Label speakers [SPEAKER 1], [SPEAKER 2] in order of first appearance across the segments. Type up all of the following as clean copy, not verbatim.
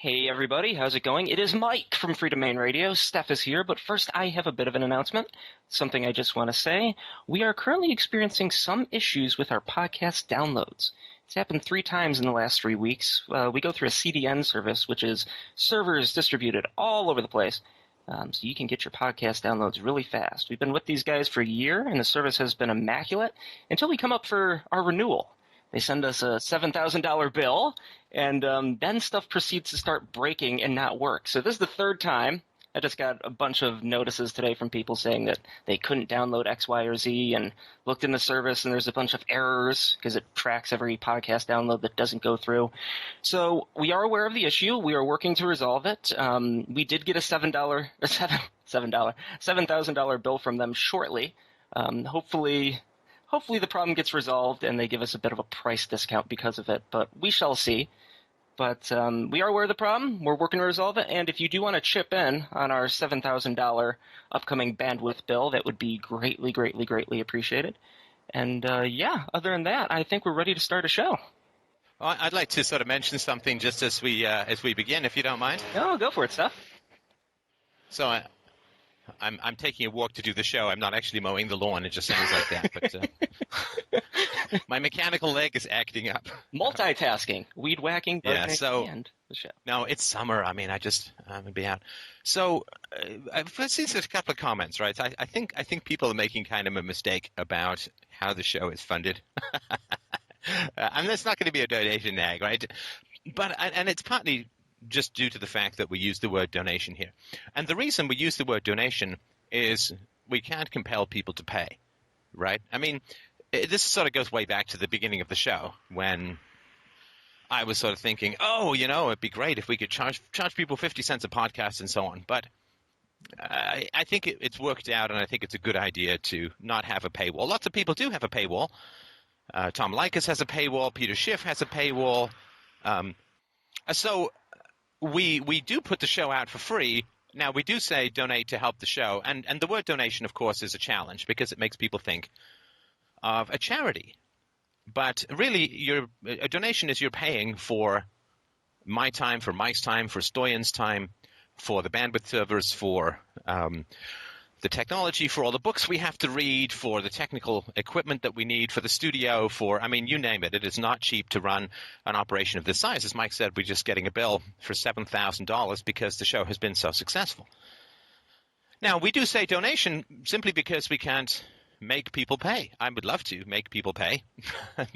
[SPEAKER 1] Hey everybody, how's it going? It is Mike from Freedomain Radio. Steph is here, but first I have a bit of an announcement. Something I just want to say. We are currently experiencing some issues with our podcast downloads. It's happened 3 times in the last 3 weeks. We go through a CDN service, which is servers distributed all over the place. So you can get your podcast downloads really fast. We've been with these guys for a year, and the service has been immaculate until we come up for our renewal. They send us a $7,000 bill, and then stuff proceeds to start breaking and not work. So this is the 3rd time. I just got a bunch of notices today from people saying that they couldn't download X, Y, or Z, and looked in the service, and there's a bunch of errors because it tracks every podcast download that doesn't go through. So we are aware of the issue. We are working to resolve it. We did get a $7,000 bill from them shortly. Hopefully the problem gets resolved and they give us a bit of a price discount because of it, but we shall see. But we are aware of the problem. We're working to resolve it, and if you do want to chip in on our $7,000 upcoming bandwidth bill, that would be greatly, greatly, greatly appreciated. And other than that, I think we're ready to start a show.
[SPEAKER 2] Well, I'd like to sort of mention something just as we begin, if you don't mind.
[SPEAKER 1] Oh, go for it, Steph.
[SPEAKER 2] So I'm taking a walk to do the show. I'm not actually mowing the lawn. It just sounds like that. But my mechanical leg is acting up.
[SPEAKER 1] Multitasking, weed whacking, and the show.
[SPEAKER 2] No, it's summer. I mean, I'm gonna be out. So I've seen a couple of comments, right? I think people are making kind of a mistake about how the show is funded. And that's not going to be a donation nag, right? But and it's partly just due to the fact that we use the word donation here. And the reason we use the word donation is we can't compel people to pay, right? I mean, this sort of goes way back to the beginning of the show when I was sort of thinking, it'd be great if we could charge people 50 cents a podcast and so on. But I think it's worked out, and I think it's a good idea to not have a paywall. Lots of people do have a paywall. Tom Likas has a paywall. Peter Schiff has a paywall. So we do put the show out for free. Now, we do say donate to help the show. And the word donation, of course, is a challenge because it makes people think of a charity. But really, a donation is you're paying for my time, for Mike's time, for Stoyan's time, for the bandwidth servers, for the technology, for all the books we have to read, for the technical equipment that we need, for the studio, you name it. It is not cheap to run an operation of this size. As Mike said, we're just getting a bill for $7,000 because the show has been so successful. Now, we do say donation simply because we can't make people pay. I would love to make people pay.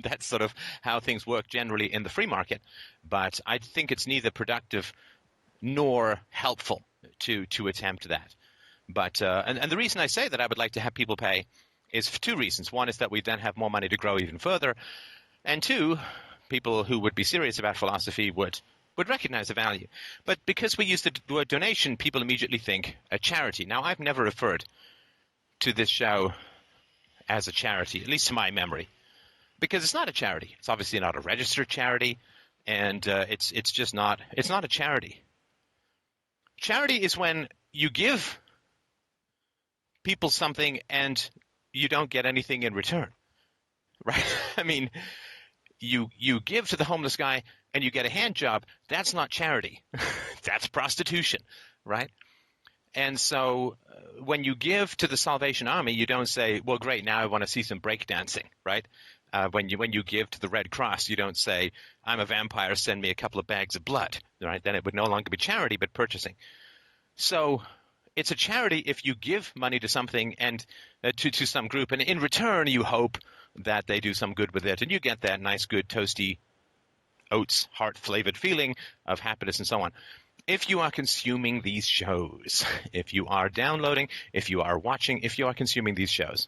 [SPEAKER 2] That's sort of how things work generally in the free market. But I think it's neither productive nor helpful to attempt that. But and the reason I say that I would like to have people pay is for 2 reasons. One is that we then have more money to grow even further. And 2, people who would be serious about philosophy would recognize the value. But because we use the word donation, people immediately think a charity. Now, I've never referred to this show as a charity, at least to my memory, because it's not a charity. It's obviously not a registered charity, and it's just not. It's not a charity. Charity is when you give people something and you don't get anything in return, right? I mean, you give to the homeless guy and you get a hand job. That's not charity. That's prostitution, right? And so when you give to the Salvation Army, you don't say, well, great, now I want to see some breakdancing, right? When you give to the Red Cross, you don't say, I'm a vampire, send me a couple of bags of blood, right? Then it would no longer be charity but purchasing. So it's a charity if you give money to something and to some group, and in return you hope that they do some good with it, and you get that nice, good, toasty, oats, heart-flavored feeling of happiness and so on. If you are consuming these shows, if you are downloading, if you are watching, if you are consuming these shows,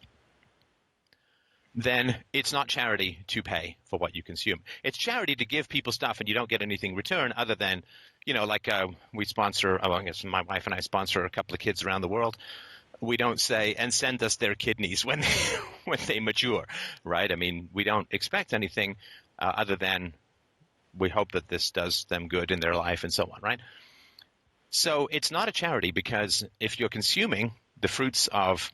[SPEAKER 2] then it's not charity to pay for what you consume. It's charity to give people stuff and you don't get anything in return other than, we sponsor, I guess my wife and I sponsor a couple of kids around the world. We don't say, and send us their kidneys when they mature, right? I mean, we don't expect anything other than we hope that this does them good in their life and so on, right? So it's not a charity because if you're consuming the fruits of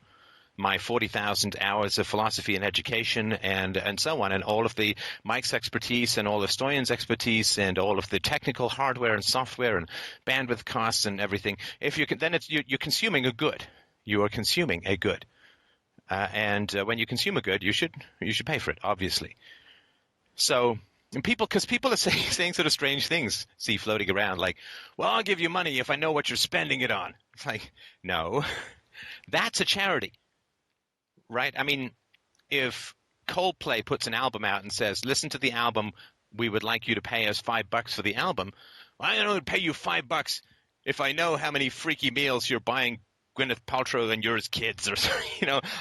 [SPEAKER 2] my 40,000 hours of philosophy and education and so on, and all of the Mike's expertise and all of Stoyan's expertise and all of the technical hardware and software and bandwidth costs and everything, if you can, then you're consuming a good. You are consuming a good. And when you consume a good, you should pay for it, obviously. So, and because people are saying sort of strange things, see, floating around, like, well, I'll give you money if I know what you're spending it on. It's like, no, that's a charity, right? I mean, if Coldplay puts an album out and says, listen to the album, we would like you to pay us $5 for the album, well, I don't pay you $5 if I know how many freaky meals you're buying Gwyneth Paltrow and yours kids, or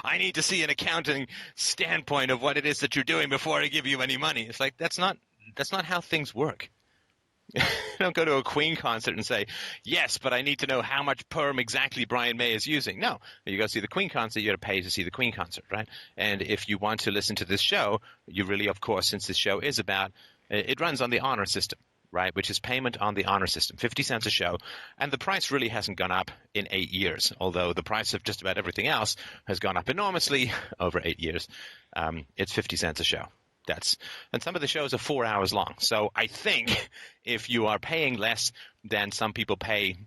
[SPEAKER 2] I need to see an accounting standpoint of what it is that you're doing before I give you any money. It's like that's not how things work. You don't go to a Queen concert and say, yes, but I need to know how much perm exactly Brian May is using. No, you go see the Queen concert, you got to pay to see the Queen concert, right? And if you want to listen to this show, you really, of course, since this show is about, it runs on the honor system, right, which is payment on the honor system, 50 cents a show. And the price really hasn't gone up in 8 years, although the price of just about everything else has gone up enormously over 8 years. It's 50 cents a show. And some of the shows are 4 hours long. So I think if you are paying less than some people pay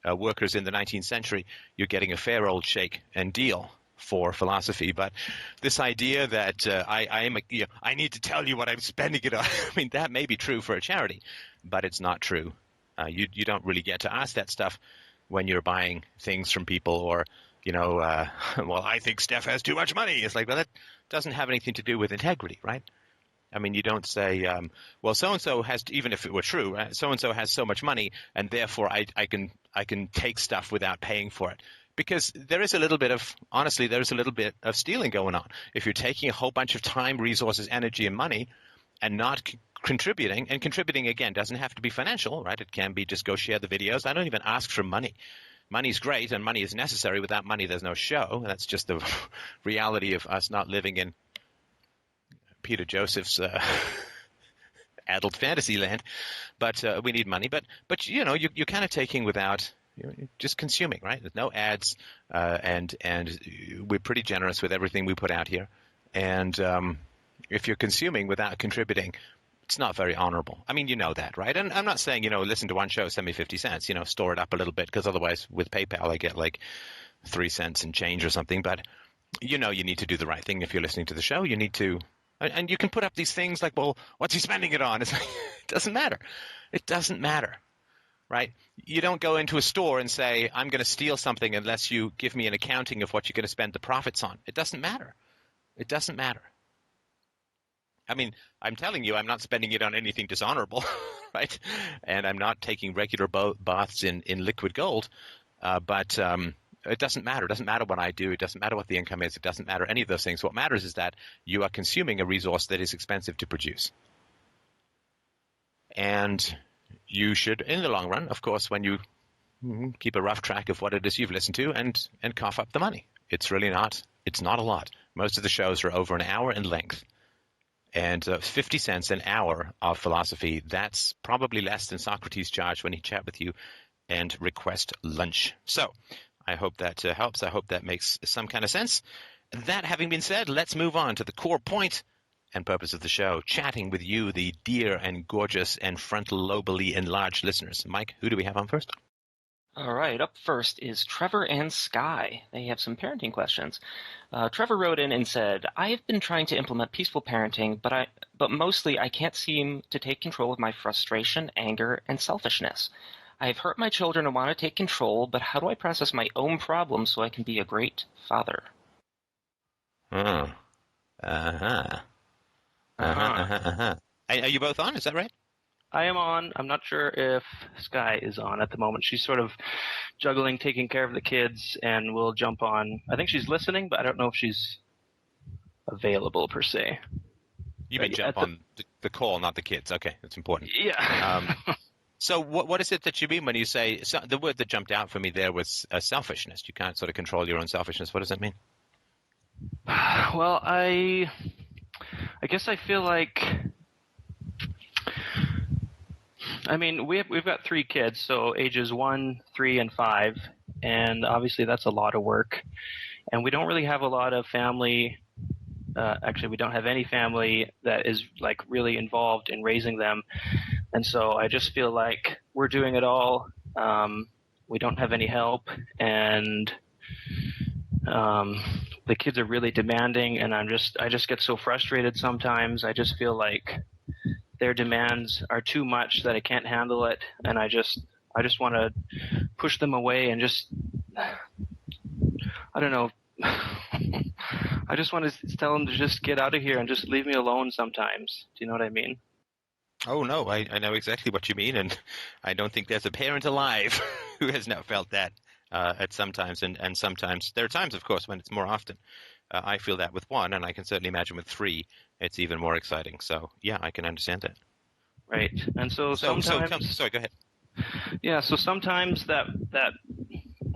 [SPEAKER 2] workers in the 19th century, you're getting a fair old shake and deal for philosophy. But this idea that I need to tell you what I'm spending it on, I mean, that may be true for a charity, but it's not true. You don't really get to ask that stuff when you're buying things from people, or well, I think Steph has too much money. It's like, well, that doesn't have anything to do with integrity, right? I mean, you don't say, well, so-and-so has, even if it were true, so-and-so has so much money, and therefore I can take stuff without paying for it. Because there is a little bit of stealing going on. If you're taking a whole bunch of time, resources, energy, and money and not contributing, and contributing, again, doesn't have to be financial, right? It can be just go share the videos. I don't even ask for money. Money's great, and money is necessary. Without money, there's no show. That's just the reality of us not living in Peter Joseph's adult fantasy land. But we need money. But you're kind of taking without – you're just consuming, right? There's no ads, and we're pretty generous with everything we put out here. And if you're consuming without contributing, it's not very honorable. I mean, you know that, right? And I'm not saying, listen to one show, send me 50 cents, store it up a little bit, because otherwise with PayPal I get like 3 cents and change or something. But you need to do the right thing if you're listening to the show. You need to, and you can put up these things like, well, what's he spending it on? It's like, it doesn't matter. It doesn't matter. Right? You don't go into a store and say, I'm going to steal something unless you give me an accounting of what you're going to spend the profits on. It doesn't matter. It doesn't matter. I mean, I'm telling you, I'm not spending it on anything dishonorable, right? And I'm not taking regular baths in liquid gold. But it doesn't matter. It doesn't matter what I do. It doesn't matter what the income is. It doesn't matter any of those things. What matters is that you are consuming a resource that is expensive to produce. And you should, in the long run, of course, when you keep a rough track of what it is you've listened to and cough up the money. It's not a lot. Most of the shows are over an hour in length. And 50 cents an hour of philosophy, that's probably less than Socrates charged when he chat with you and request lunch. So I hope that helps. I hope that makes some kind of sense. That having been said, let's move on to the core point and purpose of the show, chatting with you, the dear and gorgeous and frontal-lobally enlarged listeners. Mike, who do we have on first?
[SPEAKER 1] All right, up first is Trevor and Sky. They have some parenting questions. Trevor wrote in and said, I have been trying to implement peaceful parenting, but mostly I can't seem to take control of my frustration, anger, and selfishness. I have hurt my children and want to take control, but how do I process my own problems so I can be a great father?
[SPEAKER 2] Are you both on? Is that right?
[SPEAKER 3] I am on. I'm not sure if Sky is on at the moment. She's sort of juggling taking care of the kids, and we'll jump on. I think she's listening, but I don't know if she's available per se.
[SPEAKER 2] You may jump on the call, not the kids. Okay, that's important.
[SPEAKER 3] Yeah.
[SPEAKER 2] So what is it that you mean when you say – the word that jumped out for me there was selfishness. You can't sort of control your own selfishness. What does that mean?
[SPEAKER 3] Well, I guess I feel like – I mean, we've got 3 kids, so ages 1, 3, and 5, and obviously that's a lot of work. And we don't really have a lot of family. Actually, we don't have any family that is like really involved in raising them. And so I just feel like we're doing it all. We don't have any help, and the kids are really demanding, and I just get so frustrated sometimes. I just feel like their demands are too much that I can't handle it, and I just want to push them away and just, I don't know. I just want to tell them to just get out of here and just leave me alone sometimes. Do you know what I mean?
[SPEAKER 2] Oh, no, I know exactly what you mean, and I don't think there's a parent alive who has not felt that at sometimes, and sometimes. There are times, of course, when it's more often. I feel that with one, and I can certainly imagine with three, it's even more exciting. So, yeah, I can understand that.
[SPEAKER 3] Right. And so sometimes...
[SPEAKER 2] sorry, go ahead.
[SPEAKER 3] Yeah, so sometimes that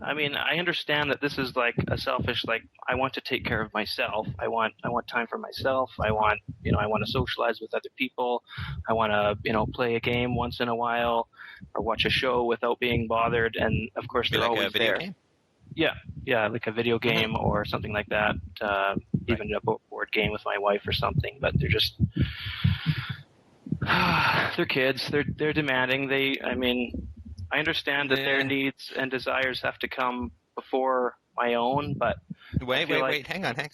[SPEAKER 3] I mean, I understand that this is like a selfish, like, I want to take care of myself. I want time for myself. I want to socialize with other people. I want to, play a game once in a while or watch a show without being bothered. And of course, they're
[SPEAKER 2] like
[SPEAKER 3] always
[SPEAKER 2] a video
[SPEAKER 3] there.
[SPEAKER 2] Game?
[SPEAKER 3] Yeah, like a video game or something like that. Even a board game with my wife or something. But they're just, they're kids. They're demanding. I understand that their needs and desires have to come before my own, but
[SPEAKER 2] wait, hang on. I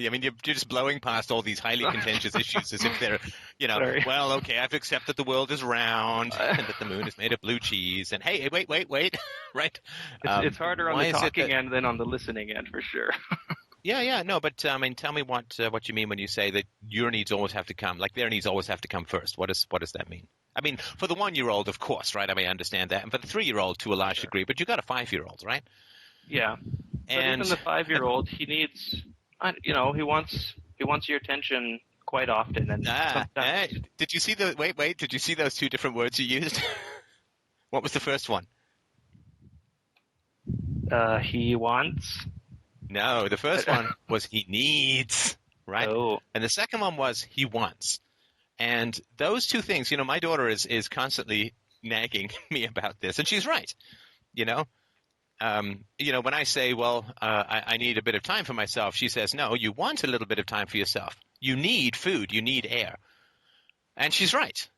[SPEAKER 2] mean, you're just blowing past all these highly contentious issues as if they're,
[SPEAKER 3] Sorry.
[SPEAKER 2] well, okay, I've accepted the world is round and that the moon is made of blue cheese, and hey, wait, right?
[SPEAKER 3] It's harder on the talking end than on the listening end, for sure.
[SPEAKER 2] Yeah, no, but I mean, tell me what you mean when you say that your needs always have to come, like their needs always have to come first. What does that mean? I mean, for the 1-year-old, of course, right? I mean, I understand that, and for the 3-year-old to a large degree, but you got a 5-year-old, right?
[SPEAKER 3] Yeah,
[SPEAKER 2] and
[SPEAKER 3] but even the 5-year-old, he needs, he wants your attention quite often, and sometimes...
[SPEAKER 2] Did you see Did you see those two different words you used? What was the first one?
[SPEAKER 3] He wants.
[SPEAKER 2] No, the first one was he needs, right?
[SPEAKER 3] Oh.
[SPEAKER 2] And the second one was he wants. And those two things, my daughter is constantly nagging me about this, and she's right. When I say, well, I need a bit of time for myself, she says, no, you want a little bit of time for yourself. You need food. You need air. And she's right.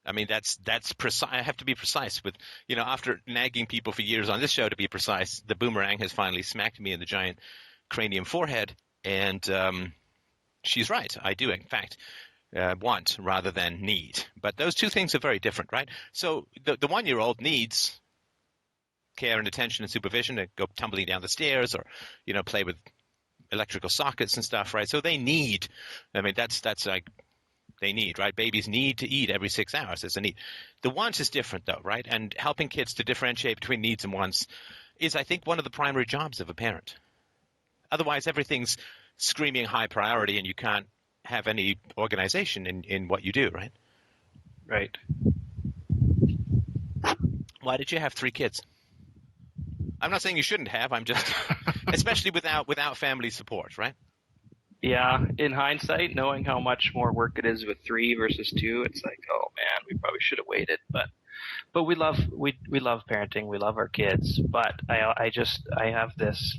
[SPEAKER 2] I mean, that's precise. I have to be precise with, after nagging people for years on this show to be precise, the boomerang has finally smacked me in the giant cranium forehead. And she's right. I do, in fact, want rather than need. But those two things are very different, right? So the 1-year-old needs care and attention and supervision to go tumbling down the stairs or, play with electrical sockets and stuff, right? So they need, I mean, that's like, they need, right? Babies need to eat every 6 hours. There's a need. The wants is different, though, right? And helping kids to differentiate between needs and wants is, I think, one of the primary jobs of a parent. Otherwise, everything's screaming high priority, and you can't have any organization in what you do, right?
[SPEAKER 3] Right.
[SPEAKER 2] Why did you have 3 kids? I'm not saying you shouldn't have. I'm just, especially without family support, right?
[SPEAKER 3] Yeah, in hindsight, knowing how much more work it is with 3 versus 2, it's like, oh man, we probably should have waited. But we love parenting. We love our kids. But I have this.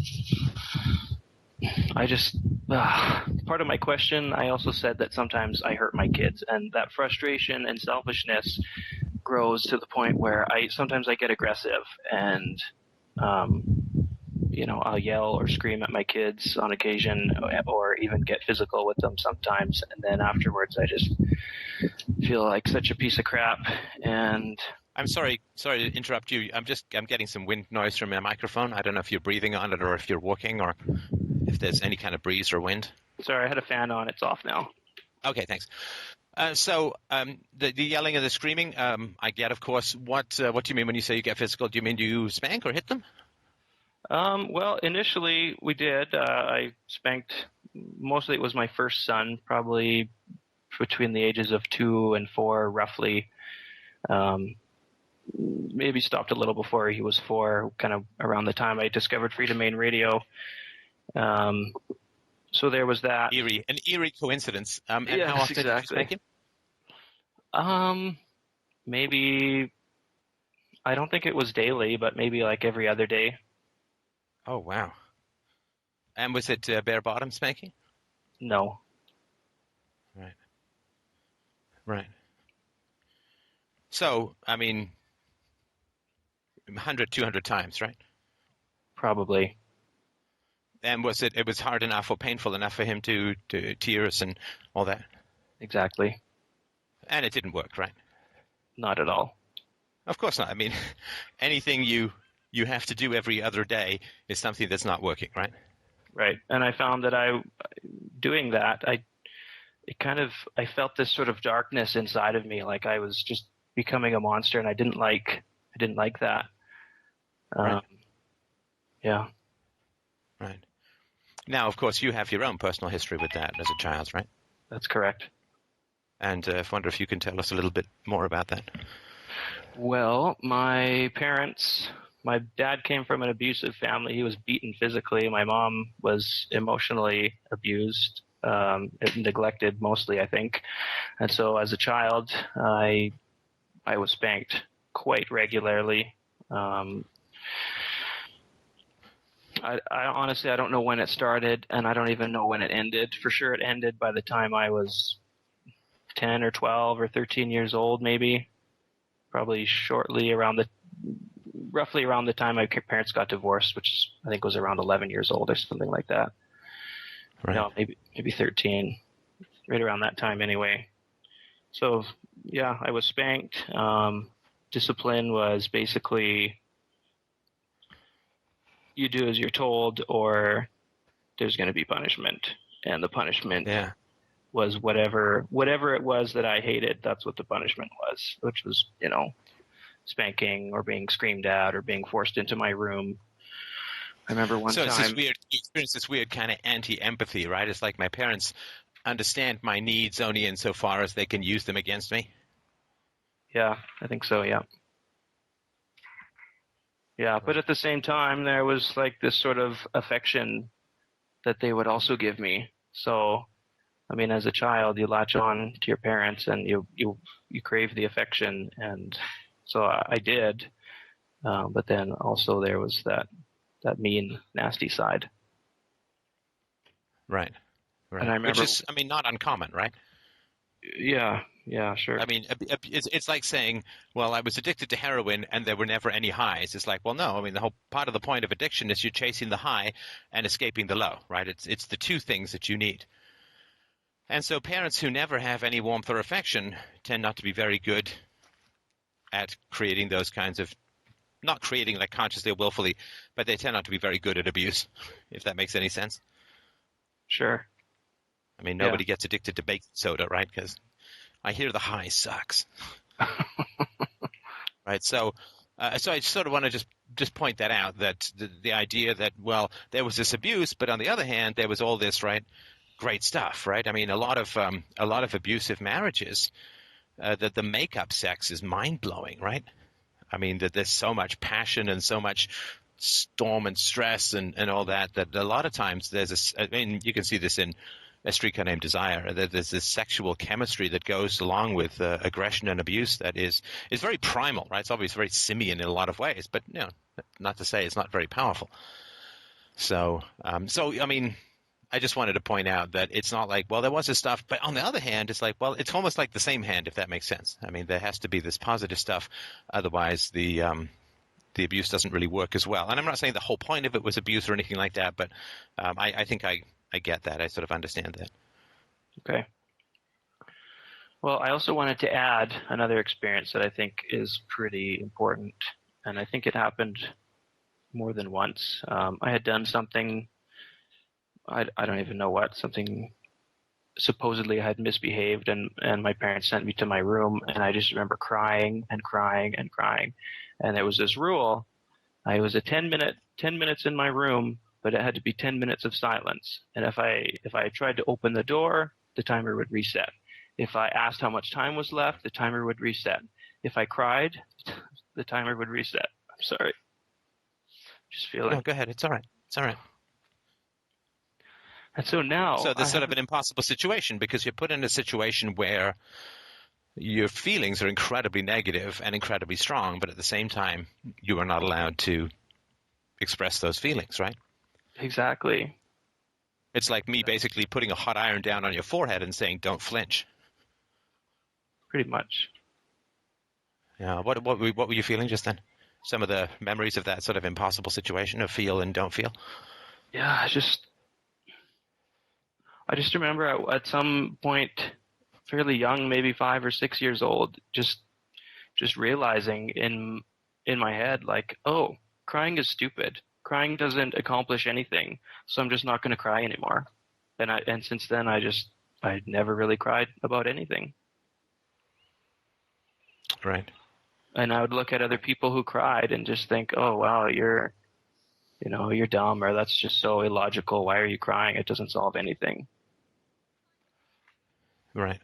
[SPEAKER 3] Part of my question, I also said that sometimes I hurt my kids, and that frustration and selfishness grows to the point where sometimes I get aggressive and. I'll yell or scream at my kids on occasion or even get physical with them sometimes. And then afterwards, I just feel like such a piece of crap. And
[SPEAKER 2] I'm sorry to interrupt you. I'm getting some wind noise from my microphone. I don't know if you're breathing on it or if you're walking or if there's any kind of breeze or wind.
[SPEAKER 3] Sorry, I had a fan on. It's off now.
[SPEAKER 2] Okay, thanks. So the yelling and the screaming, I get, of course. What do you mean when you say you get physical? Do you mean you spank or hit them?
[SPEAKER 3] Well, initially we did. I spanked. Mostly it was my first son, probably between the ages of 2 and 4, roughly. Maybe stopped a little before he was 4, kind of around the time I discovered Freedomain Radio. So there was that.
[SPEAKER 2] An eerie coincidence. And
[SPEAKER 3] yes,
[SPEAKER 2] how often
[SPEAKER 3] exactly.
[SPEAKER 2] did you spank him?
[SPEAKER 3] Maybe. I don't think it was daily, but maybe like every other day.
[SPEAKER 2] Oh, wow. And was it bare bottom spanking?
[SPEAKER 3] No.
[SPEAKER 2] Right. Right. So, I mean, 100, 200 times, right?
[SPEAKER 3] Probably.
[SPEAKER 2] And it was hard enough or painful enough for him to tears and all that?
[SPEAKER 3] Exactly.
[SPEAKER 2] And it didn't work, right?
[SPEAKER 3] Not at all.
[SPEAKER 2] Of course not. I mean, anything you have to do every other day is something that's not working, right?
[SPEAKER 3] Right. And I found that doing that, I felt this sort of darkness inside of me, like I was just becoming a monster, and I didn't like that.
[SPEAKER 2] Right.
[SPEAKER 3] Yeah.
[SPEAKER 2] Right. Now, of course, you have your own personal history with that as a child, right?
[SPEAKER 3] That's correct.
[SPEAKER 2] And I wonder if you can tell us a little bit more about that.
[SPEAKER 3] Well, my dad came from an abusive family. He was beaten physically. My mom was emotionally abused, neglected mostly, I think. And so as a child, I was spanked quite regularly. I honestly, I don't know when it started, and I don't even know when it ended. For sure it ended by the time I was 10 or 12 or 13 years old, maybe. Probably roughly around the time my parents got divorced, which I think was around 11 years old or something like that.
[SPEAKER 2] Right.
[SPEAKER 3] No, maybe 13. Right around that time anyway. So, yeah, I was spanked. Discipline was basically you do as you're told or there's going to be punishment. And the punishment was whatever it was that I hated, that's what the punishment was, which was, spanking or being screamed at or being forced into my room. I remember one time.
[SPEAKER 2] So you experience this weird kind of anti-empathy, right? It's like my parents understand my needs only insofar as they can use them against me.
[SPEAKER 3] Yeah, I think so, yeah. Yeah, but at the same time, there was like this sort of affection that they would also give me. So, I mean, as a child, you latch on to your parents and you crave the affection. And so I did. But then also there was that mean, nasty side.
[SPEAKER 2] Right. Right.
[SPEAKER 3] And I remember,
[SPEAKER 2] which is, I mean, not uncommon, right?
[SPEAKER 3] Yeah, sure.
[SPEAKER 2] I mean, it's like saying, well, I was addicted to heroin and there were never any highs. It's like, well, no. I mean, the whole part of the point of addiction is you're chasing the high and escaping the low, right? It's the two things that you need. And so parents who never have any warmth or affection tend not to be very good at creating those kinds of, not creating like consciously or willfully, but they tend not to be very good at abuse, if that makes any sense.
[SPEAKER 3] Sure.
[SPEAKER 2] I mean, nobody gets addicted to baking soda, right? Because I hear the high sucks. Right. So I sort of want to just point that out, that the idea that, well, there was this abuse, but on the other hand, there was all this, right, great stuff, right? I mean, a lot of abusive marriages, that the makeup sex is mind blowing, right? I mean, that there's so much passion and so much storm and stress and all that a lot of times I mean, you can see this in A Streetcar Named Desire. There's this sexual chemistry that goes along with aggression and abuse that is very primal, right? It's obviously very simian in a lot of ways, but not to say it's not very powerful. So I mean, I just wanted to point out that it's not like, well, there was this stuff, but on the other hand, it's like, well, it's almost like the same hand, if that makes sense. I mean, there has to be this positive stuff, otherwise the abuse doesn't really work as well. And I'm not saying the whole point of it was abuse or anything like that, but I think I get that. I sort of understand that.
[SPEAKER 3] Okay. Well, I also wanted to add another experience that I think is pretty important, and I think it happened more than once. I had done something, I don't even know what, something supposedly I had misbehaved, and my parents sent me to my room, and I just remember crying and crying and crying. And there was this rule. I was 10 minutes in my room, but it had to be 10 minutes of silence. And if I tried to open the door, the timer would reset. If I asked how much time was left, the timer would reset. If I cried, the timer would reset. I'm sorry. Just feeling.
[SPEAKER 2] No, go ahead. It's all right. It's all right.
[SPEAKER 3] And so now.
[SPEAKER 2] So there's sort of an impossible situation, because you're put in a situation where your feelings are incredibly negative and incredibly strong, but at the same time, you are not allowed to express those feelings, right?
[SPEAKER 3] Exactly.
[SPEAKER 2] It's like me basically putting a hot iron down on your forehead and saying, "Don't flinch."
[SPEAKER 3] Pretty much.
[SPEAKER 2] Yeah. What were you feeling just then? Some of the memories of that sort of impossible situation of feel and don't feel.
[SPEAKER 3] Yeah, I just remember at some point, fairly young, maybe 5 or 6 years old, just realizing in my head, like, oh, crying is stupid. Crying doesn't accomplish anything, so I'm just not going to cry anymore. And since then, I never really cried about anything.
[SPEAKER 2] Right.
[SPEAKER 3] And I would look at other people who cried and just think, oh wow, you're dumb, or that's just so illogical. Why are you crying? It doesn't solve anything.
[SPEAKER 2] Right.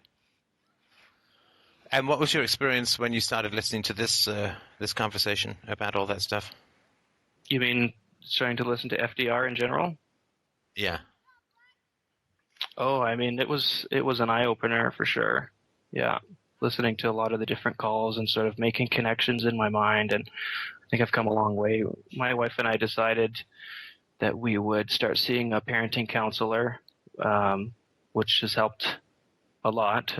[SPEAKER 2] And what was your experience when you started listening to this conversation about all that stuff?
[SPEAKER 3] You mean starting to listen to FDR in general?
[SPEAKER 2] Yeah.
[SPEAKER 3] Oh, I mean, it was an eye opener for sure. Yeah, listening to a lot of the different calls and sort of making connections in my mind, and I think I've come a long way. My wife and I decided that we would start seeing a parenting counselor, which has helped a lot.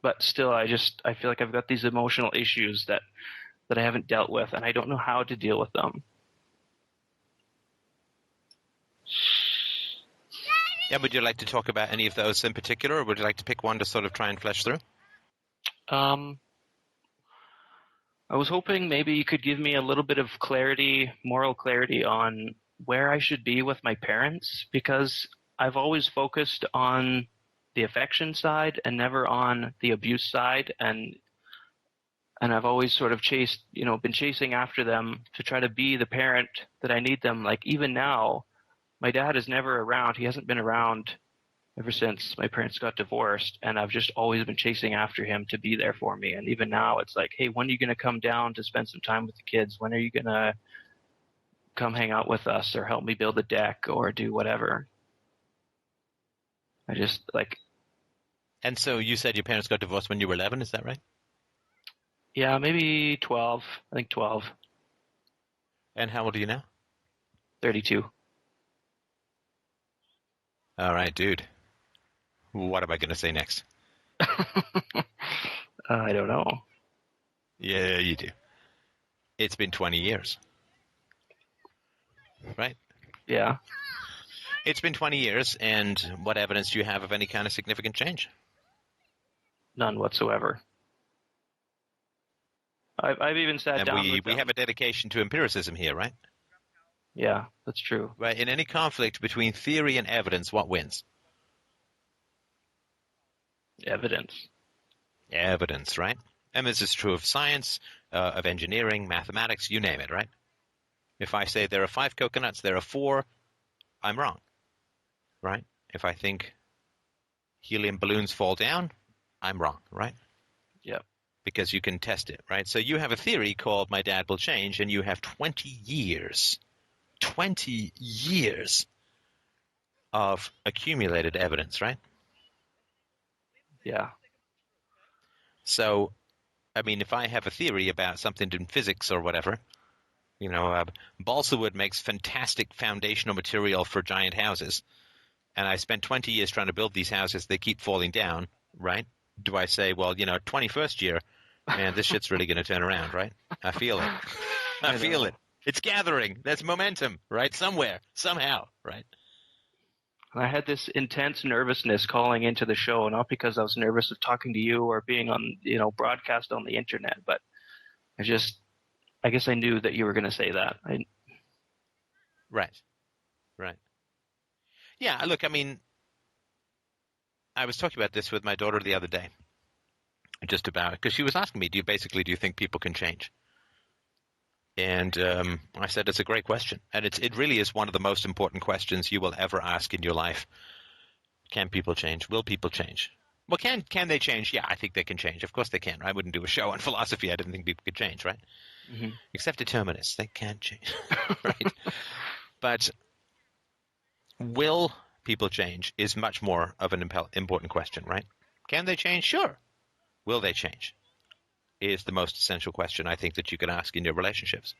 [SPEAKER 3] But still, I feel like I've got these emotional issues that I haven't dealt with, and I don't know how to deal with them.
[SPEAKER 2] Yeah, would you like to talk about any of those in particular, or would you like to pick one to sort of try and flesh through?
[SPEAKER 3] I was hoping maybe you could give me a little bit of clarity, moral clarity on where I should be with my parents, because I've always focused on the affection side and never on the abuse side, and I've always sort of been chasing after them to try to be the parent that I need them. Like even now, my dad is never around. He hasn't been around ever since my parents got divorced, and I've just always been chasing after him to be there for me. And even now, it's like, hey, when are you going to come down to spend some time with the kids? When are you going to come hang out with us or help me build a deck or do whatever? I just like,
[SPEAKER 2] And so you said your parents got divorced when you were 11, is that right?
[SPEAKER 3] yeah, maybe 12. I think 12,
[SPEAKER 2] And how old are you now?
[SPEAKER 3] 32.
[SPEAKER 2] All right, dude. What am I going to say next?
[SPEAKER 3] I don't know.
[SPEAKER 2] Yeah, you do. It's been 20 years. Right?
[SPEAKER 3] Yeah.
[SPEAKER 2] It's been 20 years, and what evidence do you have of any kind of significant change?
[SPEAKER 3] None whatsoever. I've even sat down with
[SPEAKER 2] we
[SPEAKER 3] them.
[SPEAKER 2] have a dedication to empiricism here, right?
[SPEAKER 3] Yeah, that's true.
[SPEAKER 2] Right. In any conflict between theory and evidence, what wins?
[SPEAKER 3] Evidence.
[SPEAKER 2] Evidence, right? And this is true of science, of engineering, mathematics, you name it, right? If I say there are 5 coconuts, there are 4, I'm wrong, right? If I think helium balloons fall down, I'm wrong, right?
[SPEAKER 3] Yep.
[SPEAKER 2] Because you can test it, right? So you have a theory called My Dad Will Change, and you have 20 years of accumulated evidence, right?
[SPEAKER 3] Yeah.
[SPEAKER 2] So, I mean, if I have a theory about something in physics or whatever, balsa wood makes fantastic foundational material for giant houses, and I spent 20 years trying to build these houses, they keep falling down, right? Do I say, well, 21st year, man, this shit's really going to turn around, right? I feel it. I feel it. It's gathering. There's momentum, right? Somewhere, somehow, right?
[SPEAKER 3] And I had this intense nervousness calling into the show, not because I was nervous of talking to you or being on, broadcast on the internet, but I guess I knew that you were going to say that.
[SPEAKER 2] Right. Yeah, look, I mean, I was talking about this with my daughter the other day, just about, because she was asking me, do you think people can change? And I said, it's a great question. And it really is one of the most important questions you will ever ask in your life. Can people change? Will people change? Well, can they change? Yeah, I think they can change. Of course they can. I wouldn't do a show on philosophy. I didn't think people could change, right?
[SPEAKER 3] Mm-hmm.
[SPEAKER 2] Except determinists. They can't change, right? But will people change is much more of an important question, right? Can they change? Sure. Will they change? Is the most essential question I think that you can ask in your relationships.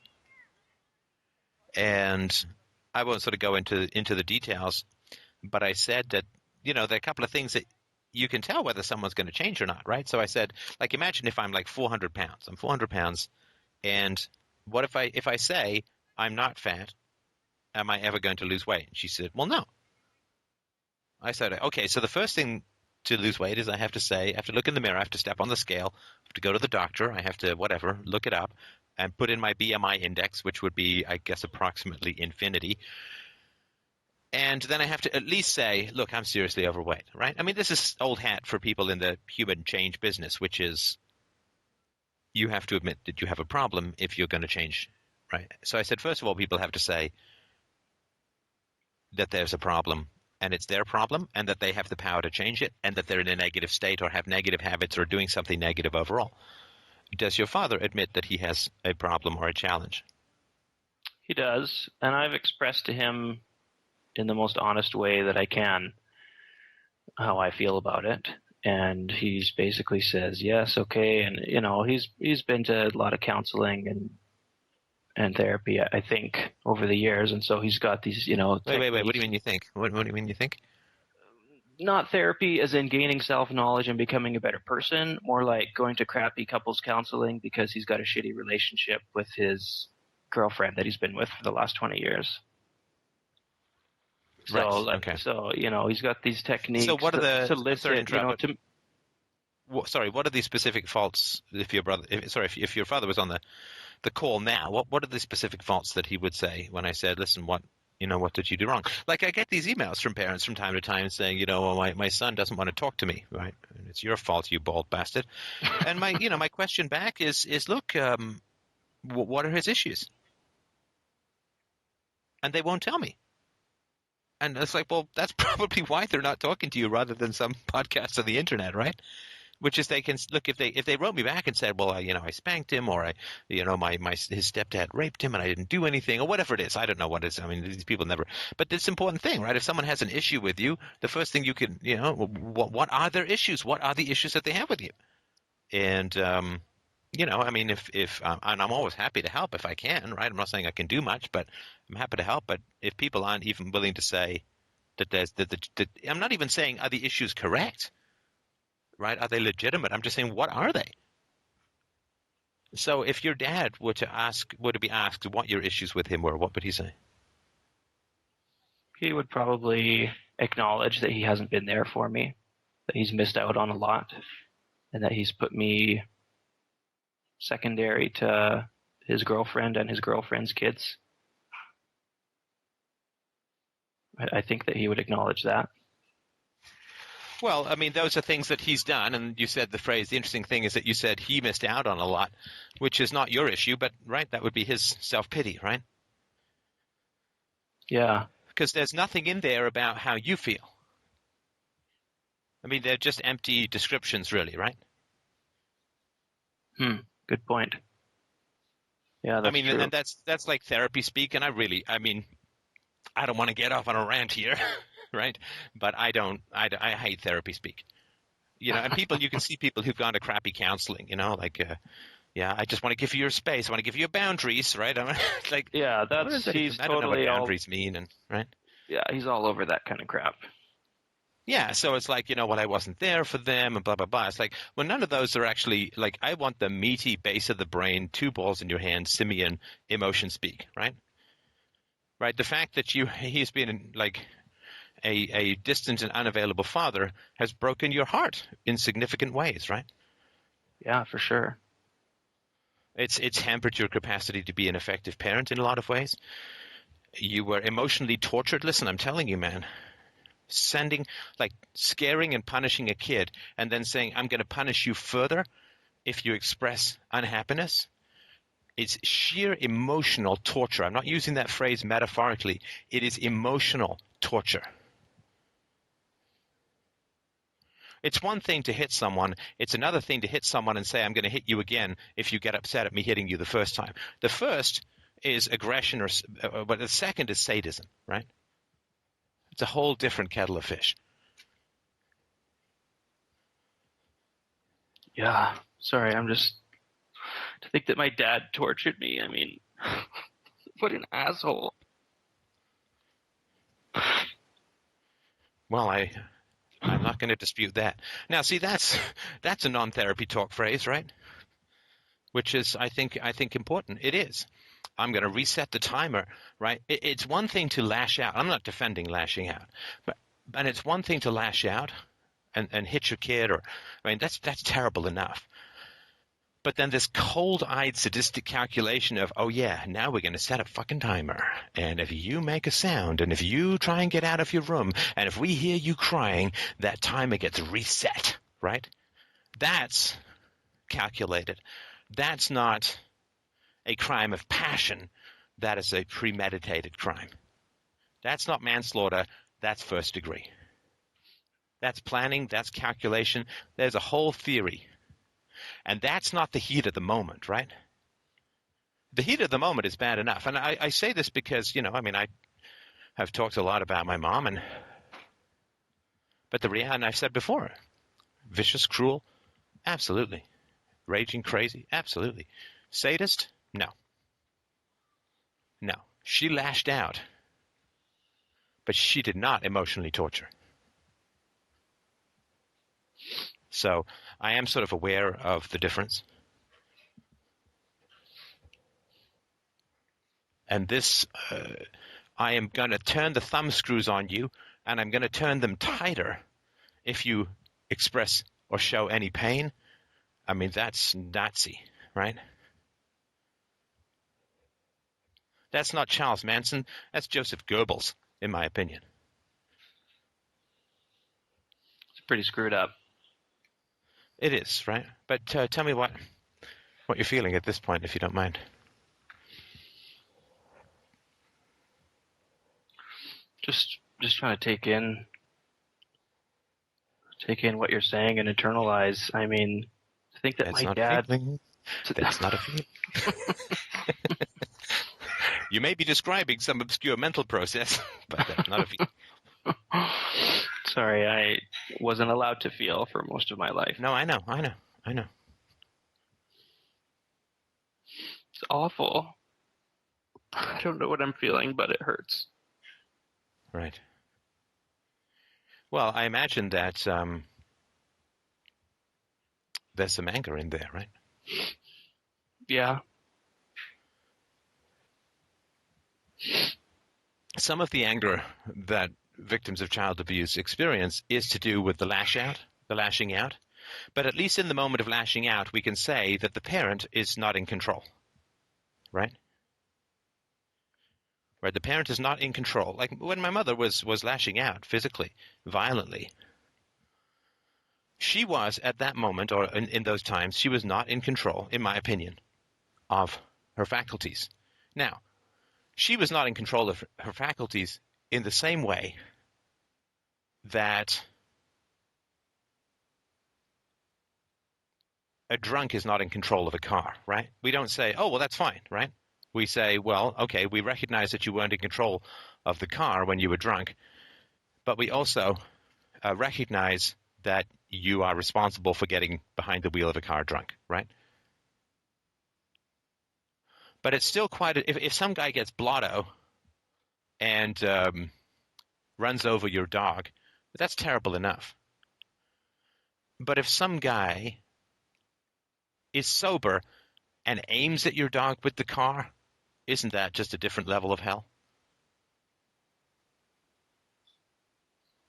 [SPEAKER 2] And I won't sort of go into the details, but I said that, there are a couple of things that you can tell whether someone's going to change or not, right? So I said, like, imagine if I'm like 400 pounds. I'm 400 pounds, and what if I say I'm not fat? Am I ever going to lose weight? And she said, well, no. I said, okay, so the first thing to lose weight is I have to look in the mirror, I have to step on the scale, I have to go to the doctor, I have to look it up, and put in my BMI index, which would be, I guess, approximately infinity. And then I have to at least say, look, I'm seriously overweight, right? I mean, this is old hat for people in the human change business, which is you have to admit that you have a problem if you're going to change, right? So I said, first of all, people have to say that there's a problem and it's their problem and that they have the power to change it and that they're in a negative state or have negative habits or doing something negative overall. Does your father admit that he has a problem or a challenge?
[SPEAKER 3] He does, and I've expressed to him in the most honest way that I can how I feel about it. And he's basically says, yes, okay. And, he's been to a lot of counseling and therapy, I think, over the years. And so he's got these,
[SPEAKER 2] Wait. What do you mean you think? What do you mean you think?
[SPEAKER 3] Not therapy as in gaining self-knowledge and becoming a better person, more like going to crappy couples counseling because he's got a shitty relationship with his girlfriend that he's been with for the last 20 years. So,
[SPEAKER 2] right. Okay.
[SPEAKER 3] So, he's got these techniques
[SPEAKER 2] so what are the,
[SPEAKER 3] to listen,
[SPEAKER 2] sorry, what are the specific faults if your father was on the call now, what are the specific faults that he would say when I said, listen, what did you do wrong? Like, I get these emails from parents from time to time saying, my son doesn't want to talk to me, right? And it's your fault, you bald bastard. And my question back is look, what are his issues? And they won't tell me. And it's like, well, that's probably why they're not talking to you rather than some podcast on the internet, right? Which is they can look if they wrote me back and said, well, I spanked him, or his stepdad raped him and I didn't do anything, or whatever it is. I don't know what it is. I mean, these people never. But it's an important thing, right? If someone has an issue with you, the first thing you can, what are their issues? What are the issues that they have with you? And I mean, if and I'm always happy to help if I can, right? I'm not saying I can do much, but I'm happy to help. But if people aren't even willing to say that I'm not even saying are the issues correct. Right? Are they legitimate? I'm just saying, what are they? So if your dad were to be asked what your issues with him were, what would he say?
[SPEAKER 3] He would probably acknowledge that he hasn't been there for me, that he's missed out on a lot, and that he's put me secondary to his girlfriend and his girlfriend's kids. I think that he would acknowledge that.
[SPEAKER 2] Well, I mean, those are things that he's done, and you said the interesting thing is that you said he missed out on a lot, which is not your issue, but, right, that would be his self-pity, right?
[SPEAKER 3] Yeah.
[SPEAKER 2] Because there's nothing in there about how you feel. I mean, they're just empty descriptions, really, right?
[SPEAKER 3] Good point. Yeah, that's true.
[SPEAKER 2] And that's like therapy speak, and I don't want to get off on a rant here. Right, but I hate therapy speak, and people, you can see people who've gone to crappy counseling, like, I just want to give you your space, I want to give you your boundaries, right? I'm like,
[SPEAKER 3] yeah, he's
[SPEAKER 2] I don't know what boundaries mean, and right?
[SPEAKER 3] Yeah, he's all over that kind of crap.
[SPEAKER 2] Yeah, so it's like, I wasn't there for them and blah, blah, blah. It's like, well, none of those are actually, like, I want the meaty base of the brain, two balls in your hand, simian emotion speak, right? Right, the fact that he's been, like, a distant and unavailable father has broken your heart in significant ways, right?
[SPEAKER 3] Yeah, for sure.
[SPEAKER 2] It's hampered your capacity to be an effective parent in a lot of ways. You were emotionally tortured. Listen, I'm telling you, man, scaring and punishing a kid and then saying, I'm going to punish you further if you express unhappiness. It's sheer emotional torture. I'm not using that phrase metaphorically. It is emotional torture. It's one thing to hit someone. It's another thing to hit someone and say, I'm going to hit you again if you get upset at me hitting you the first time. The first is aggression, but the second is sadism, right? It's a whole different kettle of fish.
[SPEAKER 3] Yeah. Sorry, I'm just to think that my dad tortured me. I mean, What an asshole.
[SPEAKER 2] Well, I'm not going to dispute that. Now, see, that's a non-therapy talk phrase, right? Which is, I think important. It is. I'm going to reset the timer, right? It's one thing to lash out. I'm not defending lashing out, and it's one thing to lash out and hit your kid, or I mean, that's terrible enough. But then this cold-eyed sadistic calculation of, oh yeah, now we're going to set a fucking timer. And if you make a sound, and if you try and get out of your room, and if we hear you crying, that timer gets reset, right? That's calculated. That's not a crime of passion. That is a premeditated crime. That's not manslaughter. That's first degree. That's planning. That's calculation. There's a whole theory. And that's not the heat of the moment, right? The heat of the moment is bad enough. And I say this because, I have talked a lot about my mom, but the reality, and I've said before, vicious, cruel, absolutely. Raging crazy, absolutely. Sadist? No. No. She lashed out, but she did not emotionally torture. So I am sort of aware of the difference. And this, I am going to turn the thumb screws on you, and I'm going to turn them tighter if you express or show any pain. I mean, that's Nazi, right? That's not Charles Manson. That's Joseph Goebbels, in my opinion.
[SPEAKER 3] It's pretty screwed up.
[SPEAKER 2] It is, right? But tell me what you're feeling at this point, if you don't mind.
[SPEAKER 3] Just trying to take in what you're saying and internalize. I mean, I think that
[SPEAKER 2] That's
[SPEAKER 3] my
[SPEAKER 2] not
[SPEAKER 3] dad.
[SPEAKER 2] a feeling. That's not a feeling. You may be describing some obscure mental process, but that's not a feeling.
[SPEAKER 3] Sorry, I wasn't allowed to feel for most of my life.
[SPEAKER 2] No, I know.
[SPEAKER 3] It's awful. I don't know what I'm feeling, but it hurts.
[SPEAKER 2] Right. Well, I imagine that there's some anger in there, right?
[SPEAKER 3] Yeah.
[SPEAKER 2] Some of the anger that victims of child abuse experience is to do with the lashing out. But at least in the moment of lashing out, we can say that the parent is not in control, right? Right, the parent is not in control. Like when my mother was lashing out physically, violently, she was at that moment, or in those times, she was not in control, in my opinion, of her faculties. Now, she was not in control of her faculties in the same way that a drunk is not in control of a car, right? We don't say, oh, well, that's fine, right? We say, well, okay, we recognize that you weren't in control of the car when you were drunk, but we also recognize that you are responsible for getting behind the wheel of a car drunk, right? But it's still quite if some guy gets blotto and runs over your dog, that's terrible enough. But if some guy is sober and aims at your dog with the car, isn't that just a different level of hell?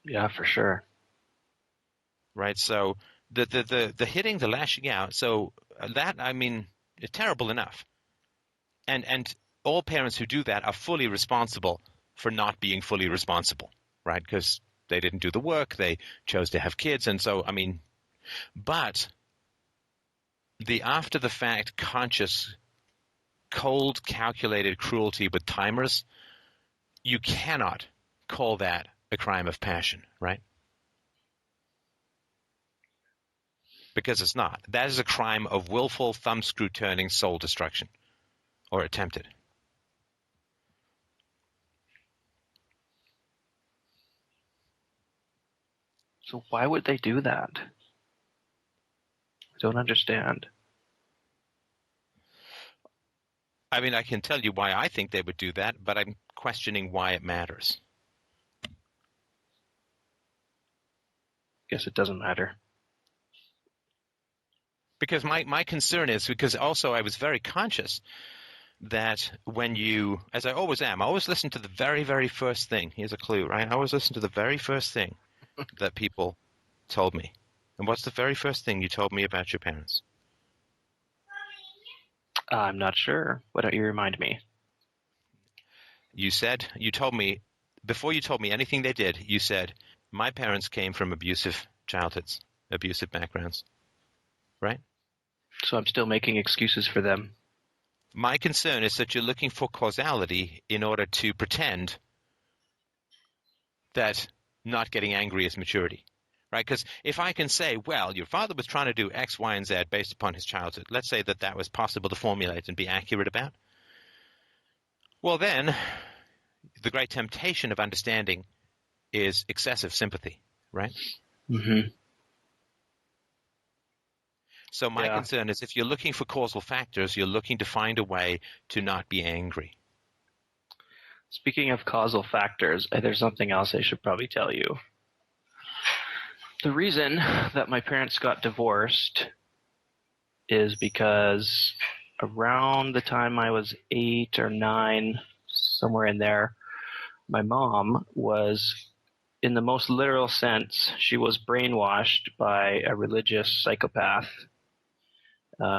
[SPEAKER 3] Yeah, for sure.
[SPEAKER 2] Right. So the hitting, the lashing out. So that, I mean, it's terrible enough. And all parents who do that are fully responsible for not being fully responsible, right? Because they didn't do the work, they chose to have kids, and so, I mean, but the after the fact conscious, cold, calculated cruelty with timers, you cannot call that a crime of passion, right? Because it's not. That is a crime of willful thumbscrew turning soul destruction, or attempted.
[SPEAKER 3] So why would they do that? I don't understand.
[SPEAKER 2] I mean, I can tell you why I think they would do that, but I'm questioning why it matters.
[SPEAKER 3] Guess it doesn't matter.
[SPEAKER 2] Because my concern is, because also I was very conscious that when you, as I always am, I always listen to the very, very first thing. Here's a clue, right? I always listen to the very first thing that people told me. And what's the very first thing you told me about your parents?
[SPEAKER 3] I'm not sure. Why don't you remind me?
[SPEAKER 2] You told me, before you told me anything they did, you said, my parents came from abusive childhoods, abusive backgrounds, right?
[SPEAKER 3] So I'm still making excuses for them.
[SPEAKER 2] My concern is that you're looking for causality in order to pretend that not getting angry is maturity, right? Because if I can say, well, your father was trying to do X, Y, and Z based upon his childhood, let's say that was possible to formulate and be accurate about, well then, the great temptation of understanding is excessive sympathy, right?
[SPEAKER 3] Mm-hmm.
[SPEAKER 2] So my concern is if you're looking for causal factors, you're looking to find a way to not be angry.
[SPEAKER 3] Speaking of causal factors, there's something else I should probably tell you. The reason that my parents got divorced is because around the time I was 8 or 9, somewhere in there, my mom was, in the most literal sense, she was brainwashed by a religious psychopath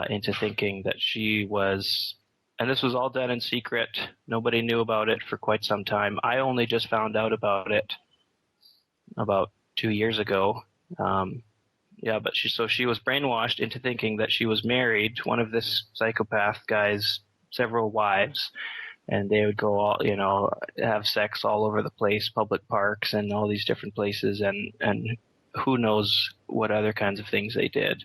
[SPEAKER 3] into thinking that she was, and this was all done in secret. Nobody knew about it for quite some time. I only just found out about it about 2 years ago. But she was brainwashed into thinking that she was married to one of this psychopath guy's several wives, and they would go all, have sex all over the place, public parks and all these different places, and who knows what other kinds of things they did.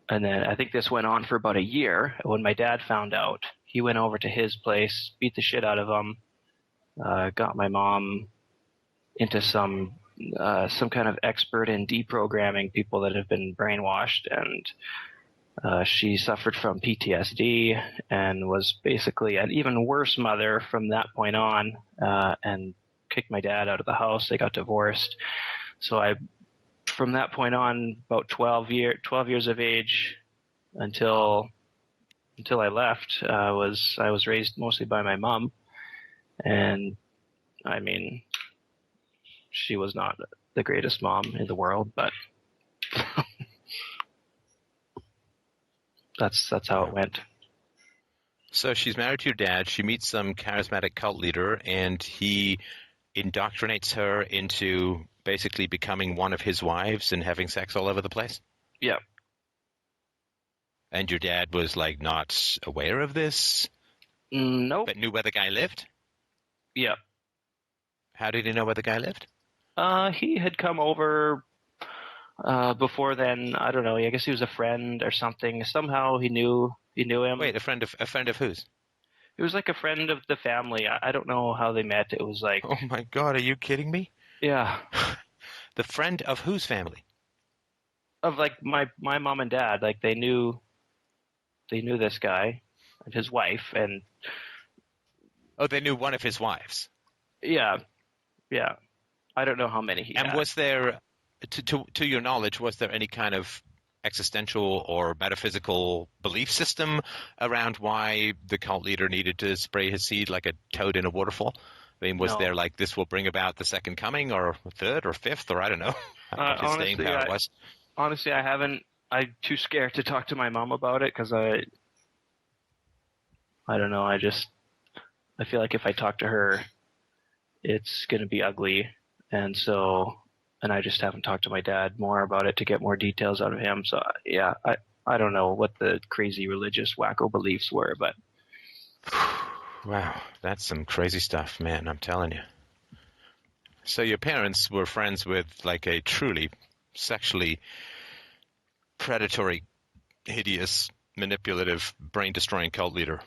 [SPEAKER 3] And then I think this went on for about a year. When my dad found out, he went over to his place, beat the shit out of him, got my mom into some kind of expert in deprogramming people that have been brainwashed, and she suffered from PTSD and was basically an even worse mother from that point on, and kicked my dad out of the house. They got divorced. So from that point on, about 12 years of age until I left, I was raised mostly by my mom, and I mean, she was not the greatest mom in the world, but that's how it went.
[SPEAKER 2] So she's married to your dad. She meets some charismatic cult leader, and he indoctrinates her into basically becoming one of his wives and having sex all over the place?
[SPEAKER 3] Yeah.
[SPEAKER 2] And your dad was like not aware of this?
[SPEAKER 3] Nope.
[SPEAKER 2] But knew where the guy lived?
[SPEAKER 3] Yeah.
[SPEAKER 2] How did he know where the guy lived?
[SPEAKER 3] He had come over before then. I don't know. I guess he was a friend or something. Somehow he knew him.
[SPEAKER 2] Wait, a friend of whose?
[SPEAKER 3] It was like a friend of the family. I don't know how they met. It was like,
[SPEAKER 2] oh my God, are you kidding me?
[SPEAKER 3] Yeah.
[SPEAKER 2] The friend of whose family?
[SPEAKER 3] Of like my mom and dad. Like they knew this guy and his wife, and
[SPEAKER 2] oh, they knew one of his wives.
[SPEAKER 3] Yeah. I don't know how many he had.
[SPEAKER 2] And was there, to your knowledge, was there any kind of existential or metaphysical belief system around why the cult leader needed to spray his seed like a toad in a waterfall? I mean, was there like, this will bring about the second coming, or third or fifth, or I don't know what his staying power was?
[SPEAKER 3] Honestly, I haven't. I'm too scared to talk to my mom about it because I don't know. I feel like if I talk to her, it's going to be ugly. And I just haven't talked to my dad more about it to get more details out of him. So yeah, I don't know what the crazy religious wacko beliefs were, but.
[SPEAKER 2] Wow, that's some crazy stuff, man, I'm telling you. So your parents were friends with like a truly sexually predatory, hideous, manipulative, brain-destroying cult leader.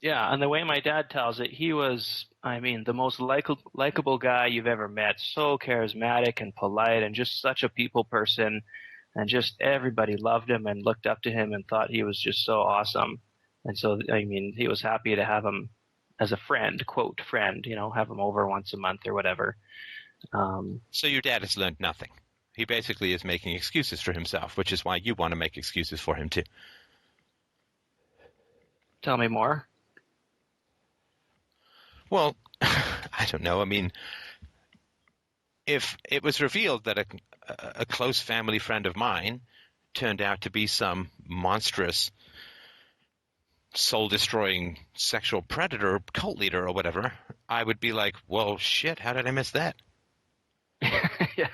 [SPEAKER 3] Yeah, and the way my dad tells it, he was, the most likable guy you've ever met. So charismatic and polite and just such a people person. And just everybody loved him and looked up to him and thought he was just so awesome. And so, I mean, he was happy to have him as a friend, quote friend, have him over once a month or whatever.
[SPEAKER 2] So your dad has learned nothing. He basically is making excuses for himself, which is why you want to make excuses for him too.
[SPEAKER 3] Tell me more.
[SPEAKER 2] Well, I don't know. I mean, if it was revealed that a close family friend of mine turned out to be some monstrous, soul-destroying sexual predator, cult leader, or whatever, I would be like, well, shit, how did I miss that?
[SPEAKER 3] Yeah.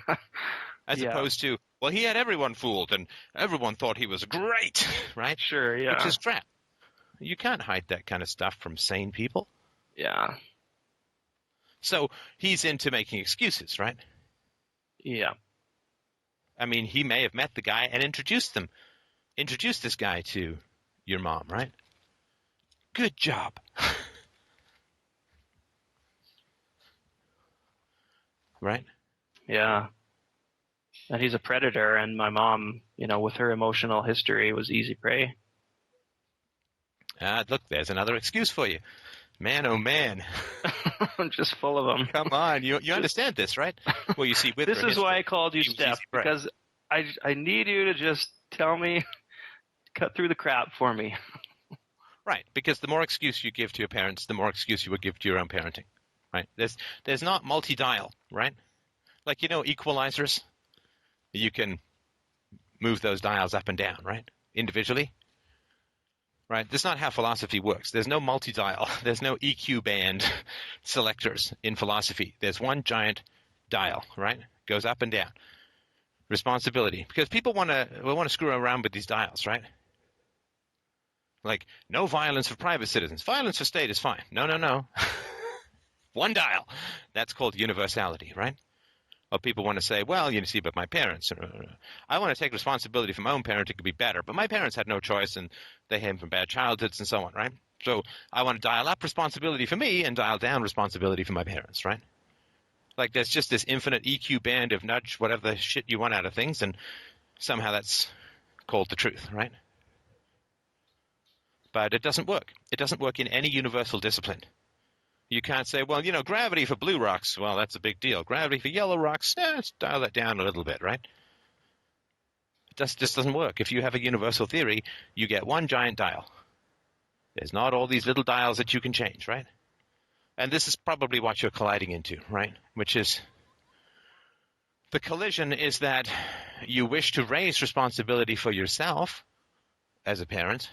[SPEAKER 2] As opposed to, well, he had everyone fooled, and everyone thought he was great, right?
[SPEAKER 3] Sure, yeah.
[SPEAKER 2] Which is crap. You can't hide that kind of stuff from sane people.
[SPEAKER 3] Yeah.
[SPEAKER 2] So he's into making excuses, right?
[SPEAKER 3] Yeah.
[SPEAKER 2] I mean, he may have met the guy and introduced this guy to your mom, right? Good job. Right?
[SPEAKER 3] Yeah. And he's a predator, and my mom, with her emotional history, was easy prey.
[SPEAKER 2] Look, there's another excuse for you. Man, oh man.
[SPEAKER 3] I'm just full of them.
[SPEAKER 2] Come on, you understand this, right? Well, you see, with
[SPEAKER 3] this is why I called you
[SPEAKER 2] he was
[SPEAKER 3] Steph,
[SPEAKER 2] easy prey.
[SPEAKER 3] because I need you to just tell me, cut through the crap for me.
[SPEAKER 2] Right, because the more excuse you give to your parents, the more excuse you would give to your own parenting, right? There's not multi-dial, right? Like, equalizers. You can move those dials up and down, right? Individually. Right? That's not how philosophy works. There's no multi-dial. There's no EQ band selectors in philosophy. There's one giant dial, right? Goes up and down. Responsibility. Because people want to screw around with these dials, right? Like, no violence for private citizens. Violence for state is fine. No. One dial. That's called universality, right? Or people want to say, well, but my parents, I want to take responsibility for my own parenting to be better, but my parents had no choice and they came from bad childhoods and so on, right? So I want to dial up responsibility for me and dial down responsibility for my parents, right? Like there's just this infinite EQ band of nudge, whatever the shit you want out of things, and somehow that's called the truth, right? But it doesn't work. It doesn't work in any universal discipline. You can't say, well, gravity for blue rocks, well, that's a big deal. Gravity for yellow rocks, let's dial that down a little bit, right? It just doesn't work. If you have a universal theory, you get one giant dial. There's not all these little dials that you can change, right? And this is probably what you're colliding into, right? Which is, the collision is that you wish to raise responsibility for yourself as a parent,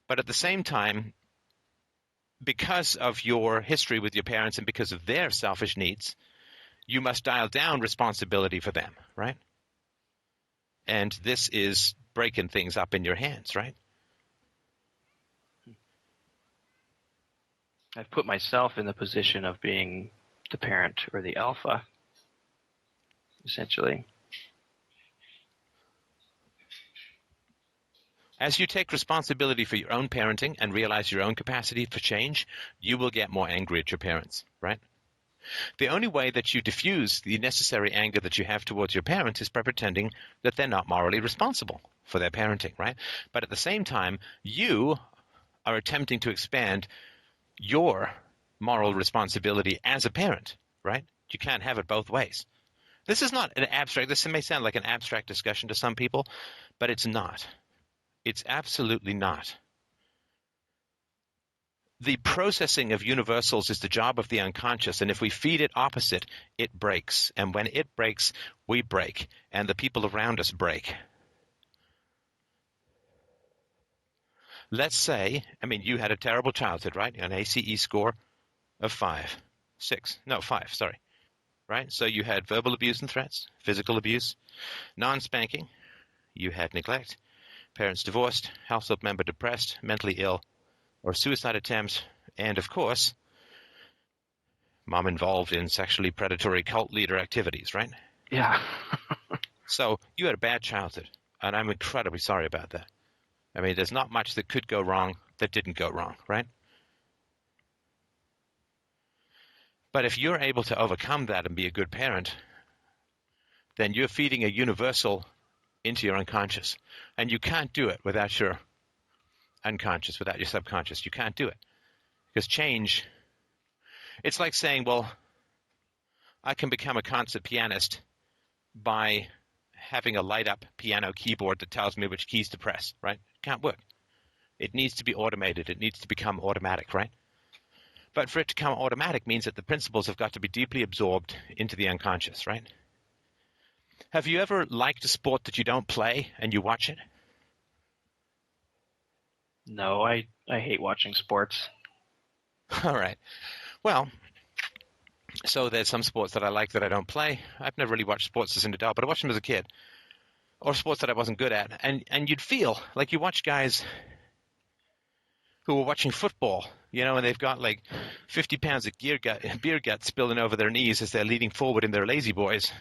[SPEAKER 2] but at the same time, because of your history with your parents and because of their selfish needs, you must dial down responsibility for them, right? And this is breaking things up in your hands, right?
[SPEAKER 3] I've put myself in the position of being the parent or the alpha, essentially.
[SPEAKER 2] As you take responsibility for your own parenting and realize your own capacity for change, you will get more angry at your parents, right? The only way that you diffuse the necessary anger that you have towards your parents is by pretending that they're not morally responsible for their parenting, right? But at the same time, you are attempting to expand your moral responsibility as a parent, right? You can't have it both ways. This is not an abstract, this may sound like an abstract discussion to some people, but it's not. It's absolutely not. The processing of universals is the job of the unconscious, and if we feed it opposite, it breaks. And when it breaks, we break, and the people around us break. Let's say, you had a terrible childhood, right? An ACE score of 5. Right? So you had verbal abuse and threats, physical abuse, non-spanking, you had neglect, parents divorced, household member depressed, mentally ill, or suicide attempt, and of course, mom involved in sexually predatory cult leader activities, right?
[SPEAKER 3] Yeah.
[SPEAKER 2] So you had a bad childhood, and I'm incredibly sorry about that. There's not much that could go wrong that didn't go wrong, right? But if you're able to overcome that and be a good parent, then you're feeding a universal into your unconscious. And you can't do it without your unconscious, without your subconscious. You can't do it. Because change, it's like saying, well, I can become a concert pianist by having a light-up piano keyboard that tells me which keys to press, right? It can't work. It needs to be automated. It needs to become automatic, right? But for it to become automatic means that the principles have got to be deeply absorbed into the unconscious, right? Have you ever liked a sport that you don't play and you watch it?
[SPEAKER 3] No, I hate watching sports.
[SPEAKER 2] All right. Well, so there's some sports that I like that I don't play. I've never really watched sports as an adult, but I watched them as a kid. Or sports that I wasn't good at. And you'd feel like you watch guys who are watching football, and they've got like 50 pounds of beer gut spilling over their knees as they're leaning forward in their lazy boys,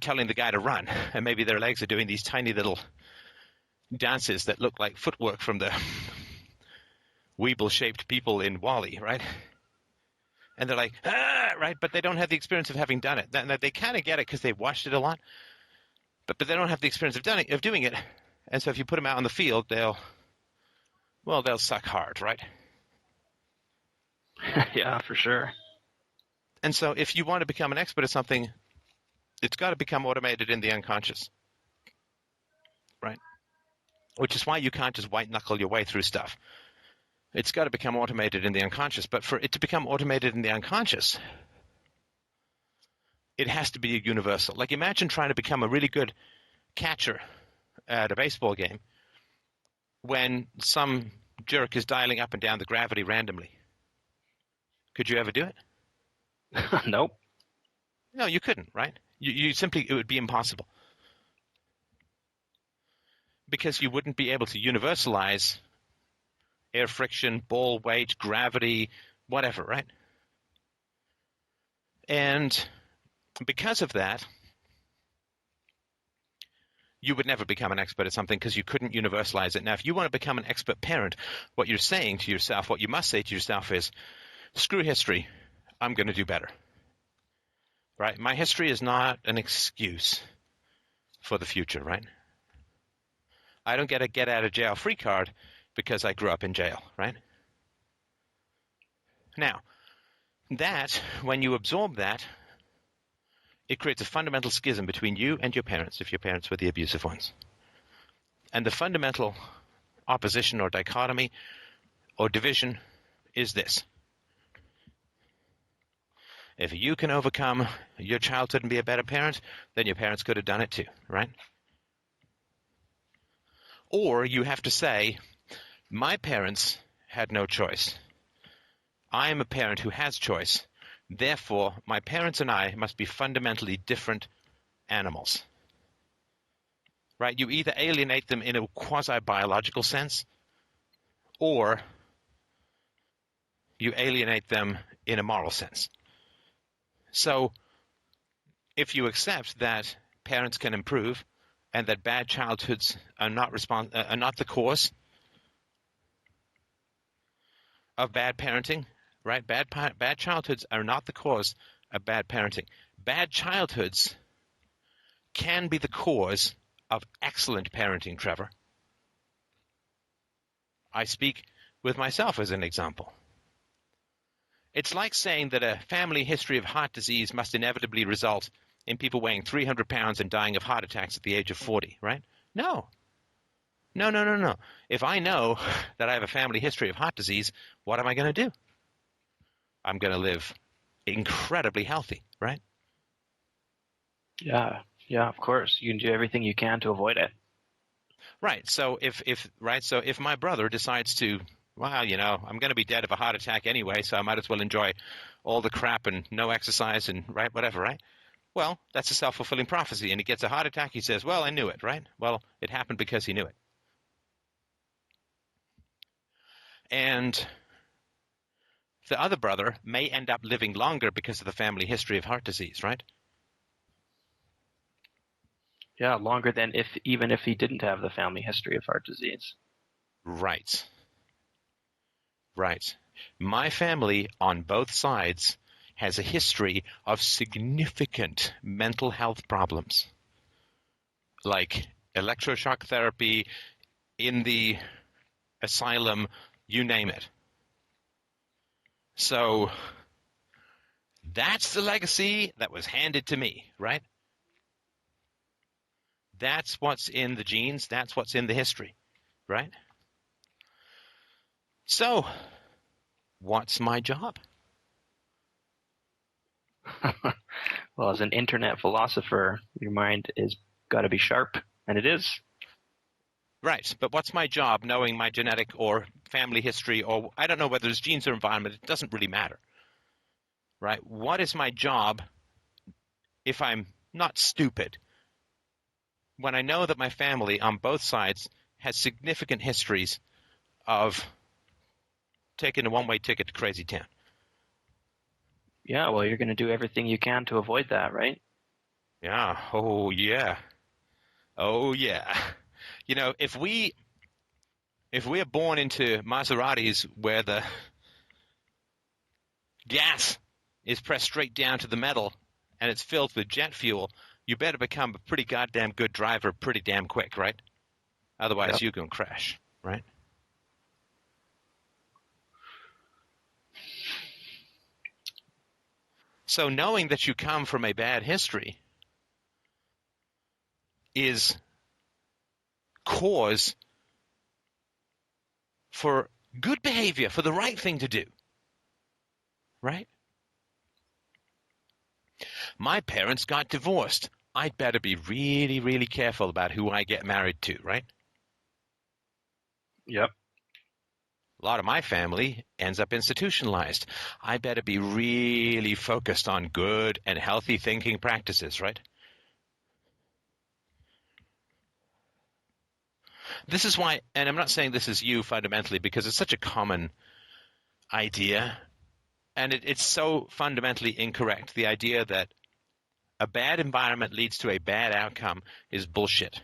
[SPEAKER 2] telling the guy to run. And maybe their legs are doing these tiny little dances that look like footwork from the Weeble-shaped people in WALL-E, right? And they're like, right? But they don't have the experience of having done it. They kind of get it because they've watched it a lot, but they don't have the experience of doing it. And so if you put them out on the field, they'll suck hard, right?
[SPEAKER 3] Yeah, for sure.
[SPEAKER 2] And so if you want to become an expert at something, it's got to become automated in the unconscious, right? Which is why you can't just white-knuckle your way through stuff. It's got to become automated in the unconscious. But for it to become automated in the unconscious, it has to be universal. Like imagine trying to become a really good catcher at a baseball game when some jerk is dialing up and down the gravity randomly. Could you ever do it?
[SPEAKER 3] Nope.
[SPEAKER 2] No, you couldn't, right? You simply, it would be impossible. Because you wouldn't be able to universalize air friction, ball weight, gravity, whatever, right? And because of that, you would never become an expert at something because you couldn't universalize it. Now, if you want to become an expert parent, what you're saying to yourself, what you must say to yourself is, screw history, I'm going to do better. Right? My history is not an excuse for the future, right? I don't get a get-out-of-jail-free card because I grew up in jail, right? Now, that, when you absorb that, it creates a fundamental schism between you and your parents, if your parents were the abusive ones. And the fundamental opposition or dichotomy or division is this. If you can overcome your childhood and be a better parent, then your parents could have done it too, right? Or you have to say, my parents had no choice. I am a parent who has choice. Therefore, my parents and I must be fundamentally different animals. Right? You either alienate them in a quasi-biological sense, or you alienate them in a moral sense. So, if you accept that parents can improve and that bad childhoods are not the cause of bad parenting, right? Bad childhoods are not the cause of bad parenting. Bad childhoods can be the cause of excellent parenting, Trevor. I speak with myself as an example. It's like saying that a family history of heart disease must inevitably result in people weighing 300 pounds and dying of heart attacks at the age of 40, right? No. No. If I know that I have a family history of heart disease, what am I going to do? I'm going to live incredibly healthy, right?
[SPEAKER 3] Yeah, of course. You can do everything you can to avoid it.
[SPEAKER 2] Right. So if my brother decides to, well, I'm going to be dead of a heart attack anyway, so I might as well enjoy all the crap and no exercise and whatever, right? Well, that's a self-fulfilling prophecy. And he gets a heart attack. He says, well, I knew it, right? Well, it happened because he knew it. And the other brother may end up living longer because of the family history of heart disease, right?
[SPEAKER 3] Yeah, longer than even if he didn't have the family history of heart disease.
[SPEAKER 2] Right. My family on both sides has a history of significant mental health problems, like electroshock therapy in the asylum, you name it. So that's the legacy that was handed to me, right? That's what's in the genes. That's what's in the history, right? So what's my job?
[SPEAKER 3] Well, as an internet philosopher, your mind is got to be sharp, and it is.
[SPEAKER 2] Right, but what's my job knowing my genetic or family history, or I don't know whether it's genes or environment, it doesn't really matter, right? What is my job if I'm not stupid? When I know that my family on both sides has significant histories of taking a one-way ticket to crazy town.
[SPEAKER 3] Yeah, well, you're going to do everything you can to avoid that, right?
[SPEAKER 2] Yeah, oh yeah. Oh yeah. You know, if we are born into Maseratis where the gas is pressed straight down to the metal and it's filled with jet fuel, you better become a pretty goddamn good driver pretty damn quick, right? Otherwise,
[SPEAKER 3] Yep.
[SPEAKER 2] you're going to crash, right? So knowing that you come from a bad history is cause for good behavior, for the right thing to do, right? My parents got divorced. I'd better be really, really careful about who I get married to, right?
[SPEAKER 3] Yep.
[SPEAKER 2] A lot of my family ends up institutionalized. I better be really focused on good and healthy thinking practices, right? This is why, and I'm not saying this is you fundamentally because it's such a common idea, and it's so fundamentally incorrect. The idea that a bad environment leads to a bad outcome is bullshit.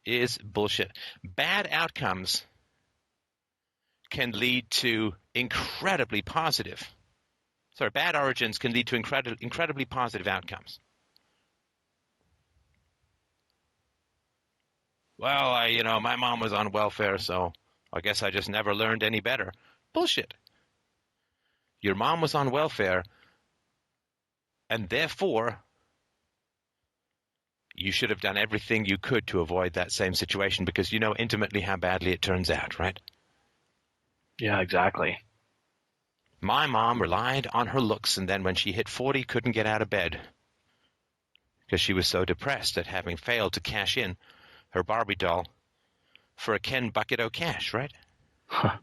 [SPEAKER 2] Is bullshit. Bad outcomes can lead to incredibly positive. Sorry, bad origins can lead to incredibly positive outcomes. Well, my mom was on welfare, so I guess I just never learned any better. Bullshit. Your mom was on welfare, and therefore you should have done everything you could to avoid that same situation because you know intimately how badly it turns out, right?
[SPEAKER 3] Yeah, exactly.
[SPEAKER 2] My mom relied on her looks, and then when she hit 40, couldn't get out of bed because she was so depressed at having failed to cash in her Barbie doll for a Ken bucket o' cash, right?
[SPEAKER 3] Huh.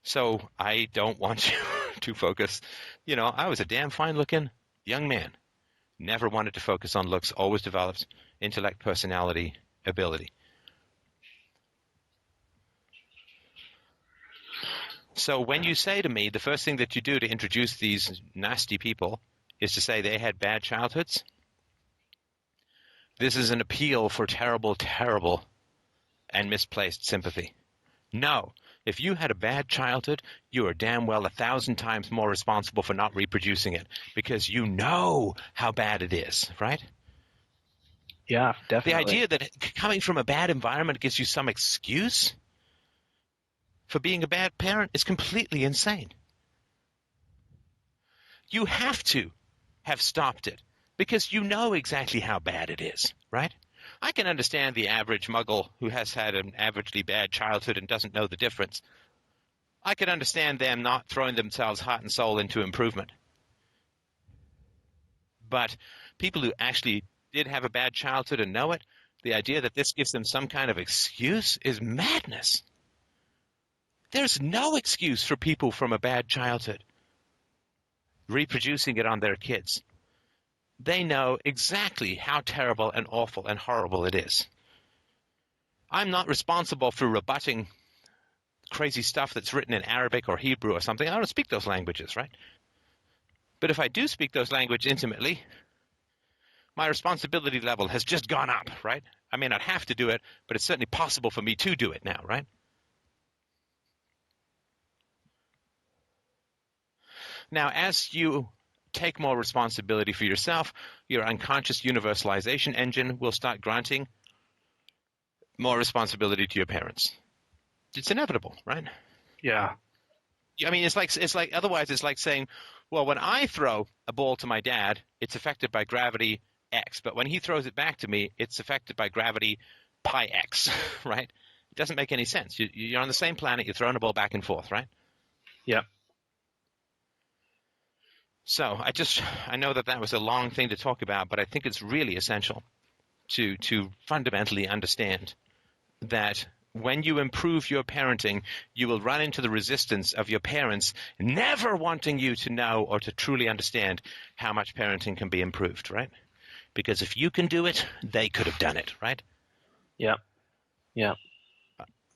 [SPEAKER 2] So I don't want you to focus. I was a damn fine-looking young man. Never wanted to focus on looks, always developed intellect, personality, ability. So when you say to me, the first thing that you do to introduce these nasty people is to say they had bad childhoods, this is an appeal for terrible, terrible, and misplaced sympathy. No. If you had a bad childhood, you are damn well 1,000 times more responsible for not reproducing it because you know how bad it is, right?
[SPEAKER 3] Yeah, definitely.
[SPEAKER 2] The idea that coming from a bad environment gives you some excuse for being a bad parent is completely insane. You have to have stopped it because you know exactly how bad it is, right? I can understand the average muggle who has had an averagely bad childhood and doesn't know the difference. I can understand them not throwing themselves heart and soul into improvement. But people who actually did have a bad childhood and know it, the idea that this gives them some kind of excuse is madness. There's no excuse for people from a bad childhood reproducing it on their kids. They know exactly how terrible and awful and horrible it is. I'm not responsible for rebutting crazy stuff that's written in Arabic or Hebrew or something. I don't speak those languages, right? But if I do speak those languages intimately, my responsibility level has just gone up, right? I may not have to do it, but it's certainly possible for me to do it now, right? Now, as you take more responsibility for yourself, your unconscious universalization engine will start granting more responsibility to your parents. It's inevitable, right?
[SPEAKER 3] Yeah.
[SPEAKER 2] I mean, it's like otherwise it's like saying, well, when I throw a ball to my dad, it's affected by gravity X, but when he throws it back to me, it's affected by gravity pi X, right? It doesn't make any sense. You're on the same planet, you're throwing a ball back and forth, right?
[SPEAKER 3] Yeah.
[SPEAKER 2] So I know that was a long thing to talk about, but I think it's really essential to fundamentally understand that when you improve your parenting, you will run into the resistance of your parents never wanting you to know or to truly understand how much parenting can be improved, right? Because if you can do it, they could have done it, right?
[SPEAKER 3] Yeah. Yeah.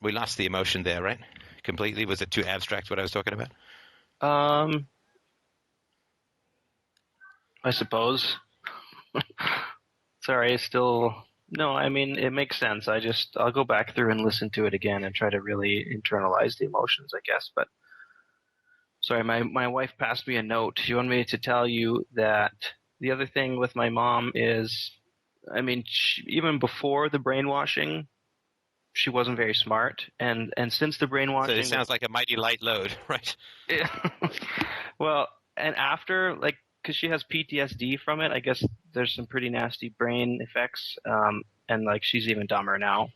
[SPEAKER 2] We lost the emotion there, right? Completely. Was it too abstract what I was talking about?
[SPEAKER 3] I suppose. Sorry, no, I mean, it makes sense. I'll go back through and listen to it again and try to really internalize the emotions, I guess. But sorry, my wife passed me a note. She wanted me to tell you that the other thing with my mom is, I mean, even before the brainwashing, she wasn't very smart. And since the brainwashing.
[SPEAKER 2] So it sounds like a mighty light load, right?
[SPEAKER 3] Yeah. Well, and after, like, because she has PTSD from it, I guess there's some pretty nasty brain effects, and like she's even dumber now.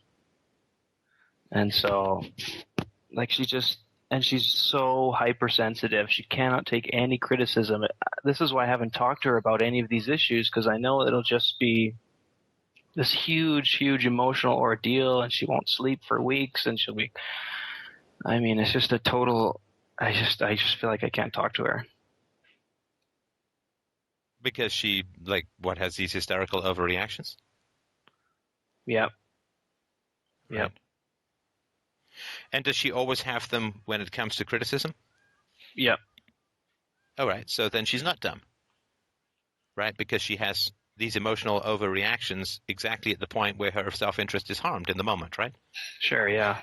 [SPEAKER 3] And so, like, she's so hypersensitive. She cannot take any criticism. This is why I haven't talked to her about any of these issues, because I know it'll just be this huge, huge emotional ordeal, and she won't sleep for weeks, and she'll be. I mean, it's just a total. I just feel like I can't talk to her.
[SPEAKER 2] Because she, like, has these hysterical overreactions?
[SPEAKER 3] Yep.
[SPEAKER 2] Right.
[SPEAKER 3] Yep.
[SPEAKER 2] And does she always have them when it comes to criticism?
[SPEAKER 3] Yep.
[SPEAKER 2] All right, so then she's not dumb, right? Because she has these emotional overreactions exactly at the point where her self-interest is harmed in the moment, right?
[SPEAKER 3] Sure, yeah.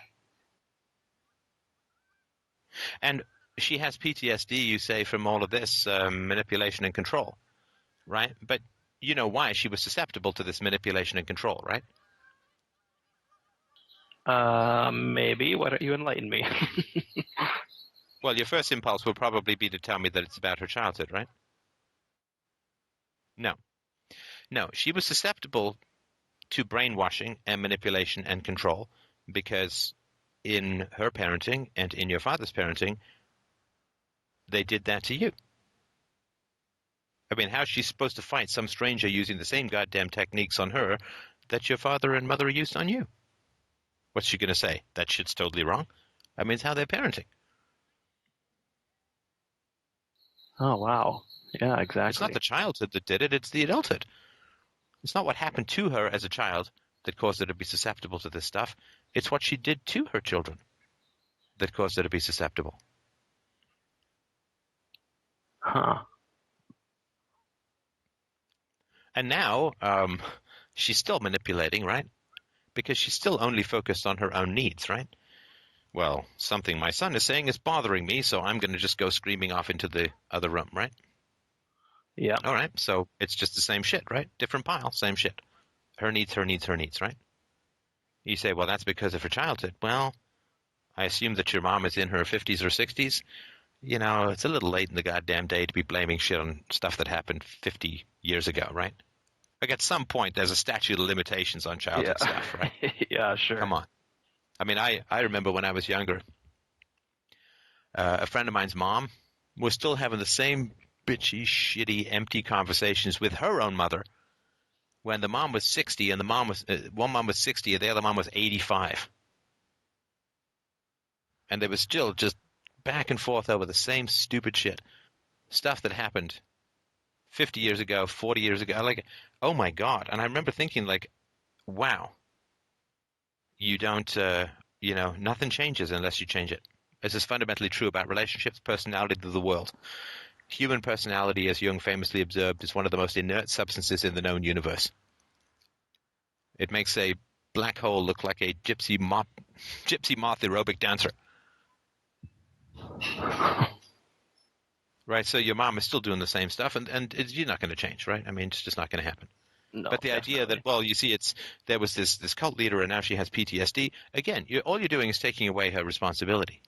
[SPEAKER 2] And she has PTSD, you say, from all of this manipulation and control, right? But you know why she was susceptible to this manipulation and control, right?
[SPEAKER 3] Maybe. Why don't you enlighten me?
[SPEAKER 2] Well, your first impulse will probably be to tell me that it's about her childhood, right? No. No, she was susceptible to brainwashing and manipulation and control because in her parenting and in your father's parenting, they did that to you. I mean, how's she supposed to fight some stranger using the same goddamn techniques on her that your father and mother used on you? What's she going to say? That shit's totally wrong? I mean, it's how they're parenting.
[SPEAKER 3] Oh, wow. Yeah, exactly.
[SPEAKER 2] It's not the childhood that did it, it's the adulthood. It's not what happened to her as a child that caused her to be susceptible to this stuff. It's what she did to her children that caused her to be susceptible.
[SPEAKER 3] Huh.
[SPEAKER 2] And now she's still manipulating, right? Because she's still only focused on her own needs, right? Well, something my son is saying is bothering me, so I'm going to just go screaming off into the other room, right?
[SPEAKER 3] Yeah.
[SPEAKER 2] All right, so it's just the same shit, right? Different pile, same shit. Her needs, right? You say, well, that's because of her childhood. Well, I assume that your mom is in her 50s or 60s. You know, it's a little late in the goddamn day to be blaming shit on stuff that happened 50 years ago, right? Like at some point, there's a statute of limitations on childhood stuff, right?
[SPEAKER 3] Yeah, sure.
[SPEAKER 2] Come on. I mean, I remember when I was younger, a friend of mine's mom was still having the same bitchy, shitty, empty conversations with her own mother when the mom was 60 and one mom was 60 and the other mom was 85. And they were still just back and forth over the same stupid shit. Stuff that happened 50 years ago, 40 years ago. Like, oh my God. And I remember thinking, like, wow. You don't, nothing changes unless you change it. This is fundamentally true about relationships, personality, to the world. Human personality, as Jung famously observed, is one of the most inert substances in the known universe. It makes a black hole look like a gypsy moth aerobic dancer. Right, so your mom is still doing the same stuff, and you're not going to change, right? I mean, it's just not going to happen.
[SPEAKER 3] No,
[SPEAKER 2] But the idea that,
[SPEAKER 3] definitely.
[SPEAKER 2] well, you see, there was this cult leader and now she has PTSD. Again, all you're doing is taking away her responsibility.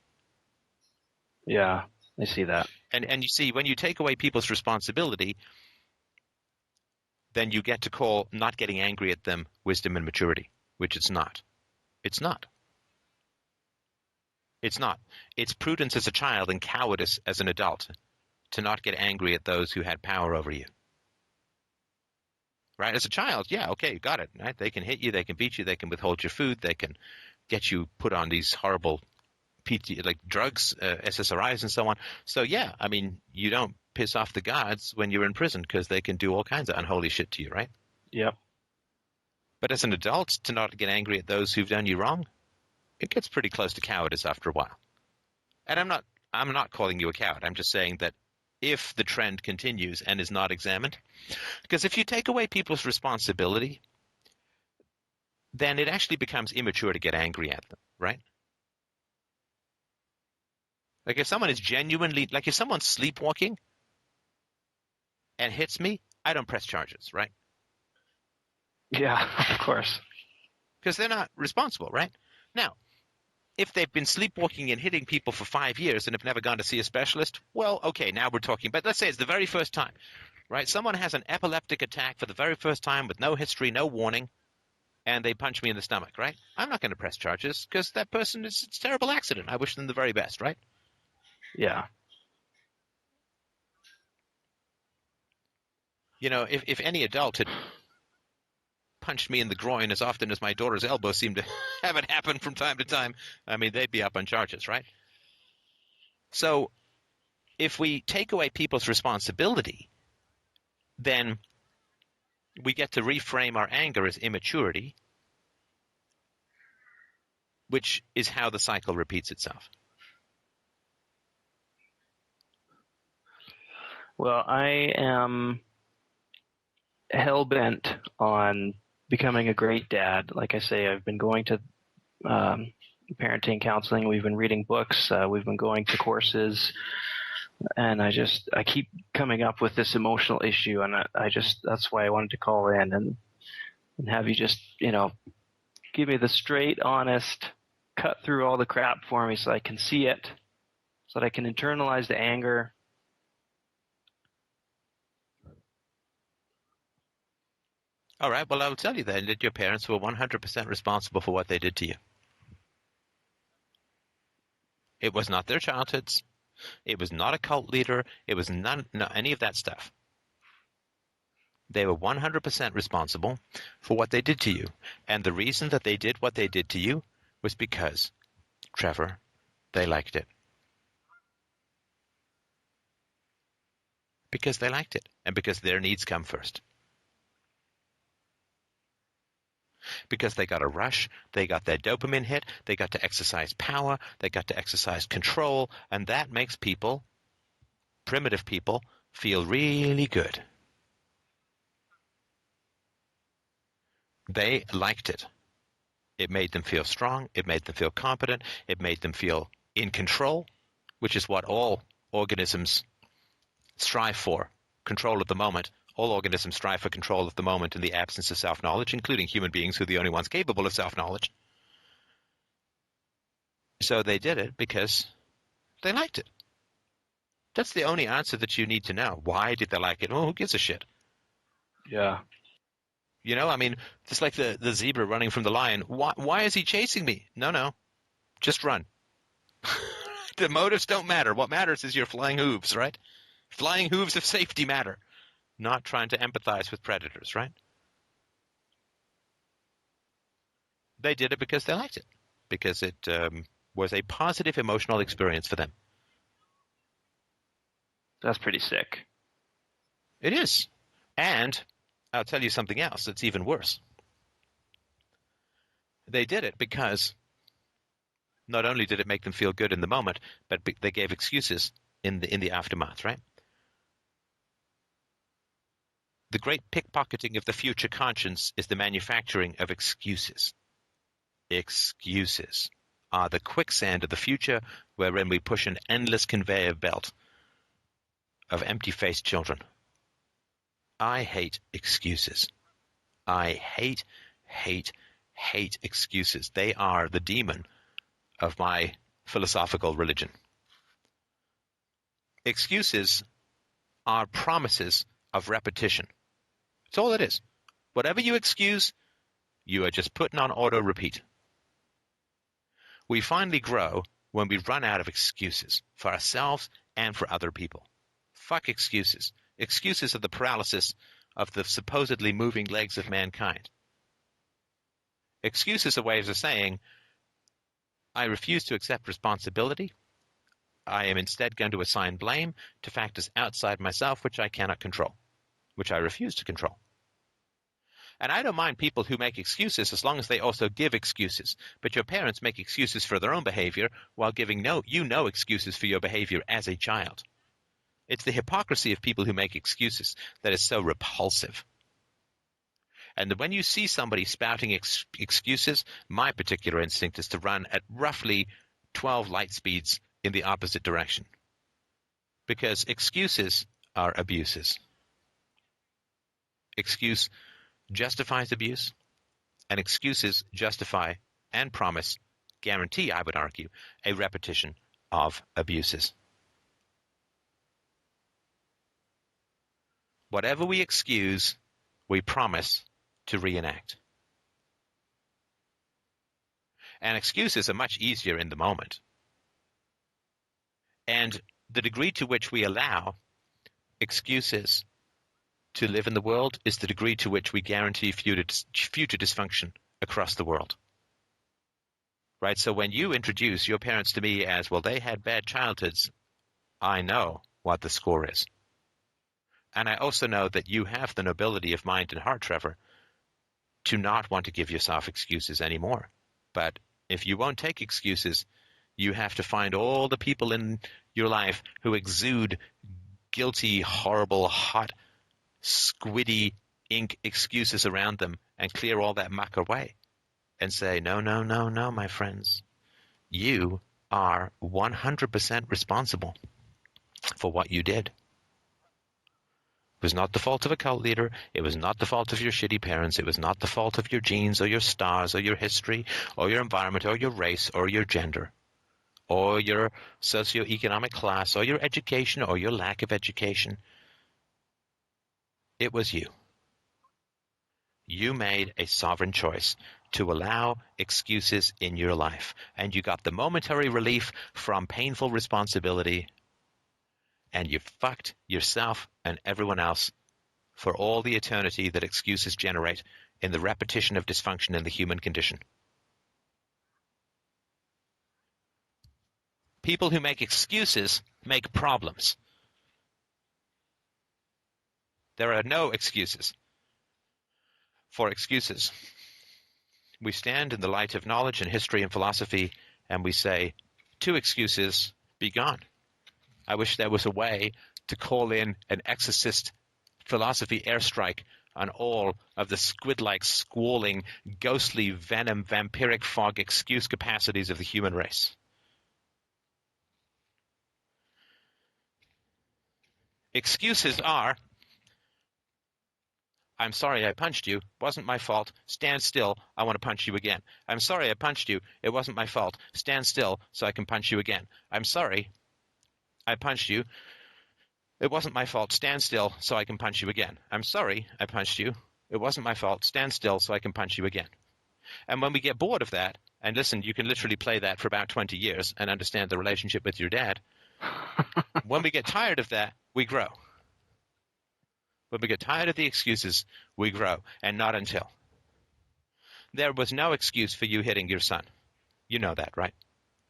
[SPEAKER 3] Yeah, I see that.
[SPEAKER 2] And you see, when you take away people's responsibility, then you get to call not getting angry at them wisdom and maturity, which it's not. It's not. It's not. It's prudence as a child and cowardice as an adult to not get angry at those who had power over you. Right? As a child, yeah, okay, got it. Right? They can hit you, they can beat you, they can withhold your food, they can get you put on these horrible like drugs, SSRIs and so on. So yeah, I mean, you don't piss off the gods when you're in prison because they can do all kinds of unholy shit to you, right?
[SPEAKER 3] Yep.
[SPEAKER 2] But as an adult, to not get angry at those who've done you wrong, it gets pretty close to cowardice after a while. And I'm not calling you a coward. I'm just saying that if the trend continues and is not examined, because if you take away people's responsibility, then it actually becomes immature to get angry at them, right? Like if someone is genuinely, like if someone's sleepwalking and hits me, I don't press charges, right?
[SPEAKER 3] Yeah, of course.
[SPEAKER 2] Because they're not responsible, right? Now, if they've been sleepwalking and hitting people for 5 years and have never gone to see a specialist, well, okay, now we're talking. But let's say it's the very first time, right? Someone has an epileptic attack for the very first time with no history, no warning, and they punch me in the stomach, right? I'm not going to press charges because that person it's a terrible accident. I wish them the very best, right?
[SPEAKER 3] Yeah.
[SPEAKER 2] You know, if any adult had punched me in the groin as often as my daughter's elbow seemed to have it happen from time to time, I mean, they'd be up on charges, right? So if we take away people's responsibility, then we get to reframe our anger as immaturity, which is how the cycle repeats itself.
[SPEAKER 3] Well, I am hell-bent on becoming a great dad. Like I say, I've been going to parenting counseling. We've been reading books. We've been going to courses. And I keep coming up with this emotional issue. And that's why I wanted to call in and have you just, give me the straight, honest, cut through all the crap for me so I can see it, so that I can internalize the anger.
[SPEAKER 2] All right, well, I'll tell you then that your parents were 100% responsible for what they did to you. It was not their childhoods. It was not a cult leader. It was no, any of that stuff. They were 100% responsible for what they did to you. And the reason that they did what they did to you was because, Trevor, they liked it. Because they liked it. And because their needs come first. Because they got a rush, they got their dopamine hit, they got to exercise power, they got to exercise control, and that makes people, primitive people, feel really good. They liked it. It made them feel strong, it made them feel competent, it made them feel in control, which is what all organisms strive for, control of the moment. All organisms strive for control of the moment in the absence of self-knowledge, including human beings who are the only ones capable of self-knowledge. So they did it because they liked it. That's the only answer that you need to know. Why did they like it? Well, who gives a shit?
[SPEAKER 3] Yeah.
[SPEAKER 2] I mean, just like the zebra running from the lion. Why is he chasing me? No. Just run. The motives don't matter. What matters is your flying hooves, right? Flying hooves of safety matter. Not trying to empathize with predators, right? They did it because they liked it, because it was a positive emotional experience for them.
[SPEAKER 3] That's pretty sick.
[SPEAKER 2] It is. And I'll tell you something else that's even worse. They did it because not only did it make them feel good in the moment, but they gave excuses in the aftermath, right? The great pickpocketing of the future conscience is the manufacturing of excuses. Excuses are the quicksand of the future wherein we push an endless conveyor belt of empty-faced children. I hate excuses. I hate, hate, hate excuses. They are the demon of my philosophical religion. Excuses are promises of repetition. That's all it is. Whatever you excuse, you are just putting on auto repeat. We finally grow when we run out of excuses for ourselves and for other people. Fuck excuses. Excuses are the paralysis of the supposedly moving legs of mankind. Excuses are ways of saying, I refuse to accept responsibility. I am instead going to assign blame to factors outside myself which I cannot control, which I refuse to control. And I don't mind people who make excuses as long as they also give excuses. But your parents make excuses for their own behavior while giving no excuses for your behavior as a child. It's the hypocrisy of people who make excuses that is so repulsive. And when you see somebody spouting excuses, my particular instinct is to run at roughly 12 light speeds in the opposite direction. Because excuses are abuses. Excuse justifies abuse, and excuses justify and promise, guarantee, I would argue, a repetition of abuses. Whatever we excuse, we promise to reenact. And excuses are much easier in the moment. And the degree to which we allow excuses to live in the world is the degree to which we guarantee future dysfunction across the world. Right? So when you introduce your parents to me as, well, they had bad childhoods, I know what the score is. And I also know that you have the nobility of mind and heart, Trevor, to not want to give yourself excuses anymore. But if you won't take excuses, you have to find all the people in your life who exude guilty, horrible, hot, squiddy ink excuses around them and clear all that muck away and say, no, no, no, no, my friends. You are 100% responsible for what you did. It was not the fault of a cult leader. It was not the fault of your shitty parents. It was not the fault of your genes or your stars or your history or your environment or your race or your gender or your socioeconomic class or your education or your lack of education. It was you. You made a sovereign choice to allow excuses in your life, and you got the momentary relief from painful responsibility, and you fucked yourself and everyone else for all the eternity that excuses generate in the repetition of dysfunction in the human condition. People who make excuses make problems. There are no excuses for excuses. We stand in the light of knowledge and history and philosophy, and we say, to excuses, be gone. I wish there was a way to call in an exorcist philosophy airstrike on all of the squid-like, squalling, ghostly, venom, vampiric fog excuse capacities of the human race. Excuses are, I'm sorry I punched you. Wasn't my fault. Stand still. I want to punch you again. I'm sorry I punched you. It wasn't my fault. Stand still so I can punch you again. I'm sorry I punched you. It wasn't my fault. Stand still so I can punch you again. I'm sorry I punched you. It wasn't my fault. Stand still so I can punch you again. And when we get bored of that, and listen, you can literally play that for about 20 years and understand the relationship with your dad. When we get tired of that, we grow. When we get tired of the excuses, we grow, and not until. There was no excuse for you hitting your son. You know that, right?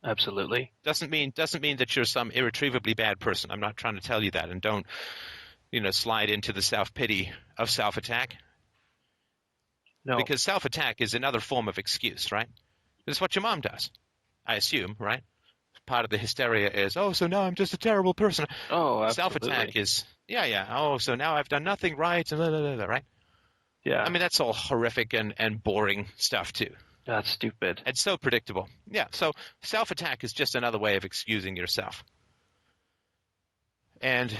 [SPEAKER 3] Absolutely.
[SPEAKER 2] Doesn't mean that you're some irretrievably bad person. I'm not trying to tell you that, and don't, slide into the self-pity of self-attack.
[SPEAKER 3] No.
[SPEAKER 2] Because self-attack is another form of excuse, right? It's what your mom does, I assume, right? Part of the hysteria is, oh, so now I'm just a terrible person.
[SPEAKER 3] Oh, absolutely.
[SPEAKER 2] Self-attack is, oh, so now I've done nothing right, and right?
[SPEAKER 3] Yeah.
[SPEAKER 2] I mean, that's all horrific and boring stuff, too.
[SPEAKER 3] That's stupid.
[SPEAKER 2] It's so predictable. Yeah, so self-attack is just another way of excusing yourself. And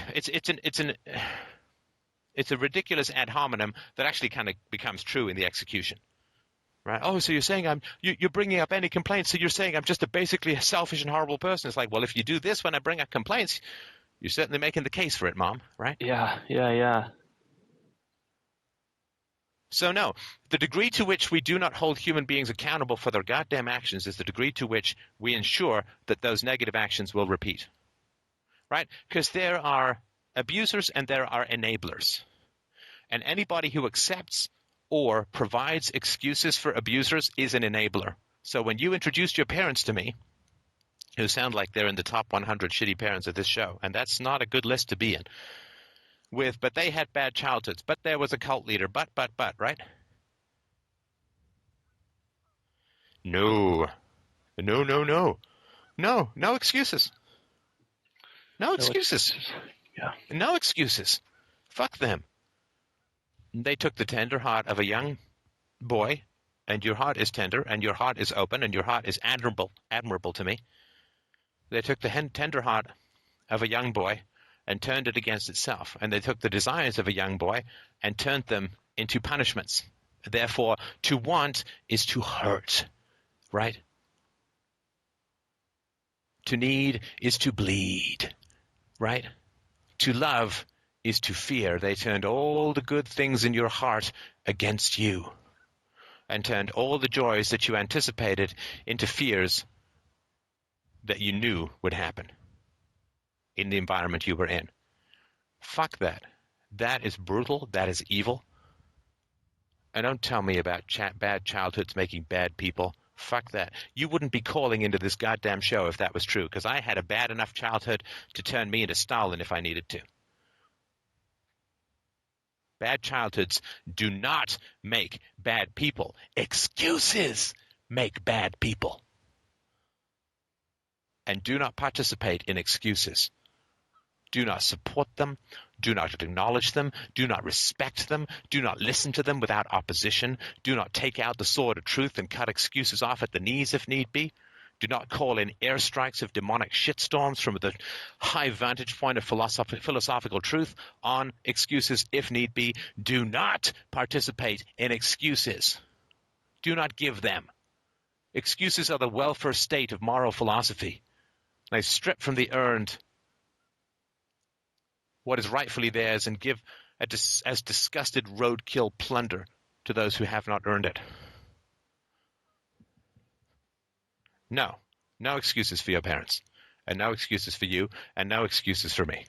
[SPEAKER 2] It's a ridiculous ad hominem that actually kind of becomes true in the execution. Right? Oh, so you're saying you're bringing up any complaints, so you're saying I'm just basically a selfish and horrible person. It's like, well, if you do this when I bring up complaints, you're certainly making the case for it, Mom, right?
[SPEAKER 3] Yeah.
[SPEAKER 2] So no, the degree to which we do not hold human beings accountable for their goddamn actions is the degree to which we ensure that those negative actions will repeat. Right? Because there are abusers and there are enablers. And anybody who accepts or provides excuses for abusers is an enabler. So when you introduced your parents to me, who sound like they're in the top 100 shitty parents of this show, and that's not a good list to be in, but they had bad childhoods, but there was a cult leader, but, right? No, no excuses. No excuses.
[SPEAKER 3] Yeah.
[SPEAKER 2] No excuses. Fuck them. They took the tender heart of a young boy, and your heart is tender, and your heart is open, and your heart is admirable to me. They took the tender heart of a young boy and turned it against itself, and they took the desires of a young boy and turned them into punishments. Therefore, to want is to hurt, right? To need is to bleed, right? To love is to fear. They turned all the good things in your heart against you and turned all the joys that you anticipated into fears that you knew would happen in the environment you were in. Fuck that. That is brutal. That is evil. And don't tell me about bad childhoods making bad people. Fuck that. You wouldn't be calling into this goddamn show if that was true, because I had a bad enough childhood to turn me into Stalin if I needed to. Bad childhoods do not make bad people. Excuses make bad people. And do not participate in excuses. Do not support them. Do not acknowledge them. Do not respect them. Do not listen to them without opposition. Do not take out the sword of truth and cut excuses off at the knees if need be. Do not call in airstrikes of demonic shitstorms from the high vantage point of philosophical truth on excuses if need be. Do not participate in excuses. Do not give them. Excuses are the welfare state of moral philosophy. They strip from the earned what is rightfully theirs and give as disgusted roadkill plunder to those who have not earned it. No. No excuses for your parents. And no excuses for you. And no excuses for me.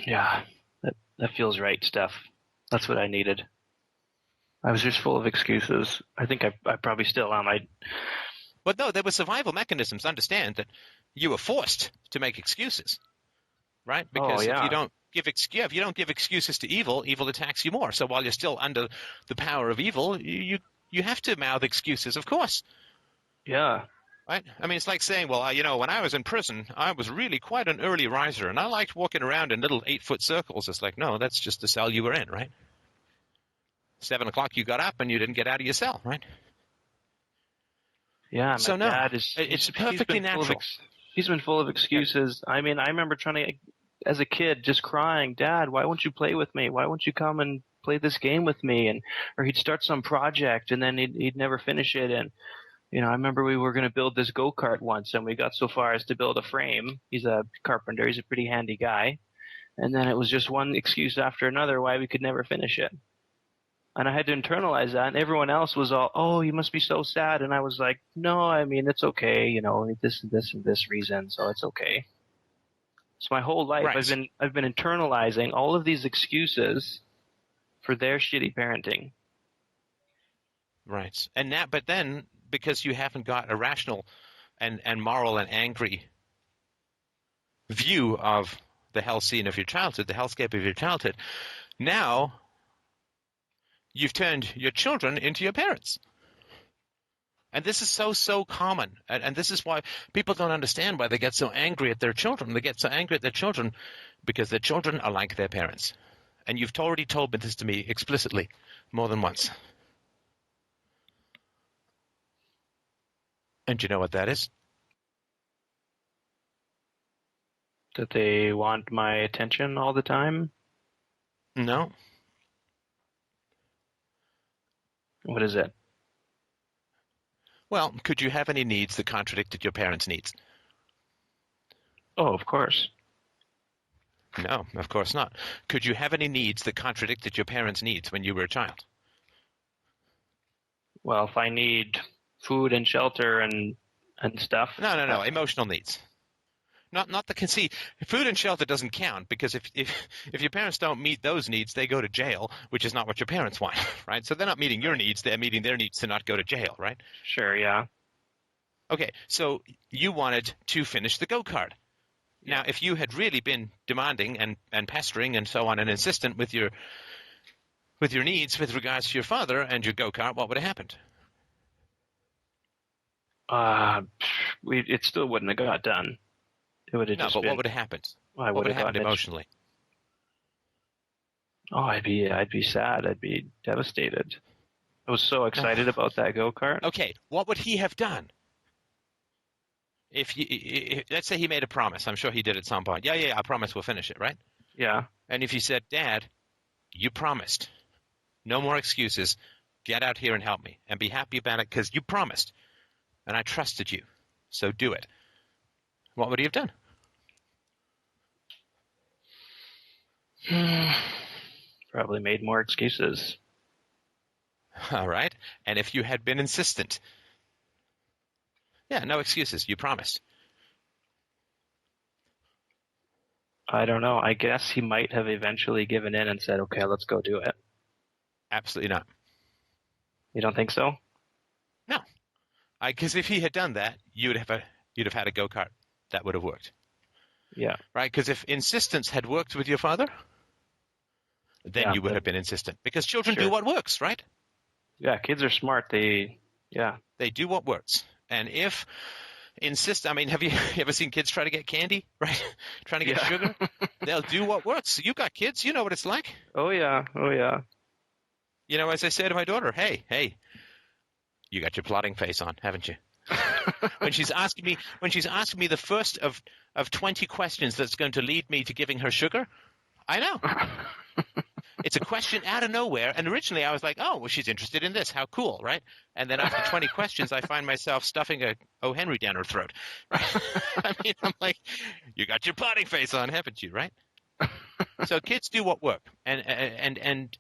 [SPEAKER 3] Yeah. That feels right, Steph. That's what I needed. I was just full of excuses. I think I probably still am.
[SPEAKER 2] But no, there were survival mechanisms. Understand that you were forced to make excuses, right? Because if you don't give excuses to evil, evil attacks you more. So while you're still under the power of evil, you have to mouth excuses, of course.
[SPEAKER 3] Yeah.
[SPEAKER 2] Right? I mean, it's like saying, well, when I was in prison, I was really quite an early riser, and I liked walking around in little 8-foot circles. It's like, no, that's just the cell you were in, right? 7 o'clock you got up and you didn't get out of your cell, right?
[SPEAKER 3] Yeah,
[SPEAKER 2] so
[SPEAKER 3] my
[SPEAKER 2] no,
[SPEAKER 3] dad is.
[SPEAKER 2] It's perfectly natural.
[SPEAKER 3] He's been full of excuses. I mean, I remember trying to, as a kid, just crying, Dad, why won't you play with me? Why won't you come and play this game with me? Or he'd start some project and then he'd never finish it. And I remember we were going to build this go-kart once, and we got so far as to build a frame. He's a carpenter. He's a pretty handy guy. And then it was just one excuse after another why we could never finish it. And I had to internalize that, and everyone else was all, oh, you must be so sad. And I was like, no, I mean, it's okay, this and this and this reason, so it's okay. So my whole life
[SPEAKER 2] right.
[SPEAKER 3] I've been internalizing all of these excuses for their shitty parenting.
[SPEAKER 2] Right. But then, because you haven't got a rational and moral and angry view of the hell scene of your childhood, the hellscape of your childhood, now you've turned your children into your parents. And this is so common. And this is why people don't understand why they get so angry at their children. They get so angry at their children because their children are like their parents. And you've already told this to me explicitly more than once. And do you know what that is?
[SPEAKER 3] That they want my attention all the time?
[SPEAKER 2] No.
[SPEAKER 3] What is it?
[SPEAKER 2] Well, could you have any needs that contradicted your parents' needs?
[SPEAKER 3] Oh, of course.
[SPEAKER 2] No, of course not. Could you have any needs that contradicted your parents' needs when you were a child?
[SPEAKER 3] Well, if I need food and shelter and stuff.
[SPEAKER 2] No. Emotional needs. Not the see. Food and shelter doesn't count because if your parents don't meet those needs, they go to jail, which is not what your parents want, right? So they're not meeting your needs; they're meeting their needs to not go to jail, right?
[SPEAKER 3] Sure, yeah.
[SPEAKER 2] Okay, so you wanted to finish the go-kart. Now, if you had really been demanding and pestering and so on and insistent with your needs with regards to your father and your go-kart, what would have happened?
[SPEAKER 3] It still wouldn't have got done. It would have
[SPEAKER 2] No,
[SPEAKER 3] just
[SPEAKER 2] but
[SPEAKER 3] been,
[SPEAKER 2] what would have happened?
[SPEAKER 3] I
[SPEAKER 2] What
[SPEAKER 3] would
[SPEAKER 2] would have
[SPEAKER 3] have
[SPEAKER 2] happened
[SPEAKER 3] gotten
[SPEAKER 2] emotionally?
[SPEAKER 3] Oh, I'd be sad. I'd be devastated. I was so excited about that go-kart.
[SPEAKER 2] Okay, what would he have done? If let's say he made a promise, I'm sure he did at some point. Yeah, I promise we'll finish it, right?
[SPEAKER 3] Yeah.
[SPEAKER 2] And if you said, Dad, you promised, no more excuses, get out here and help me, and be happy about it because you promised, and I trusted you, so do it. What would he have done?
[SPEAKER 3] Probably made more excuses.
[SPEAKER 2] All right. And if you had been insistent, yeah, no excuses, you promised.
[SPEAKER 3] I don't know. I guess he might have eventually given in and said, okay, let's go do it.
[SPEAKER 2] Absolutely not.
[SPEAKER 3] You don't think so?
[SPEAKER 2] No. Because if he had done that, you'd have had a go-kart. That would have worked.
[SPEAKER 3] Yeah.
[SPEAKER 2] Right? Because if insistence had worked with your father, then you would have been insistent. Because children do what works, right?
[SPEAKER 3] Yeah, kids are smart. They
[SPEAKER 2] do what works. And if I mean, have you ever seen kids try to get candy, right? Trying to get sugar? They'll do what works. You got kids. You know what it's like.
[SPEAKER 3] Oh, yeah.
[SPEAKER 2] You know, as I say to my daughter, hey, you got your plotting face on, haven't you? When she's asking me the first of 20 questions that's going to lead me to giving her sugar, I know. It's a question out of nowhere, and originally I was like, oh, well, she's interested in this. How cool, right? And then after 20 questions, I find myself stuffing a O. Henry down her throat. Right? I mean, I'm like, you got your plotting face on, haven't you, right? So kids do what work. And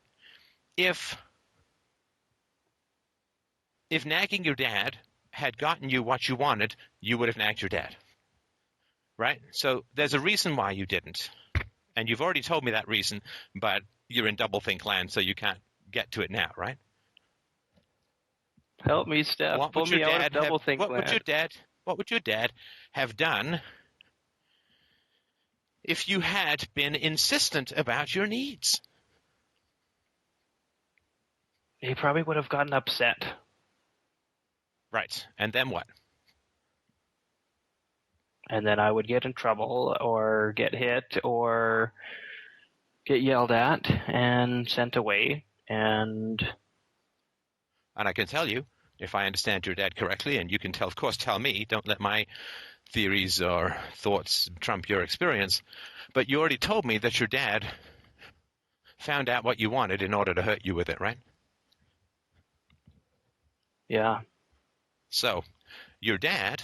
[SPEAKER 2] if nagging your dad had gotten you what you wanted, you would have nagged your dad. Right? So there's a reason why you didn't. And you've already told me that reason, but you're in doublethink land, so you can't get to it now, right?
[SPEAKER 3] Help me, Steph. Pull me out of doublethink land.
[SPEAKER 2] What would your dad have done if you had been insistent about your needs?
[SPEAKER 3] He probably would have gotten upset.
[SPEAKER 2] Right. And then what?
[SPEAKER 3] And then I would get in trouble or get hit or get yelled at and sent away. And
[SPEAKER 2] I can tell you, if I understand your dad correctly, and you can of course tell me, don't let my theories or thoughts trump your experience, but you already told me that your dad found out what you wanted in order to hurt you with it, right?
[SPEAKER 3] Yeah.
[SPEAKER 2] So, your dad,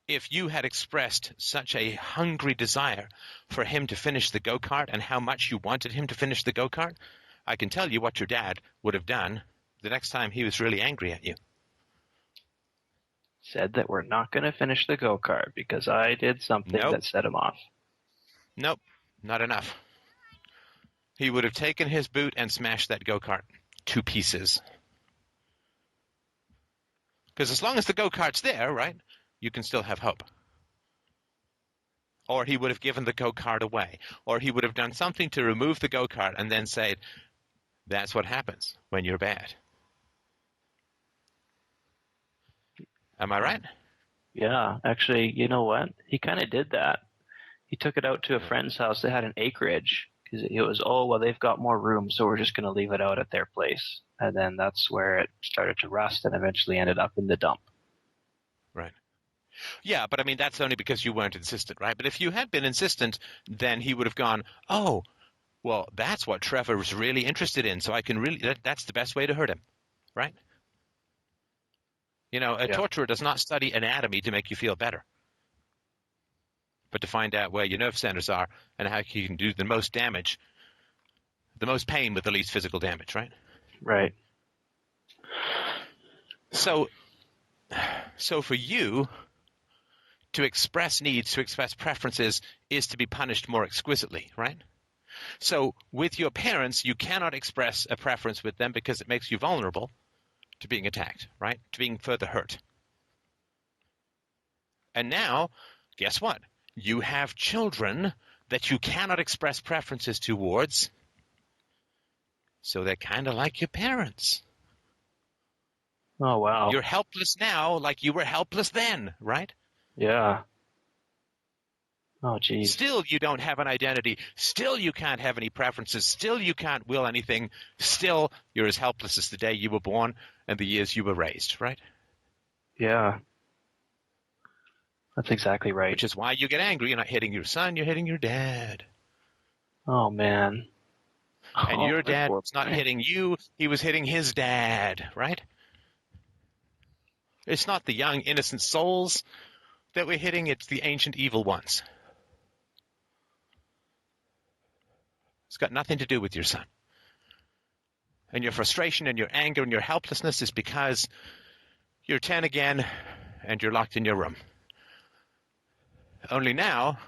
[SPEAKER 2] if you had expressed such a hungry desire for him to finish the go-kart and how much you wanted him to finish the go-kart, I can tell you what your dad would have done the next time he was really angry at you.
[SPEAKER 3] Said that we're not going to finish the go-kart because I did something that set him off.
[SPEAKER 2] Nope, not enough. He would have taken his boot and smashed that go-kart to pieces. Because as long as the go-kart's there, right, you can still have hope. Or he would have given the go-kart away. Or he would have done something to remove the go-kart and then said, that's what happens when you're bad. Am I right?
[SPEAKER 3] Yeah, actually, you know what? He kind of did that. He took it out to a friend's house. They had an acreage. Because it was, they've got more room, so we're just going to leave it out at their place. And then that's where it started to rust and eventually ended up in the dump.
[SPEAKER 2] Right. Yeah, but I mean, that's only because you weren't insistent, right? But if you had been insistent, then he would have gone, oh, well, that's what Trevor was really interested in, so I can really, that's the best way to hurt him, right? A
[SPEAKER 3] Yeah.
[SPEAKER 2] torturer does not study anatomy to make you feel better, but to find out where your nerve centers are and how you can do the most damage, the most pain with the least physical damage, right?
[SPEAKER 3] Right.
[SPEAKER 2] So for you, to express needs, to express preferences, is to be punished more exquisitely, right? So with your parents, you cannot express a preference with them because it makes you vulnerable to being attacked, right? To being further hurt. And now, guess what? You have children that you cannot express preferences towards, so they're kind of like your parents.
[SPEAKER 3] Oh, wow.
[SPEAKER 2] You're helpless now like you were helpless then, right?
[SPEAKER 3] Yeah. Oh, geez.
[SPEAKER 2] Still, you don't have an identity. Still, you can't have any preferences. Still, you can't will anything. Still, you're as helpless as the day you were born and the years you were raised, right?
[SPEAKER 3] Yeah. That's exactly right.
[SPEAKER 2] Which is why you get angry. You're not hitting your son, you're hitting your dad.
[SPEAKER 3] Oh, man.
[SPEAKER 2] And your dad
[SPEAKER 3] poor
[SPEAKER 2] was not
[SPEAKER 3] boy.
[SPEAKER 2] hitting you, he was hitting his dad, right? It's not the young, innocent souls that we're hitting, it's the ancient evil ones. It's got nothing to do with your son. And your frustration and your anger and your helplessness is because you're 10 again and you're locked in your room. Only now,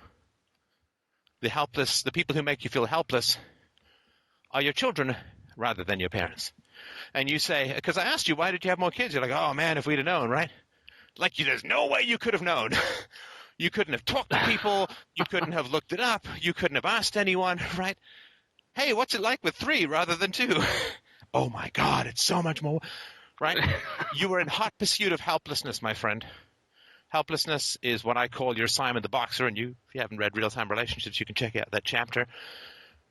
[SPEAKER 2] the people who make you feel helpless are your children rather than your parents. And you say, because I asked you, why did you have more kids? You're like, oh man, if we'd have known, right? Like, there's no way you could have known. You couldn't have talked to people. You couldn't have looked it up. You couldn't have asked anyone, right? Hey, what's it like with 3 rather than 2? Oh my God, it's so much more, right? You were in hot pursuit of helplessness, my friend. Helplessness is what I call your Simon the Boxer, and if you haven't read Real-Time Relationships, you can check out that chapter.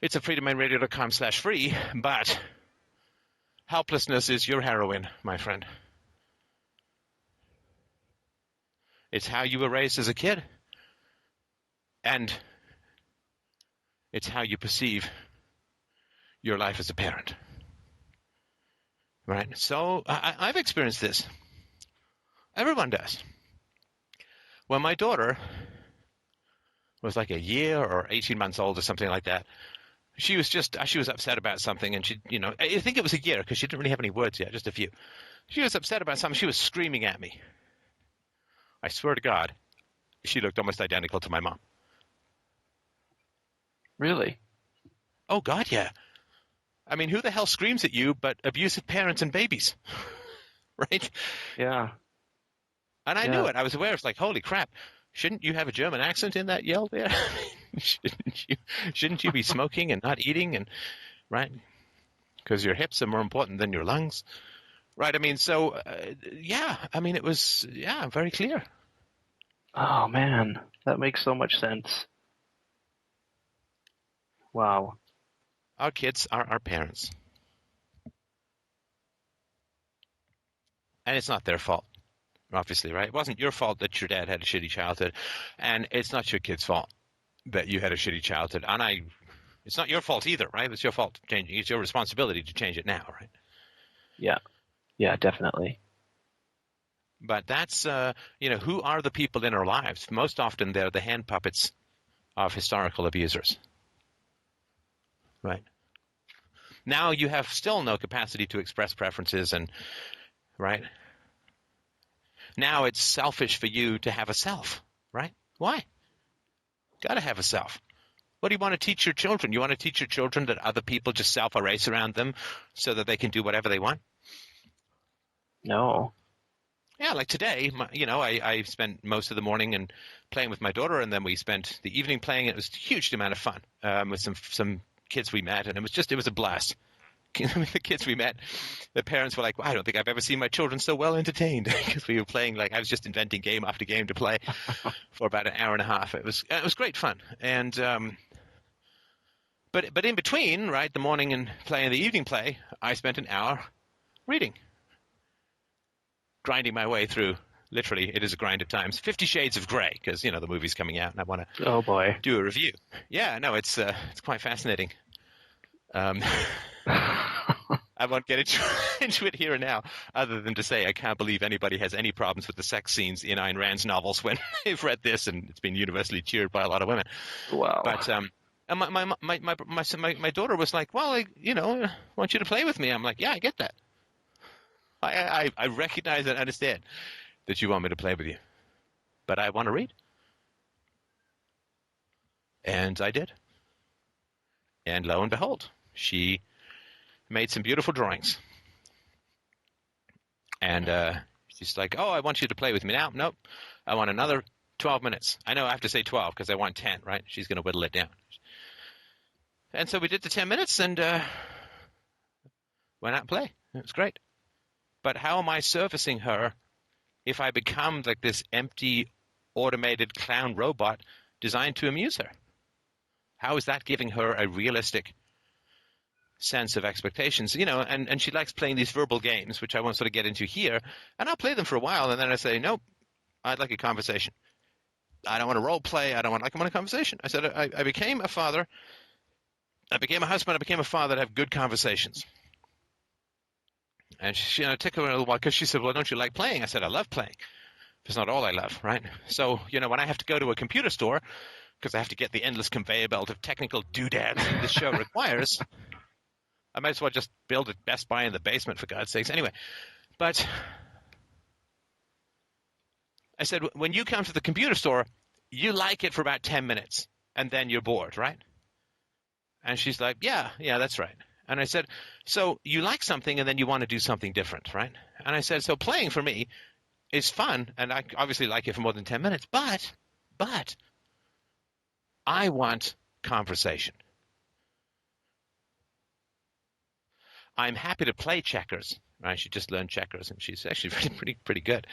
[SPEAKER 2] It's at freedomainradio.com/free, but helplessness is your heroin, my friend. It's how you were raised as a kid, and it's how you perceive your life as a parent. Right? So I've experienced this. Everyone does. When my daughter was like a year or 18 months old or something like that, she was upset about something, and I think it was a year because she didn't really have any words yet, just a few. She was upset about something. She was screaming at me. I swear to God, she looked almost identical to my mom.
[SPEAKER 3] Really?
[SPEAKER 2] Oh, God, yeah. I mean, who the hell screams at you but abusive parents and babies? Right?
[SPEAKER 3] Yeah.
[SPEAKER 2] And I knew it. I was aware. It's like, holy crap. Shouldn't you have a German accent in that yell there? Shouldn't you be smoking and not eating? And right? Because your hips are more important than your lungs. Right? I mean, so, yeah. I mean, it was, very clear.
[SPEAKER 3] Oh, man. That makes so much sense. Wow.
[SPEAKER 2] Our kids are our parents. And it's not their fault, obviously, right? It wasn't your fault that your dad had a shitty childhood, and it's not your kid's fault that you had a shitty childhood. And it's not your fault either, right? It's your fault changing. It's your responsibility to change it now, right?
[SPEAKER 3] Yeah. Yeah, definitely.
[SPEAKER 2] But that's, who are the people in our lives? Most often they're the hand puppets of historical abusers, right? Now you have still no capacity to express preferences right? Now it's selfish for you to have a self, right? Why? Got to have a self. What do you want to teach your children? You want to teach your children that other people just self-erase around them so that they can do whatever they want?
[SPEAKER 3] No.
[SPEAKER 2] Yeah, like today, I spent most of the morning and playing with my daughter, and then we spent the evening playing. It was a huge amount of fun with some kids we met, and it was a blast. The kids we met, the parents were like, well, I don't think I've ever seen my children so well entertained, because we were playing, like I was just inventing game after game to play for about an hour and a half. It was great fun. And but in between, right, the morning and play and the evening play, I spent an hour reading, grinding my way through Literally, it is a grind of times. 50 Shades of Grey, because, the movie's coming out and I want to
[SPEAKER 3] Oh boy.
[SPEAKER 2] do a review. Yeah, no, it's quite fascinating. I won't get into it here and now, other than to say I can't believe anybody has any problems with the sex scenes in Ayn Rand's novels when they've read this, and it's been universally cheered by a lot of women.
[SPEAKER 3] Wow.
[SPEAKER 2] But and my daughter was like, well, I want you to play with me. I'm like, yeah, I get that. I recognize and understand that you want me to play with you, but I want to read. And I did. And lo and behold, she made some beautiful drawings. And she's like, oh, I want you to play with me now. Nope. I want another 12 minutes. I know I have to say 12 because I want 10, right? She's going to whittle it down. And so we did the 10 minutes and went out and play. It was great. But how am I servicing her if I become like this empty, automated clown robot designed to amuse her? How is that giving her a realistic sense of expectations? And she likes playing these verbal games, which I won't sort of get into here. And I'll play them for a while, and then I say, nope, I'd like a conversation. I don't want to role play. I want a conversation. I said, I became a father. I became a husband. I became a father to have good conversations. And she, it took her a little while because she said, well, don't you like playing? I said, I love playing. It's not all I love, right? So, when I have to go to a computer store because I have to get the endless conveyor belt of technical doodads this show requires, I might as well just build a Best Buy in the basement, for God's sakes. Anyway, but I said, when you come to the computer store, you like it for about 10 minutes, and then you're bored, right? And she's like, yeah, that's right. And I said, so you like something and then you want to do something different, right? And I said, so playing for me is fun, and I obviously like it for more than 10 minutes, but I want conversation. I'm happy to play checkers. Right? She just learned checkers, and she's actually pretty good.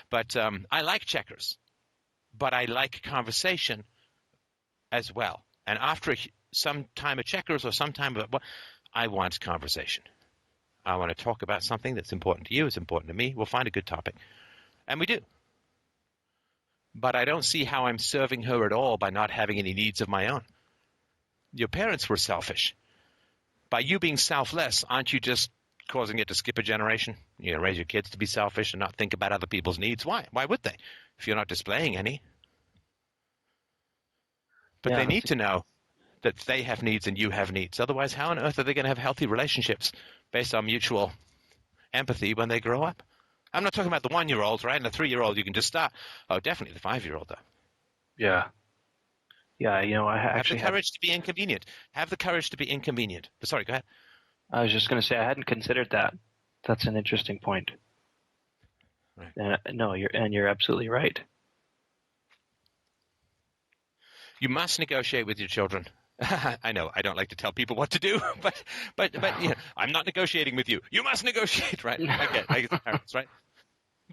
[SPEAKER 2] But I like checkers, but I like conversation as well. And after some time of checkers or some time of I want conversation. I want to talk about something that's important to you. It's important to me. We'll find a good topic. And we do. But I don't see how I'm serving her at all by not having any needs of my own. Your parents were selfish. By you being selfless, aren't you just causing it to skip a generation? Raise your kids to be selfish and not think about other people's needs. Why? Why would they? If you're not displaying any. But they need to know that they have needs and you have needs. Otherwise, how on earth are they going to have healthy relationships based on mutual empathy when they grow up? I'm not talking about the 1-year-old, right? And the 3-year-old you can just start. Oh, definitely the 5-year-old, though.
[SPEAKER 3] Yeah. Yeah, I actually
[SPEAKER 2] have the courage to be inconvenient. Have the courage to be inconvenient. Sorry, go ahead.
[SPEAKER 3] I was just going to say I hadn't considered that. That's an interesting point.
[SPEAKER 2] Right.
[SPEAKER 3] No, you're absolutely right.
[SPEAKER 2] You must negotiate with your children. I know I don't like to tell people what to do, but I'm not negotiating with you. You must negotiate, right? I get the parents, right?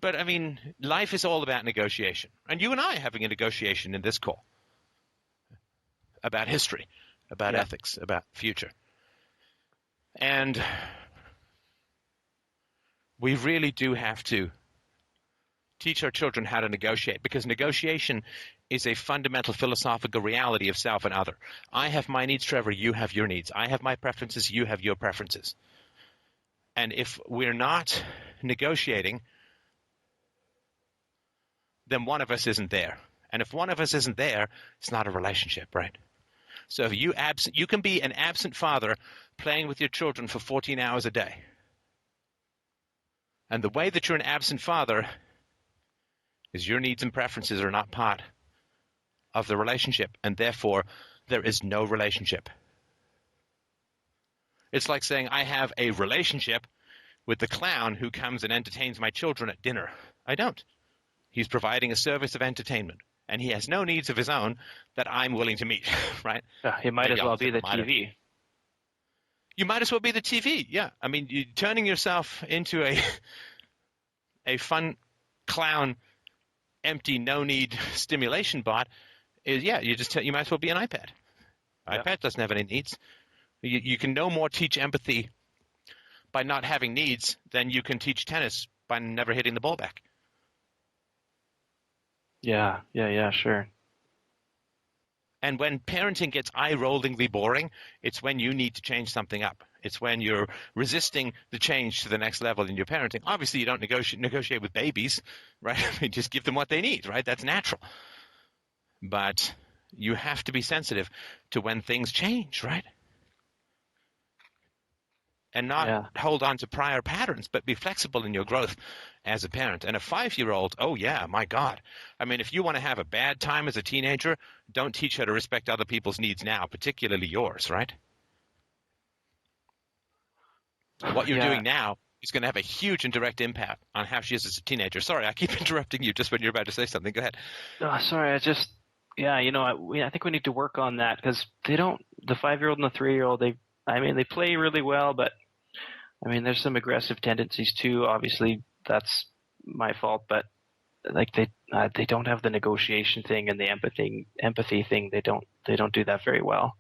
[SPEAKER 2] But I mean, life is all about negotiation, and you and I are having a negotiation in this call about history, about ethics, about future, and we really do have to teach our children how to negotiate, because negotiation is a fundamental philosophical reality of self and other. I have my needs, Trevor. You have your needs. I have my preferences. You have your preferences. And if we're not negotiating, then one of us isn't there. And if one of us isn't there, it's not a relationship, right? So if you can be an absent father playing with your children for 14 hours a day. And the way that you're an absent father is your needs and preferences are not part of the relationship, and therefore there is no relationship. It's like saying I have a relationship with the clown who comes and entertains my children at dinner. I don't. He's providing a service of entertainment, and he has no needs of his own that I'm willing to meet, right?
[SPEAKER 3] He might as well be the TV.
[SPEAKER 2] You might as well be the TV, yeah. I mean, you're turning yourself into a fun clown, empty, no-need stimulation bot. You might as well be an iPad. iPad doesn't have any needs. You can no more teach empathy by not having needs than you can teach tennis by never hitting the ball back.
[SPEAKER 3] Yeah, sure.
[SPEAKER 2] And when parenting gets eye-rollingly boring, it's when you need to change something up. It's when you're resisting the change to the next level in your parenting. Obviously, you don't negotiate with babies, right? I mean, just give them what they need, right? That's natural. But you have to be sensitive to when things change, right? And not hold on to prior patterns, but be flexible in your growth as a parent. And a 5-year-old, oh yeah, my God. I mean, if you want to have a bad time as a teenager, don't teach her to respect other people's needs now, particularly yours, right? What you're doing now is going to have a huge and direct impact on how she is as a teenager. Sorry, I keep interrupting you just when you're about to say something. Go ahead.
[SPEAKER 3] Oh, sorry, I think we need to work on that because the 5-year-old and the 3-year-old, they play really well, but I mean, there's some aggressive tendencies too. Obviously, that's my fault, but like they don't have the negotiation thing and the empathy thing. They don't do that very well.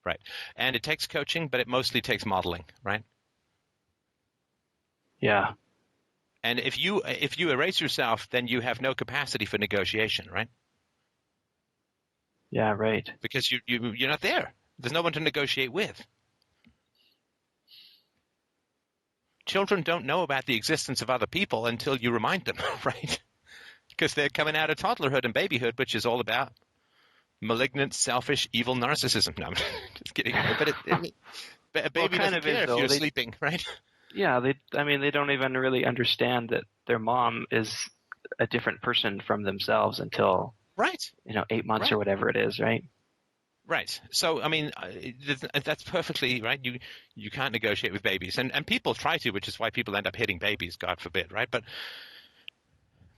[SPEAKER 2] Right. And it takes coaching, but it mostly takes modeling, right?
[SPEAKER 3] Yeah.
[SPEAKER 2] And if you erase yourself, then you have no capacity for negotiation, right?
[SPEAKER 3] Yeah, right.
[SPEAKER 2] Because you're not there. There's no one to negotiate with. Children don't know about the existence of other people until you remind them, right? Because they're coming out of toddlerhood and babyhood, which is all about malignant, selfish, evil narcissism. No, I'm just kidding. But a baby doesn't care if you're sleeping, right?
[SPEAKER 3] Yeah, they don't even really understand that their mom is a different person from themselves until 8 months or whatever it is, right?
[SPEAKER 2] Right. So, I mean, that's perfectly right. You can't negotiate with babies, and people try to, which is why people end up hitting babies, God forbid, right?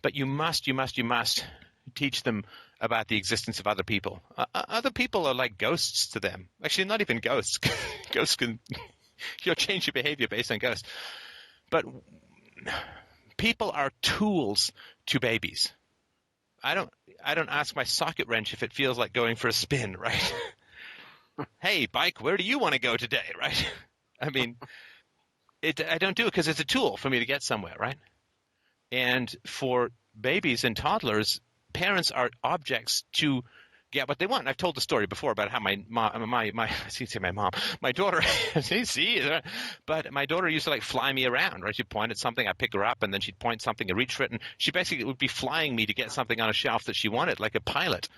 [SPEAKER 2] But you must teach them about the existence of other people. Other people are like ghosts to them. Actually, not even ghosts. Ghosts can you'll change your behavior based on ghosts. But people are tools to babies. I don't ask my socket wrench if it feels like going for a spin, right? Hey, bike, where do you want to go today, right? I mean, I don't do it because it's a tool for me to get somewhere, right? And for babies and toddlers, parents are objects to get what they want. I've told the story before about how my daughter, but my daughter used to like fly me around, right? She'd point at something, I'd pick her up, and then she'd point something, I'd reach for it, and she basically would be flying me to get something on a shelf that she wanted, like a pilot.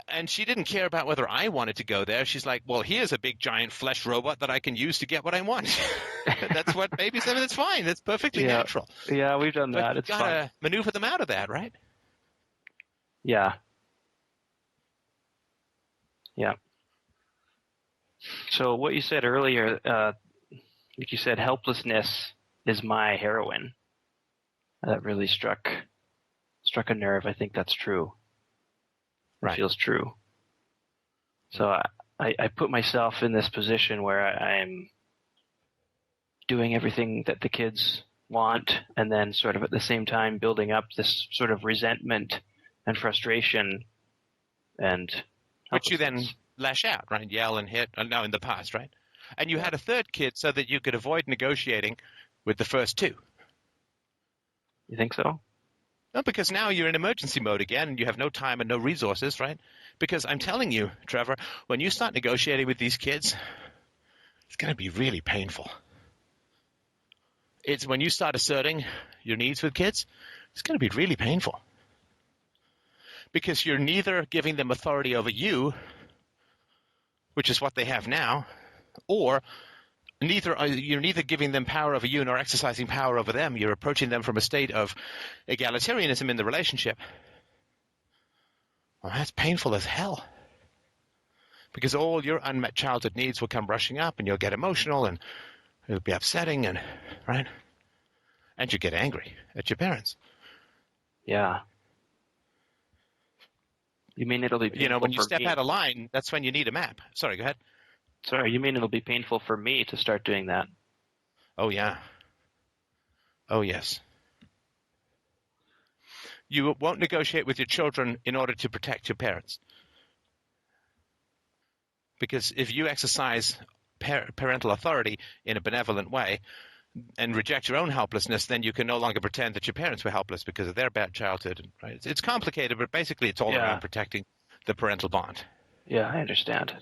[SPEAKER 2] And she didn't care about whether I wanted to go there. She's like, well, here's a big giant flesh robot that I can use to get what I want. That's what babies do. That's fine. That's perfectly natural.
[SPEAKER 3] Yeah, we've done that. It's
[SPEAKER 2] fun. You've got to maneuver them out of that, right?
[SPEAKER 3] Yeah. Yeah. So what you said earlier, like you said, helplessness is my heroine. That really struck a nerve. I think that's true. It feels true. So I put myself in this position where I'm doing everything that the kids want, and then sort of at the same time building up this sort of resentment and frustration, and
[SPEAKER 2] which you then lash out, right? Yell and hit. No, in the past, right? And you had a third kid so that you could avoid negotiating with the first two.
[SPEAKER 3] You think so?
[SPEAKER 2] No, because now you're in emergency mode again, and you have no time and no resources, right? Because I'm telling you, Trevor, when you start negotiating with these kids, it's going to be really painful. It's when you start asserting your needs with kids, it's going to be really painful. Because you're neither giving them authority over you, which is what they have now, or you're neither giving them power over you nor exercising power over them. You're approaching them from a state of egalitarianism in the relationship. Well, that's painful as hell. Because all your unmet childhood needs will come rushing up, and you'll get emotional, and it'll be upsetting, and right? And you get angry at your parents.
[SPEAKER 3] Yeah. You mean it'll be painful
[SPEAKER 2] when you step
[SPEAKER 3] me?
[SPEAKER 2] out of line, that's when you need a map. Sorry, go ahead.
[SPEAKER 3] Sorry, you mean it'll be painful for me to start doing that?
[SPEAKER 2] Oh, yeah. Oh, yes. You won't negotiate with your children in order to protect your parents. Because if you exercise parental authority in a benevolent way, and reject your own helplessness, then you can no longer pretend that your parents were helpless because of their bad childhood. Right? It's complicated, but basically it's all around protecting the parental bond.
[SPEAKER 3] Yeah, I understand.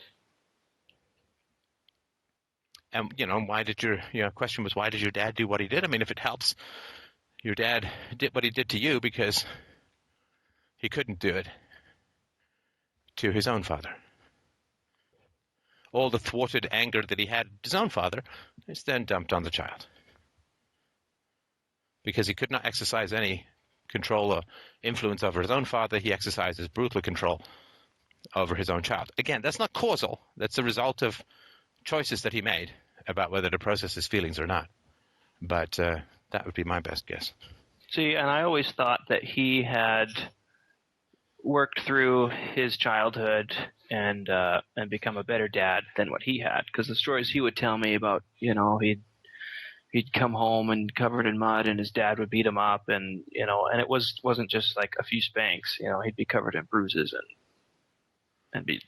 [SPEAKER 2] And, why did your question was, why did your dad do what he did? I mean, if it helps, your dad did what he did to you because he couldn't do it to his own father. All the thwarted anger that he had at his own father is then dumped on the child. Because he could not exercise any control or influence over his own father, he exercises brutal control over his own child. Again, that's not causal. That's the result of choices that he made about whether to process his feelings or not. But that would be my best guess.
[SPEAKER 3] See, and I always thought that he had worked through his childhood and become a better dad than what he had. Because the stories he would tell me about, he'd come home and covered in mud, and his dad would beat him up, and and it wasn't just like a few spanks. He'd be covered in bruises and be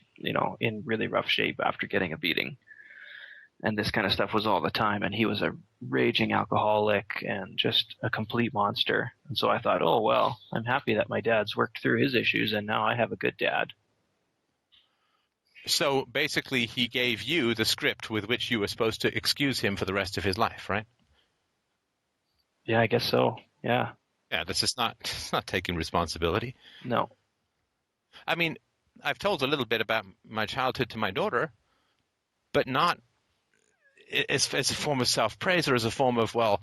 [SPEAKER 3] in really rough shape after getting a beating. And this kind of stuff was all the time, and he was a raging alcoholic and just a complete monster. And so I thought, oh, well, I'm happy that my dad's worked through his issues, and now I have a good dad.
[SPEAKER 2] So basically he gave you the script with which you were supposed to excuse him for the rest of his life, right?
[SPEAKER 3] Yeah, I guess so. Yeah.
[SPEAKER 2] Yeah, it's not taking responsibility.
[SPEAKER 3] No.
[SPEAKER 2] I mean, I've told a little bit about my childhood to my daughter, but not as a form of self-praise or as a form of, well,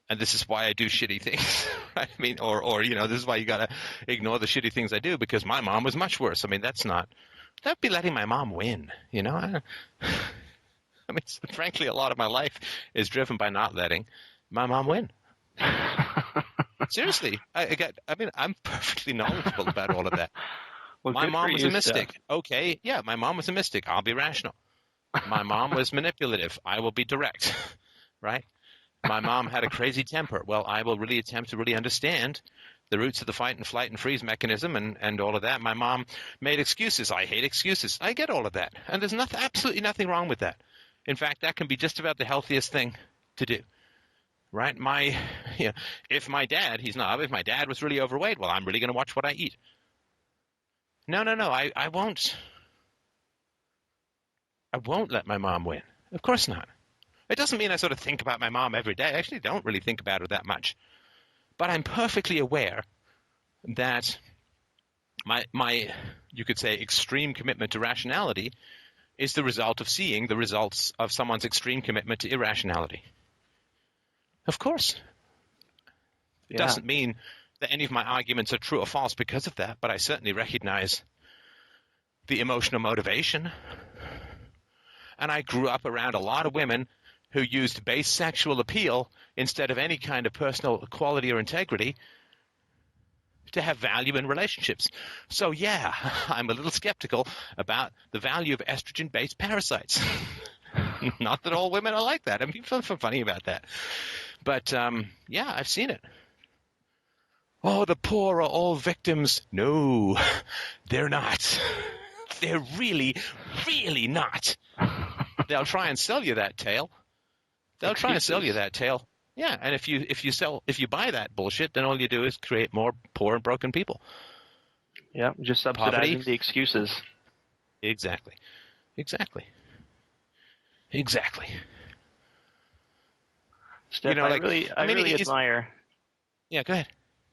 [SPEAKER 2] and this is why I do shitty things, right? I mean, or this is why you got to ignore the shitty things I do because my mom was much worse. I mean, that'd be letting my mom win, I mean, frankly, a lot of my life is driven by not letting my mom win. Seriously, I'm perfectly knowledgeable about all of that.
[SPEAKER 3] Well,
[SPEAKER 2] my mom was a mystic.
[SPEAKER 3] Steph.
[SPEAKER 2] Okay, yeah, my mom was a mystic. I'll be rational. My mom was manipulative. I will be direct, right? My mom had a crazy temper. Well, I will really attempt to really understand the roots of the fight and flight and freeze mechanism and all of that. My mom made excuses. I hate excuses. I get all of that. And there's absolutely nothing wrong with that. In fact, that can be just about the healthiest thing to do, right? If my dad was really overweight, well, I'm really going to watch what I eat. No, I won't. I won't let my mom win. Of course not. It doesn't mean I sort of think about my mom every day. I actually don't really think about her that much. But I'm perfectly aware that my you could say, extreme commitment to rationality is the result of seeing the results of someone's extreme commitment to irrationality. Of course. It doesn't mean that any of my arguments are true or false because of that, but I certainly recognize the emotional motivation. And I grew up around a lot of women who used base sexual appeal instead of any kind of personal quality or integrity to have value in relationships. So yeah, I'm a little skeptical about the value of estrogen-based parasites. Not that all women are like that. I mean, people are funny about that. But yeah, I've seen it. Oh, the poor are all victims. No, they're not. They're really, really not. They'll try and sell you that tale. Yeah, and if you buy that bullshit, then all you do is create more poor and broken people.
[SPEAKER 3] Yeah, just subsidizing the excuses.
[SPEAKER 2] Exactly.
[SPEAKER 3] Steph, I really admire.
[SPEAKER 2] Yeah, go ahead.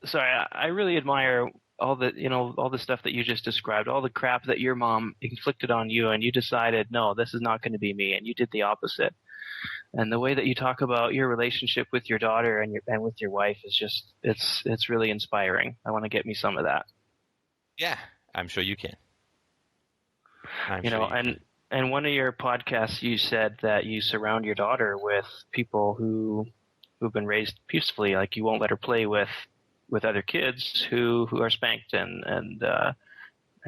[SPEAKER 3] Sorry, I really admire all the stuff that you just described, all the crap that your mom inflicted on you, and you decided, no, this is not going to be me, and you did the opposite. And the way that you talk about your relationship with your daughter and with your wife is just it's really inspiring. I want to get me some of that.
[SPEAKER 2] Yeah, I'm sure you can.
[SPEAKER 3] And one of your podcasts, you said that you surround your daughter with people who've been raised peacefully, like you won't let her play with other kids who are spanked and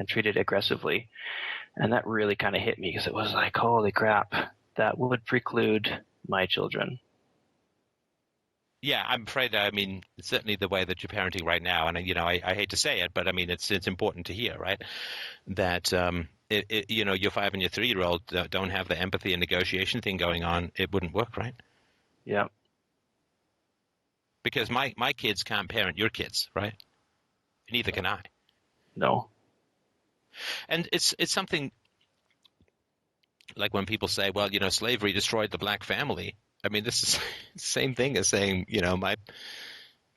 [SPEAKER 3] treated aggressively. And that really kind of hit me because it was like, holy crap, that would preclude my children.
[SPEAKER 2] Yeah, I'm afraid. I mean, it's certainly the way that you're parenting right now, and I hate to say it, but I mean, it's important to hear, right? That your 5 and your 3-year-old don't have the empathy and negotiation thing going on. It wouldn't work, right?
[SPEAKER 3] Yeah.
[SPEAKER 2] Because my kids can't parent your kids, right? Neither can I.
[SPEAKER 3] No.
[SPEAKER 2] And it's something like when people say, well, slavery destroyed the black family. I mean, this is the same thing as saying, my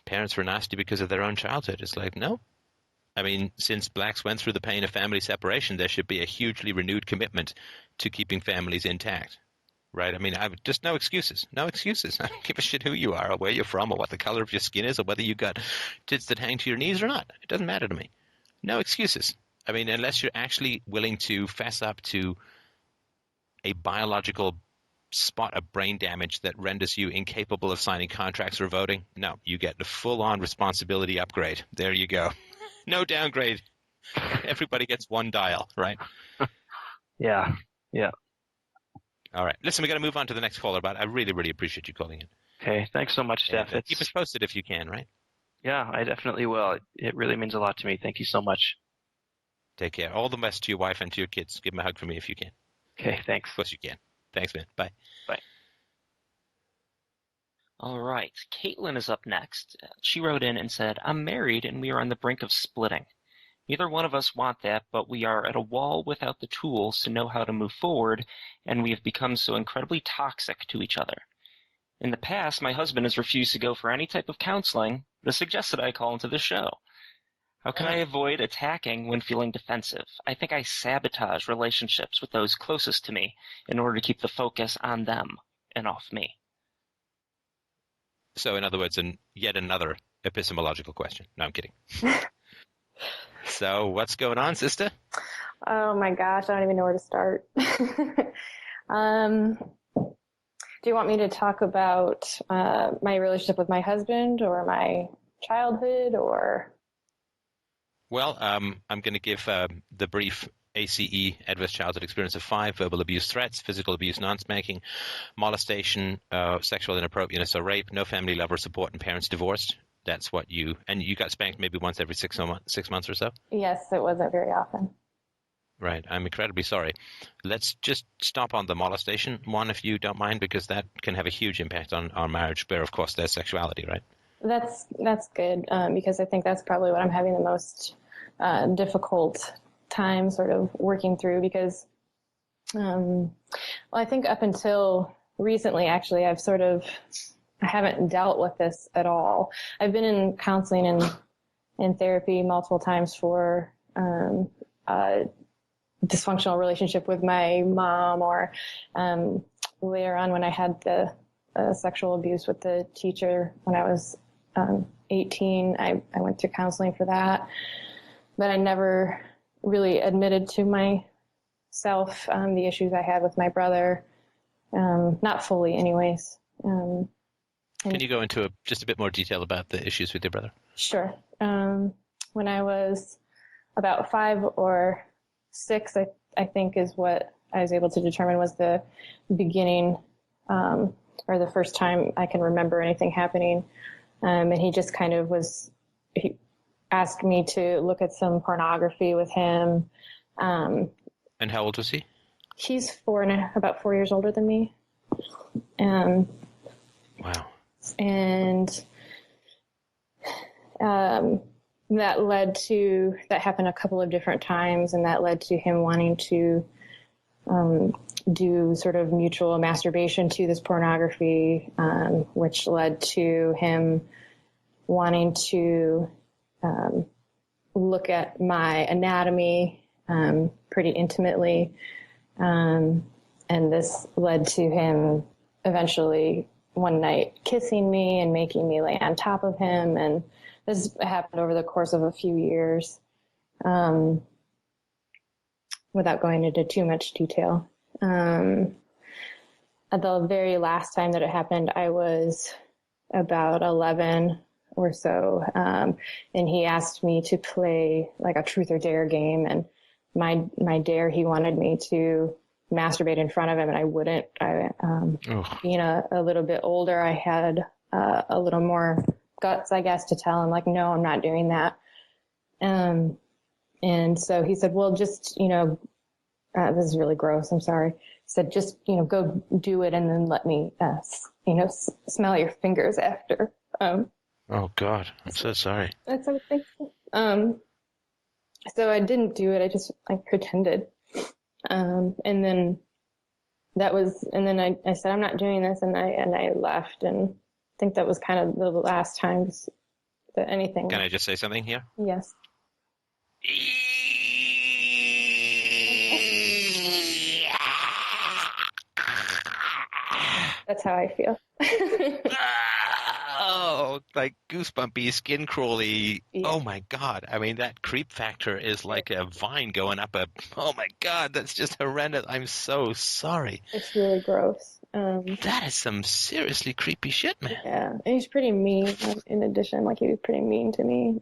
[SPEAKER 2] parents were nasty because of their own childhood. It's like, no. I mean, since blacks went through the pain of family separation, there should be a hugely renewed commitment to keeping families intact, right? I mean, just no excuses. No excuses. I don't give a shit who you are or where you're from or what the color of your skin is or whether you got tits that hang to your knees or not. It doesn't matter to me. No excuses. I mean, unless you're actually willing to fess up to a biological spot of brain damage that renders you incapable of signing contracts or voting, no, you get the full-on responsibility upgrade. There you go. No downgrade. Everybody gets one dial, right?
[SPEAKER 3] Yeah. Yeah.
[SPEAKER 2] All right. Listen, we got to move on to the next caller, but I really, really appreciate you calling in.
[SPEAKER 3] Okay. Thanks so much, Steph.
[SPEAKER 2] Keep us posted if you can, right?
[SPEAKER 3] Yeah, I definitely will. It really means a lot to me. Thank you so much.
[SPEAKER 2] Take care. All the best to your wife and to your kids. Give them a hug for me if you can.
[SPEAKER 3] Okay, thanks.
[SPEAKER 2] Of course you can. Thanks, man. Bye.
[SPEAKER 3] Bye.
[SPEAKER 1] All right. Caitlin is up next. She wrote in and said, I'm married and we are on the brink of splitting. Neither one of us want that, but we are at a wall without the tools to know how to move forward, and we have become so incredibly toxic to each other. In the past, my husband has refused to go for any type of counseling, but has suggested I call into the show. How can I avoid attacking when feeling defensive? I think I sabotage relationships with those closest to me in order to keep the focus on them and off me.
[SPEAKER 2] So, in other words, yet another epistemological question. No, I'm kidding. So, what's going on, sister?
[SPEAKER 4] Oh my gosh, I don't even know where to start. Do you want me to talk about my relationship with my husband or my childhood or...
[SPEAKER 2] Well, I'm going to give the brief ACE, Adverse Childhood Experience of 5, verbal abuse threats, physical abuse, non-spanking, molestation, sexual inappropriateness or rape, no family love or support, and parents divorced. That's what you got spanked maybe once every 6 months or so?
[SPEAKER 4] Yes, it wasn't very often.
[SPEAKER 2] Right. I'm incredibly sorry. Let's just stop on the molestation one, if you don't mind, because that can have a huge impact on our marriage, but of course their sexuality, right?
[SPEAKER 4] That's good, because I think that's probably what I'm having the most difficult time sort of working through because, well, I think up until recently, actually, I haven't dealt with this at all. I've been in counseling and in therapy multiple times for a dysfunctional relationship with my mom or later on when I had the sexual abuse with the teacher when I was 18, I went to counseling for that, but I never really admitted to myself the issues I had with my brother, not fully anyways.
[SPEAKER 2] Can you go into just a bit more detail about the issues with your brother?
[SPEAKER 4] Sure. When I was about 5 or 6, I think is what I was able to determine was the beginning or the first time I can remember anything happening. And he just kind of he asked me to look at some pornography with him.
[SPEAKER 2] And how old was he?
[SPEAKER 4] He's about 4 years older than me.
[SPEAKER 2] Wow.
[SPEAKER 4] And that happened a couple of different times, and that led to him wanting to do sort of mutual masturbation to this pornography, which led to him wanting to look at my anatomy pretty intimately. And this led to him eventually one night kissing me and making me lay on top of him. And this happened over the course of a few years, without going into too much detail. At the very last time that it happened, I was about 11 or so. And he asked me to play like a truth or dare game. And my dare, he wanted me to masturbate in front of him, and I wouldn't. Being a little bit older, I had a little more guts, I guess, to tell him like, no, I'm not doing that. And so he said, well, just, this is really gross. I'm sorry. He said, just, go do it and then let me, smell your fingers after.
[SPEAKER 2] Oh, God. I'm so sorry.
[SPEAKER 4] That's okay. So I didn't do it. I just pretended. And then I said, I'm not doing this. And I left. And I think that was kind of the last times that anything.
[SPEAKER 2] Can I just say something here?
[SPEAKER 4] Yes. That's how I feel.
[SPEAKER 2] Oh, like goosebumpy, skin crawly.
[SPEAKER 4] Yeah.
[SPEAKER 2] Oh my God. I mean, that creep factor is like a vine going up a, oh my God, that's just horrendous. I'm so sorry.
[SPEAKER 4] It's really gross.
[SPEAKER 2] That is some seriously creepy shit, man.
[SPEAKER 4] Yeah. And he's pretty mean. In addition, he was pretty mean to me.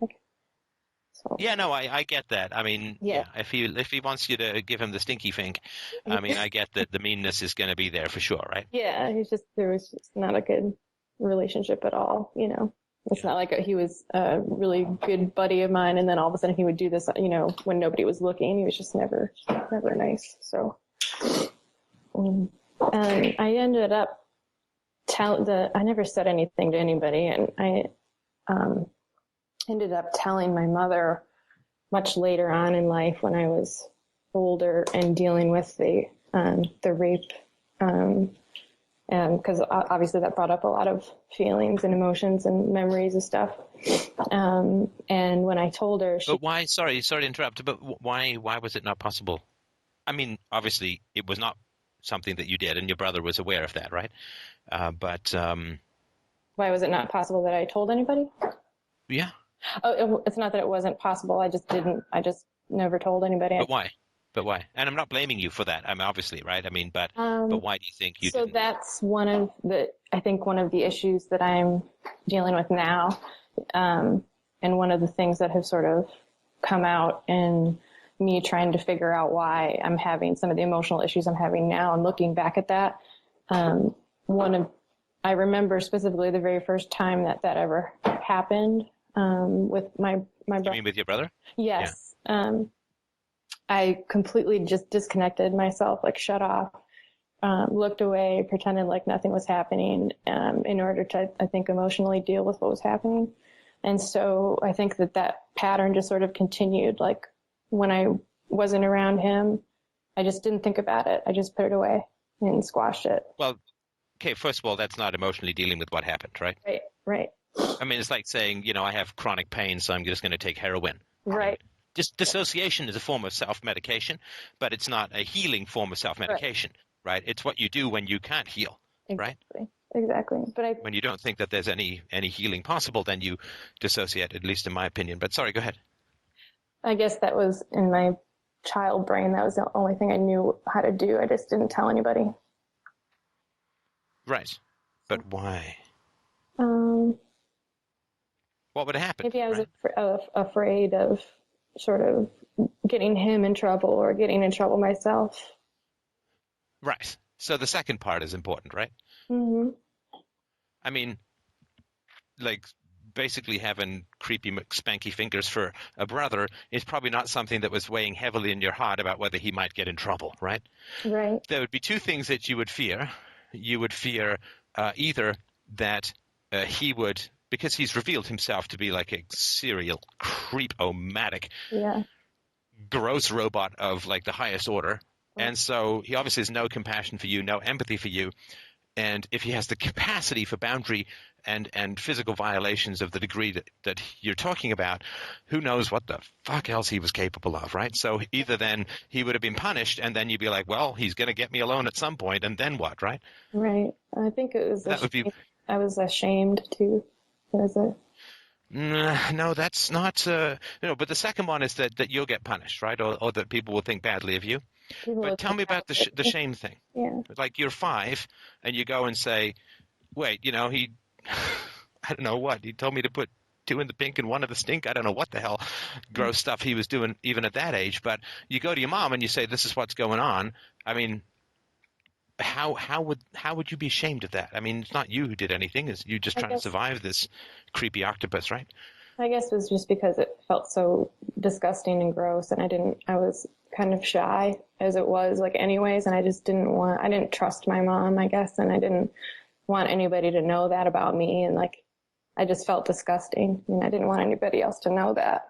[SPEAKER 4] So.
[SPEAKER 2] Yeah, no, I get that. I mean,
[SPEAKER 4] Yeah.
[SPEAKER 2] if he wants you to give him the stinky fink, I mean, I get that the meanness is going to be there for sure, right?
[SPEAKER 4] Yeah, there was just not a good relationship at all, It's not like he was a really good buddy of mine, and then all of a sudden he would do this, when nobody was looking. He was just never nice. So, I ended up I never said anything to anybody, and I ended up telling my mother much later on in life when I was older and dealing with the rape. Because obviously that brought up a lot of feelings and emotions and memories and stuff. And when I told her,
[SPEAKER 2] but why? Sorry to interrupt. But why was it not possible? I mean, obviously it was not something that you did, and your brother was aware of that, right? But
[SPEAKER 4] why was it not possible that I told anybody?
[SPEAKER 2] Yeah.
[SPEAKER 4] Oh, it's not that it wasn't possible. I just never told anybody.
[SPEAKER 2] But why? And I'm not blaming you for that. I mean, obviously, right? I mean, but why do you think you didn't?
[SPEAKER 4] So that's one of the issues that I'm dealing with now. And one of the things that have sort of come out in me trying to figure out why I'm having some of the emotional issues I'm having now, and looking back at that. I remember specifically the very first time that ever happened, with my brother.
[SPEAKER 2] You mean with your brother?
[SPEAKER 4] Yes. Yeah. I completely just disconnected myself, shut off, looked away, pretended like nothing was happening, in order to, I think, emotionally deal with what was happening. And so I think that pattern just sort of continued. When I wasn't around him, I just didn't think about it. I just put it away and squashed it.
[SPEAKER 2] Well, okay, first of all, that's not emotionally dealing with what happened, right?
[SPEAKER 4] Right.
[SPEAKER 2] I mean, it's like saying, I have chronic pain, so I'm just going to take heroin.
[SPEAKER 4] Right.
[SPEAKER 2] Just dissociation is a form of self-medication, but it's not a healing form of self-medication, right? It's what you do when you can't heal, right?
[SPEAKER 4] Exactly. But
[SPEAKER 2] when you don't think that there's any healing possible, then you dissociate, at least in my opinion. But sorry, go ahead.
[SPEAKER 4] I guess that was in my child brain. That was the only thing I knew how to do. I just didn't tell anybody.
[SPEAKER 2] Right. But why? What would have happened?
[SPEAKER 4] Maybe I was afraid of sort of getting him in trouble or getting in trouble myself.
[SPEAKER 2] Right. So the second part is important, right?
[SPEAKER 4] Mm-hmm.
[SPEAKER 2] I mean, basically having creepy spanky fingers for a brother is probably not something that was weighing heavily in your heart about whether he might get in trouble, right?
[SPEAKER 4] Right.
[SPEAKER 2] There would be two things that you would fear. You would fear either that he would, because he's revealed himself to be like a serial creep-o-matic, gross robot of the highest order. And so he obviously has no compassion for you, no empathy for you. And if he has the capacity for boundary and physical violations of the degree that you're talking about, who knows what the fuck else he was capable of, right? So either then he would have been punished, and then you'd be like, well, he's going to get me alone at some point, and then what, right?
[SPEAKER 4] Right. I think it was I was ashamed too.
[SPEAKER 2] No, that's not. But the second one is that you'll get punished, right? Or that people will think badly of you. But tell me about the shame thing.
[SPEAKER 4] Yeah.
[SPEAKER 2] You're 5, and you go and say, wait, he, I don't know what, he told me to put 2 in the pink and 1 in the stink. I don't know what the hell gross stuff he was doing even at that age. But you go to your mom and you say, this is what's going on. I mean, how would you be ashamed of that? I mean, it's not you who did anything. It's you just trying to survive this creepy octopus, right?
[SPEAKER 4] I guess it was just because it felt so disgusting and gross, and I was kind of shy as it was, anyways, and I just I didn't trust my mom, I guess, and I didn't want anybody to know that about me, and I just felt disgusting, and I didn't want anybody else to know that.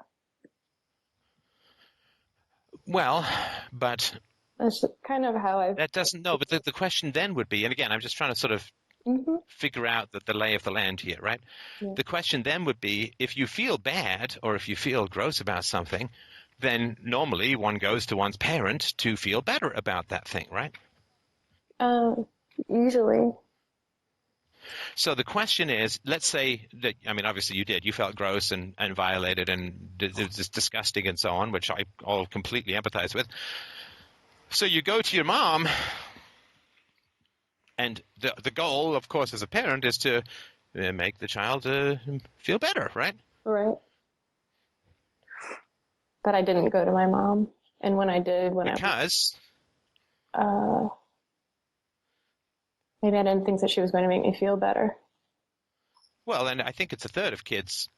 [SPEAKER 2] Well, but
[SPEAKER 4] That's just kind of how I.
[SPEAKER 2] that doesn't know. But the question then would be, and again, I'm just trying to sort of
[SPEAKER 4] Mm-hmm.
[SPEAKER 2] figure out the lay of the land here, right?
[SPEAKER 4] Yeah.
[SPEAKER 2] The question then would be, if you feel bad or if you feel gross about something, then normally one goes to one's parent to feel better about that thing, right?
[SPEAKER 4] Usually.
[SPEAKER 2] So the question is, let's say that, I mean, obviously you did. You felt gross and violated and it was just disgusting and so on, which I all completely empathize with. So you go to your mom, and the goal, of course, as a parent is to make the child feel better, right?
[SPEAKER 4] Right. But I didn't go to my mom. And when I did,
[SPEAKER 2] Because?
[SPEAKER 4] Maybe I didn't think that she was going to make me feel better.
[SPEAKER 2] Well, and I think it's a third of kids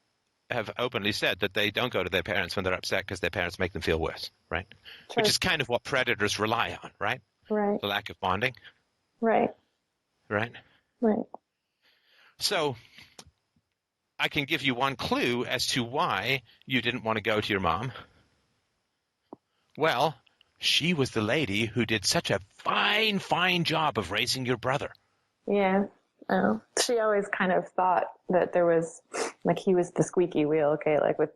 [SPEAKER 2] have openly said that they don't go to their parents when they're upset because their parents make them feel worse, right?
[SPEAKER 4] True.
[SPEAKER 2] Which is kind of what predators rely on, right?
[SPEAKER 4] Right.
[SPEAKER 2] The lack of bonding.
[SPEAKER 4] Right.
[SPEAKER 2] Right?
[SPEAKER 4] Right.
[SPEAKER 2] So I can give you one clue as to why you didn't want to go to your mom. Well, she was the lady who did such a fine, fine job of raising your brother.
[SPEAKER 4] Yeah. Oh. She always kind of thought that there was, like, he was the squeaky wheel. Okay, like with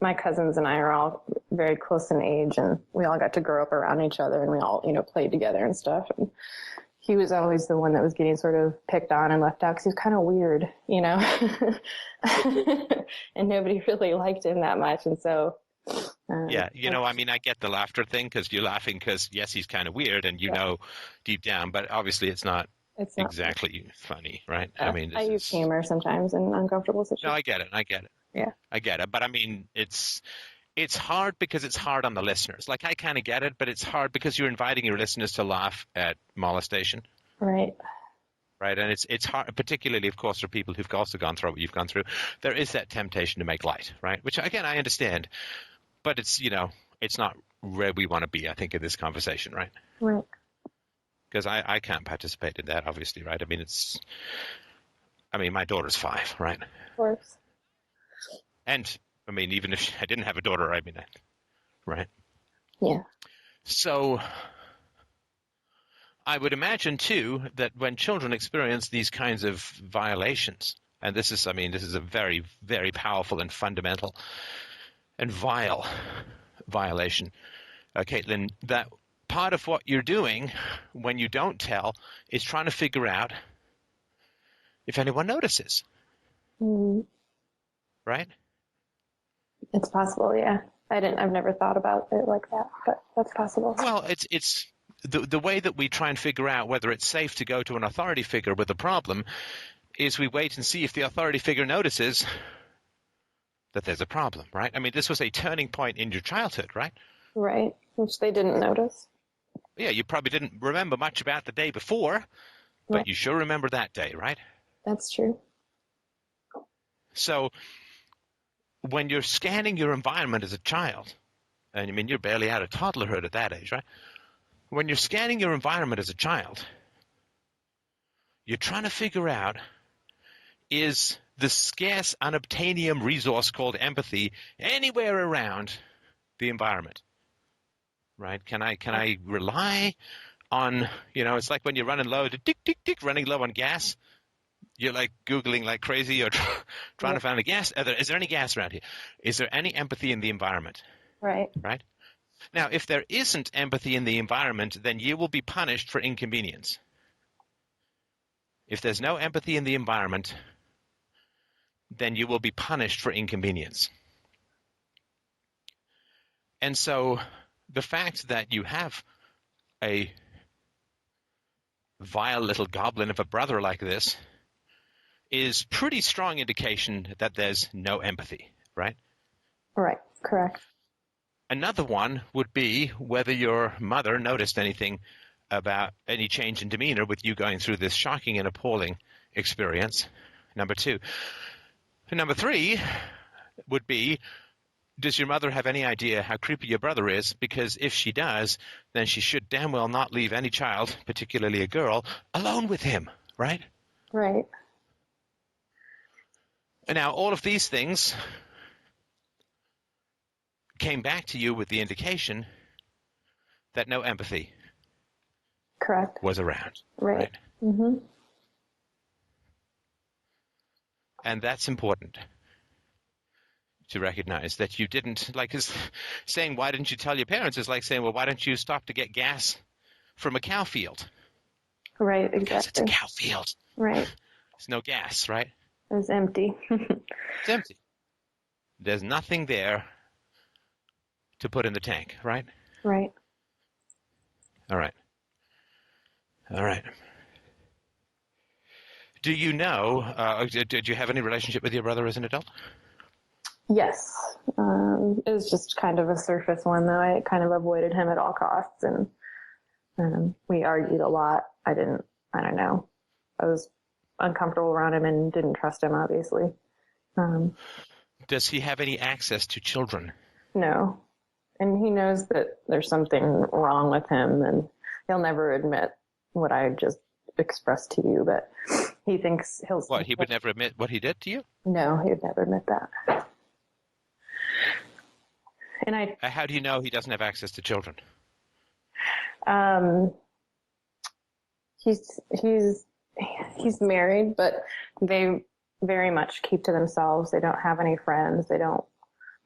[SPEAKER 4] my cousins and I are all very close in age, and we all got to grow up around each other, and we all, played together and stuff. And he was always the one that was getting sort of picked on and left out because he was kind of weird, and nobody really liked him that much. And so,
[SPEAKER 2] yeah, I mean, I get the laughter thing because you're laughing because, yes, he's kind of weird and you know deep down, but obviously it's not exactly funny, right? I mean,
[SPEAKER 4] I use humor sometimes in uncomfortable situations.
[SPEAKER 2] No, I get it.
[SPEAKER 4] Yeah.
[SPEAKER 2] I get it. But I mean, it's hard because it's hard on the listeners. Like, I kind of get it, but it's hard because you're inviting your listeners to laugh at molestation.
[SPEAKER 4] Right.
[SPEAKER 2] Right. And it's hard, particularly, of course, for people who've also gone through what you've gone through. There is that temptation to make light, right? Which, again, I understand. But it's, it's not where we want to be, I think, in this conversation, right?
[SPEAKER 4] Right.
[SPEAKER 2] Because I can't participate in that, obviously, right? I mean, my daughter's 5, right?
[SPEAKER 4] Of course.
[SPEAKER 2] And, I mean, even if I didn't have a daughter, right?
[SPEAKER 4] Yeah.
[SPEAKER 2] So I would imagine, too, that when children experience these kinds of violations, and this is a very, very powerful and fundamental and vile violation, Caitlin, that part of what you're doing when you don't tell is trying to figure out if anyone notices.
[SPEAKER 4] Mm-hmm.
[SPEAKER 2] Right?
[SPEAKER 4] It's possible, yeah. I've never thought about it like that, but that's possible.
[SPEAKER 2] Well, it's the way that we try and figure out whether it's safe to go to an authority figure with a problem is we wait and see if the authority figure notices that there's a problem, right? I mean, this was a turning point in your childhood, right?
[SPEAKER 4] Right, which they didn't notice.
[SPEAKER 2] Yeah, you probably didn't remember much about the day before, but
[SPEAKER 4] Right.
[SPEAKER 2] You sure remember that day, right?
[SPEAKER 4] That's true.
[SPEAKER 2] So when you're scanning your environment as a child, and I mean, you're barely out of toddlerhood at that age, right? When you're scanning your environment as a child, you're trying to figure out, is the scarce unobtainium resource called empathy anywhere around the environment, right? Can I rely on, it's like when you're running low, tick, tick, tick, running low on gas. You're like Googling like crazy or trying to find a gas. Is there any gas around here? Is there any empathy in the environment?
[SPEAKER 4] Right.
[SPEAKER 2] Right? Now, if there isn't empathy in the environment, then you will be punished for inconvenience. If there's no empathy in the environment, then you will be punished for inconvenience. And so the fact that you have a vile little goblin of a brother like this is pretty strong indication that there's no empathy, right?
[SPEAKER 4] Right, correct.
[SPEAKER 2] Another one would be whether your mother noticed anything about any change in demeanor with you going through this shocking and appalling experience. Number 2. And number 3 would be, does your mother have any idea how creepy your brother is? Because if she does, then she should damn well not leave any child, particularly a girl, alone with him, right?
[SPEAKER 4] Right.
[SPEAKER 2] Now, all of these things came back to you with the indication that no empathy
[SPEAKER 4] Correct.
[SPEAKER 2] was around.
[SPEAKER 4] Right. Mm-hmm.
[SPEAKER 2] And that's important to recognize that you didn't, like saying, why didn't you tell your parents is like saying, well, why don't you stop to get gas from a cow field?
[SPEAKER 4] Right, exactly.
[SPEAKER 2] Because it's a cow field.
[SPEAKER 4] Right.
[SPEAKER 2] There's no gas, right?
[SPEAKER 4] It was empty.
[SPEAKER 2] It's empty. There's nothing there to put in the tank, right?
[SPEAKER 4] Right.
[SPEAKER 2] All right. All right. Do you know, did you have any relationship with your brother as an adult?
[SPEAKER 4] Yes. It was just kind of a surface one, though. I kind of avoided him at all costs, and we argued a lot. I don't know. I was uncomfortable around him and didn't trust him, obviously.
[SPEAKER 2] Does he have any access to children?
[SPEAKER 4] No. And he knows that there's something wrong with him, and he'll never admit what I just expressed to you, but he thinks he'll...
[SPEAKER 2] What, he would never admit what he did to you? No,
[SPEAKER 4] he would never admit that. And
[SPEAKER 2] how do you know he doesn't have access to children?
[SPEAKER 4] He's married, but they very much keep to themselves. They don't have any friends. They don't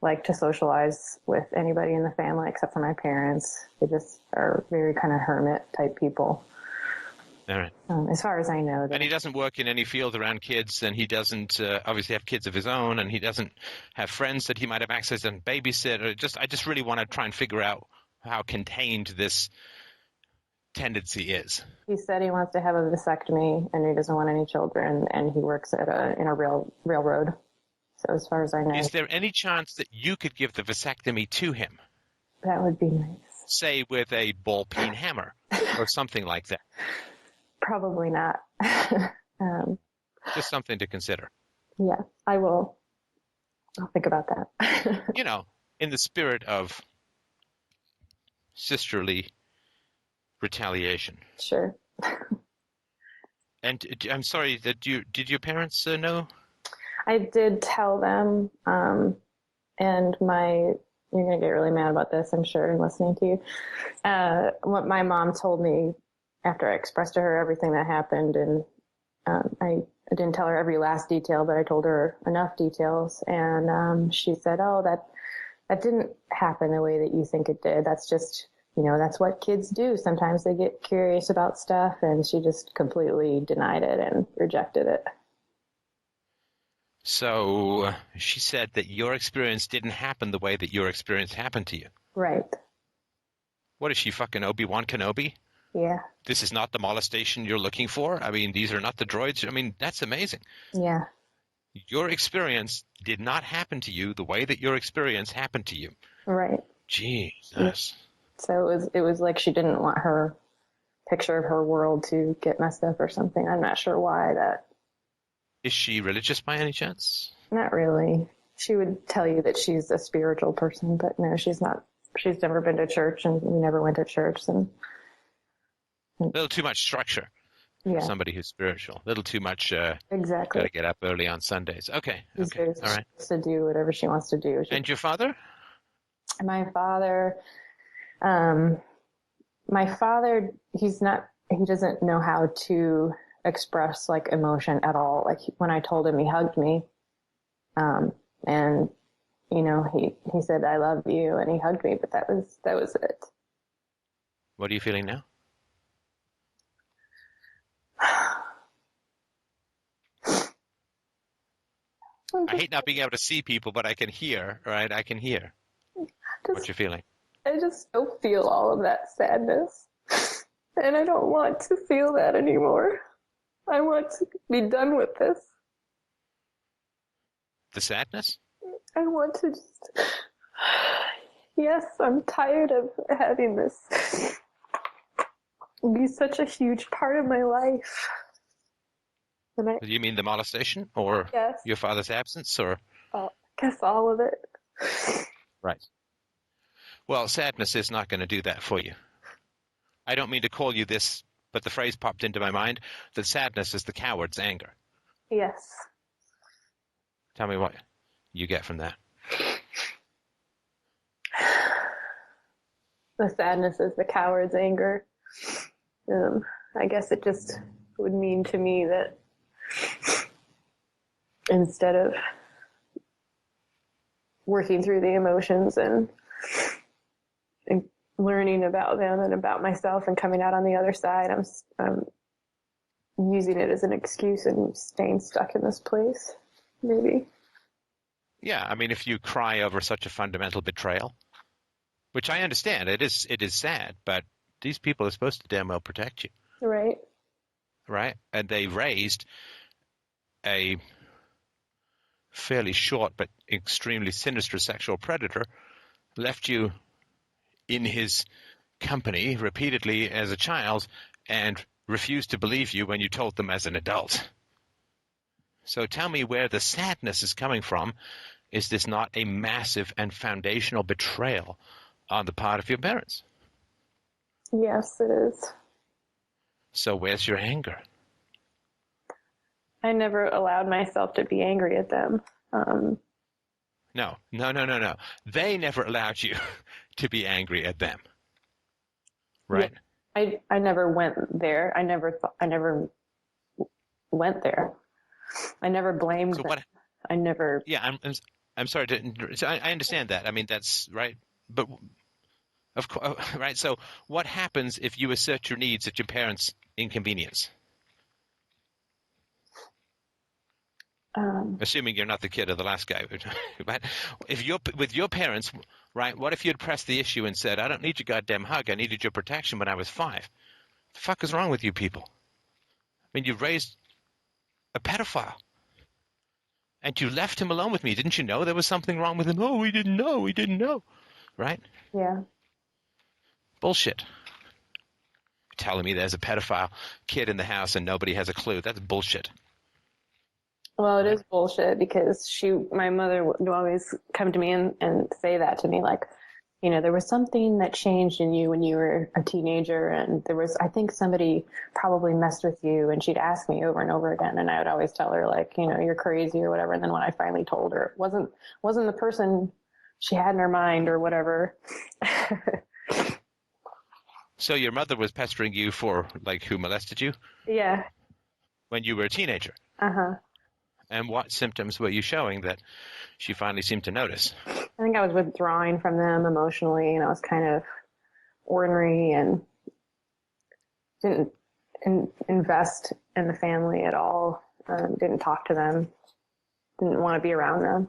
[SPEAKER 4] like to socialize with anybody in the family except for my parents. They just are very kind of hermit type people.
[SPEAKER 2] All right.
[SPEAKER 4] As far as I know.
[SPEAKER 2] And he doesn't work in any field around kids, and he doesn't obviously have kids of his own, and he doesn't have friends that he might have access to babysit. I just really want to try and figure out how contained this tendency is.
[SPEAKER 4] He said he wants to have a vasectomy, and he doesn't want any children, and he works in a railroad. So as far as I know.
[SPEAKER 2] Is there any chance that you could give the vasectomy to him?
[SPEAKER 4] That would be nice.
[SPEAKER 2] Say with a ball-peen hammer or something like that.
[SPEAKER 4] Probably not.
[SPEAKER 2] Just something to consider.
[SPEAKER 4] Yeah, I will. I'll think about that.
[SPEAKER 2] In the spirit of sisterly retaliation.
[SPEAKER 4] Sure.
[SPEAKER 2] And I'm sorry, did your parents know?
[SPEAKER 4] I did tell them, and you're going to get really mad about this, I'm sure, in listening to you. What my mom told me after I expressed to her everything that happened, and I didn't tell her every last detail, but I told her enough details, and she said, oh, that didn't happen the way that you think it did. That's just, that's what kids do. Sometimes they get curious about stuff, and she just completely denied it and rejected it.
[SPEAKER 2] So she said that your experience didn't happen the way that your experience happened to you.
[SPEAKER 4] Right.
[SPEAKER 2] What is she, fucking Obi-Wan Kenobi?
[SPEAKER 4] Yeah.
[SPEAKER 2] This is not the molestation you're looking for? I mean, these are not the droids? I mean, that's amazing.
[SPEAKER 4] Yeah.
[SPEAKER 2] Your experience did not happen to you the way that your experience happened to you.
[SPEAKER 4] Right.
[SPEAKER 2] Jesus.
[SPEAKER 4] So it was like she didn't want her picture of her world to get messed up or something. I'm not sure why that.
[SPEAKER 2] Is she religious by any chance?
[SPEAKER 4] Not really. She would tell you that she's a spiritual person, but no, she's not. She's never been to church, and we never went to church. And
[SPEAKER 2] a little too much structure for somebody who's spiritual. A little too much.
[SPEAKER 4] Exactly.
[SPEAKER 2] Got to get up early on Sundays. Okay. All right.
[SPEAKER 4] To do whatever she wants to do.
[SPEAKER 2] And your father?
[SPEAKER 4] My father, he doesn't know how to express like emotion at all. Like when I told him, he hugged me, and he said, I love you, and he hugged me, but that was it.
[SPEAKER 2] What are you feeling now? I hate not being able to see people, but I can hear, right? I can hear what you're feeling.
[SPEAKER 4] I just still feel all of that sadness, and I don't want to feel that anymore. I want to be done with this.
[SPEAKER 2] The sadness?
[SPEAKER 4] I want to just... Yes, I'm tired of having this be such a huge part of my life.
[SPEAKER 2] You mean the molestation, or your father's absence, or?
[SPEAKER 4] I guess all of it.
[SPEAKER 2] Right. Well, sadness is not going to do that for you. I don't mean to call you this, but the phrase popped into my mind that sadness is the coward's anger.
[SPEAKER 4] Yes.
[SPEAKER 2] Tell me what you get from that.
[SPEAKER 4] The sadness is the coward's anger. I guess it just would mean to me that instead of working through the emotions and learning about them and about myself and coming out on the other side, I'm using it as an excuse and staying stuck in this place, maybe.
[SPEAKER 2] Yeah, I mean, if you cry over such a fundamental betrayal, which I understand, it is sad, but these people are supposed to damn well protect you.
[SPEAKER 4] Right.
[SPEAKER 2] Right? And they raised a fairly short but extremely sinister sexual predator, left you in his company repeatedly as a child, and refused to believe you when you told them as an adult. So tell me where the sadness is coming from. Is this not a massive and foundational betrayal on the part of your parents?
[SPEAKER 4] Yes, it is.
[SPEAKER 2] So where's your anger?
[SPEAKER 4] I never allowed myself to be angry at them.
[SPEAKER 2] No. They never allowed you to be angry at them. Right?
[SPEAKER 4] Yeah, I never went there. I never went there. I never blamed them. I never.
[SPEAKER 2] Yeah, I'm sorry to. I understand that. I mean, that's right. But of course, right. So what happens if you assert your needs at your parents' inconvenience? Assuming you're not the kid of the last guy, but if you're with your parents, right? What if you had pressed the issue and said, "I don't need your goddamn hug. I needed your protection when I was 5." The fuck is wrong with you people? I mean, you raised a pedophile, and you left him alone with me. Didn't you know there was something wrong with him? Oh, we didn't know. We didn't know, right?
[SPEAKER 4] Yeah.
[SPEAKER 2] Bullshit. Telling me there's a pedophile kid in the house and nobody has a clue. That's bullshit.
[SPEAKER 4] Well, it is bullshit because my mother would always come to me and say that to me, like, there was something that changed in you when you were a teenager, and I think somebody probably messed with you, and she'd ask me over and over again, and I would always tell her, like, you're crazy or whatever, and then when I finally told her, it wasn't the person she had in her mind or whatever.
[SPEAKER 2] So your mother was pestering you for, like, who molested you?
[SPEAKER 4] Yeah.
[SPEAKER 2] When you were a teenager?
[SPEAKER 4] Uh-huh.
[SPEAKER 2] And what symptoms were you showing that she finally seemed to notice?
[SPEAKER 4] I think I was withdrawing from them emotionally, and I was kind of ornery and didn't invest in the family at all. Didn't talk to them. Didn't want to be around them.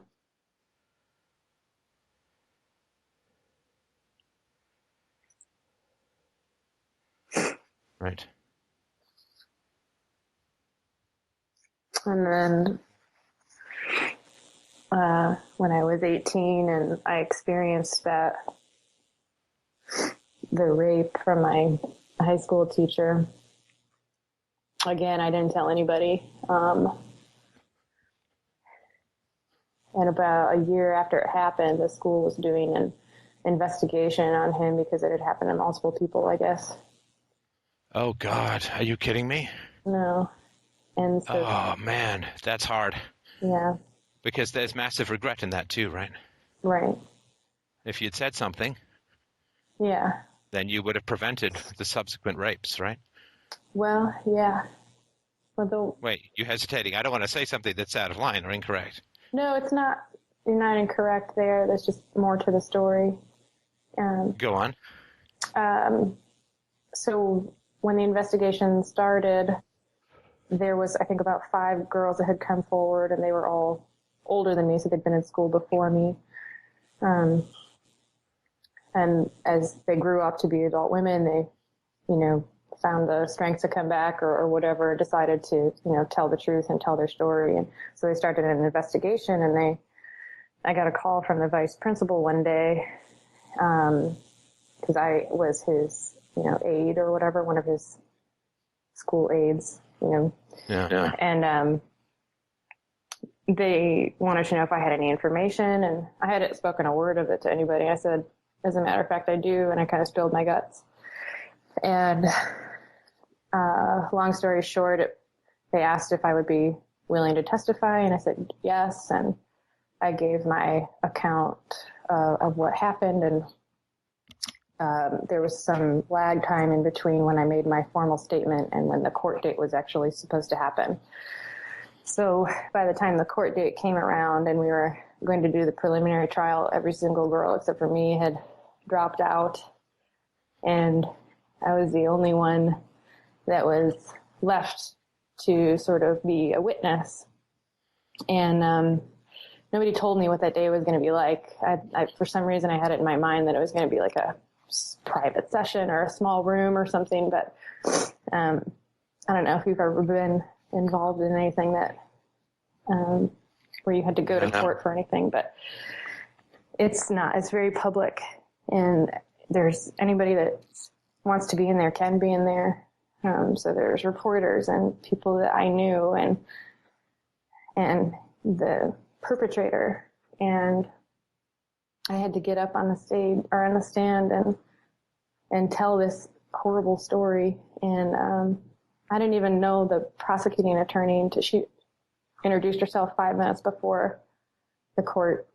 [SPEAKER 2] Right.
[SPEAKER 4] And then when I was 18 and I experienced the rape from my high school teacher, again, I didn't tell anybody. And about a year after it happened, the school was doing an investigation on him because it had happened to multiple people, I guess.
[SPEAKER 2] Oh, God. Are you kidding me?
[SPEAKER 4] No. And so,
[SPEAKER 2] oh, man. That's hard.
[SPEAKER 4] Yeah.
[SPEAKER 2] Because there's massive regret in that, too, right?
[SPEAKER 4] Right.
[SPEAKER 2] If you'd said something,
[SPEAKER 4] yeah,
[SPEAKER 2] then you would have prevented the subsequent rapes, right?
[SPEAKER 4] Well, yeah.
[SPEAKER 2] Wait, you're hesitating. I don't want to say something that's out of line or incorrect.
[SPEAKER 4] No, it's not. You're not incorrect there. There's just more to the story.
[SPEAKER 2] Go on.
[SPEAKER 4] So when the investigation started, there was, I think, about 5 girls that had come forward, and they were all older than me, so they'd been in school before me. And as they grew up to be adult women, they, found the strength to come back or whatever, decided to, tell the truth and tell their story. And so they started an investigation, and I got a call from the vice principal one day, because I was his, aide or whatever, one of his school aides,
[SPEAKER 2] Yeah.
[SPEAKER 4] And they wanted to know if I had any information, and I hadn't spoken a word of it to anybody. I said, as a matter of fact, I do, and I kind of spilled my guts. And long story short, they asked if I would be willing to testify, and I said yes. And I gave my account of what happened, and there was some lag time in between when I made my formal statement and when the court date was actually supposed to happen. So by the time the court date came around and we were going to do the preliminary trial, every single girl except for me had dropped out, and I was the only one that was left to sort of be a witness. And nobody told me what that day was going to be like. I for some reason, I had it in my mind that it was going to be like a private session or a small room or something, but I don't know if you've ever been involved in anything that where you had to go to court for anything, but it's very public, and there's anybody that wants to be in there can be in there. So there's reporters and people that I knew, and the perpetrator, and I had to get up on the stage or on the stand and tell this horrible story. And I didn't even know the prosecuting attorney until she introduced herself 5 minutes before the court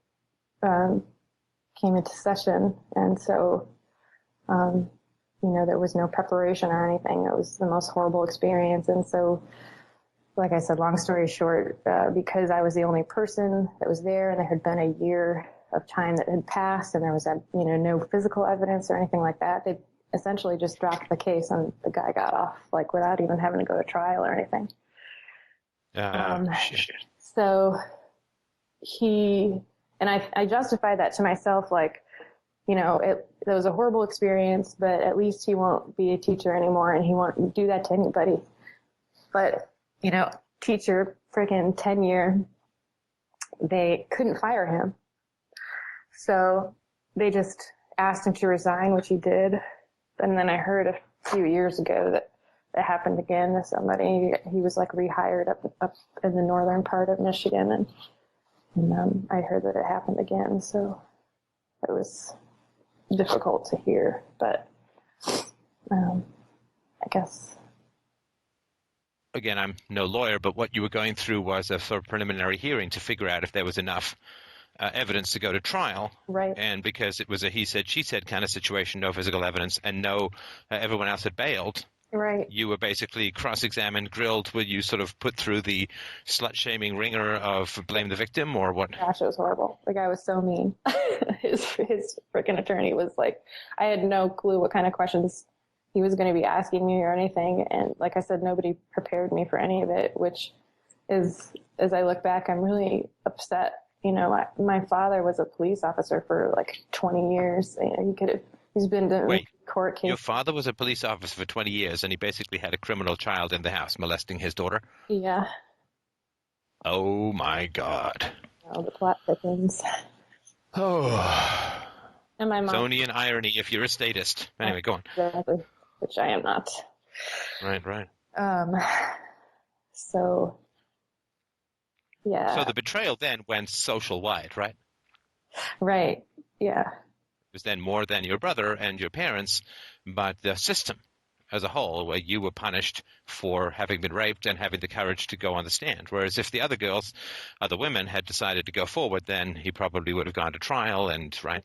[SPEAKER 4] came into session. And so, there was no preparation or anything. It was the most horrible experience. And so, like I said, long story short, because I was the only person that was there, and there had been a year of time that had passed, and there was no physical evidence or anything like that, they essentially just dropped the case, and the guy got off without even having to go to trial or anything. So I justified that to myself, it was a horrible experience, but at least he won't be a teacher anymore, and he won't do that to anybody. But teacher, freaking tenure, they couldn't fire him. So they just asked him to resign, which he did. And then I heard a few years ago that it happened again to somebody. He was rehired up in the northern part of Michigan. And I heard that it happened again. So it was difficult to hear, but I guess.
[SPEAKER 2] Again, I'm no lawyer, but what you were going through was a sort of preliminary hearing to figure out if there was enough evidence to go to trial.
[SPEAKER 4] Right.
[SPEAKER 2] And because it was a he said, she said kind of situation, no physical evidence, and everyone else had bailed.
[SPEAKER 4] Right.
[SPEAKER 2] You were basically cross-examined, grilled. Were you sort of put through the slut-shaming ringer of blame the victim, or what?
[SPEAKER 4] Gosh, it was horrible. The guy was so mean. His freaking attorney was I had no clue what kind of questions he was going to be asking me or anything. And like I said, nobody prepared me for any of it, which is, as I look back, I'm really upset. My father was a police officer for 20 years. He's been to court cases.
[SPEAKER 2] Your father was a police officer for 20 years, and he basically had a criminal child in the house molesting his daughter?
[SPEAKER 4] Yeah.
[SPEAKER 2] Oh, my God.
[SPEAKER 4] Oh, the plot thickens.
[SPEAKER 2] Oh.
[SPEAKER 4] And my mom.
[SPEAKER 2] It's only an irony if you're a statist. Anyway, go on.
[SPEAKER 4] Exactly. Which I am not.
[SPEAKER 2] Right.
[SPEAKER 4] So, yeah.
[SPEAKER 2] So the betrayal then went social-wide, right?
[SPEAKER 4] Right, yeah.
[SPEAKER 2] It was then more than your brother and your parents, but the system as a whole, where you were punished for having been raped and having the courage to go on the stand. Whereas if the other women had decided to go forward, then he probably would have gone to trial and, right?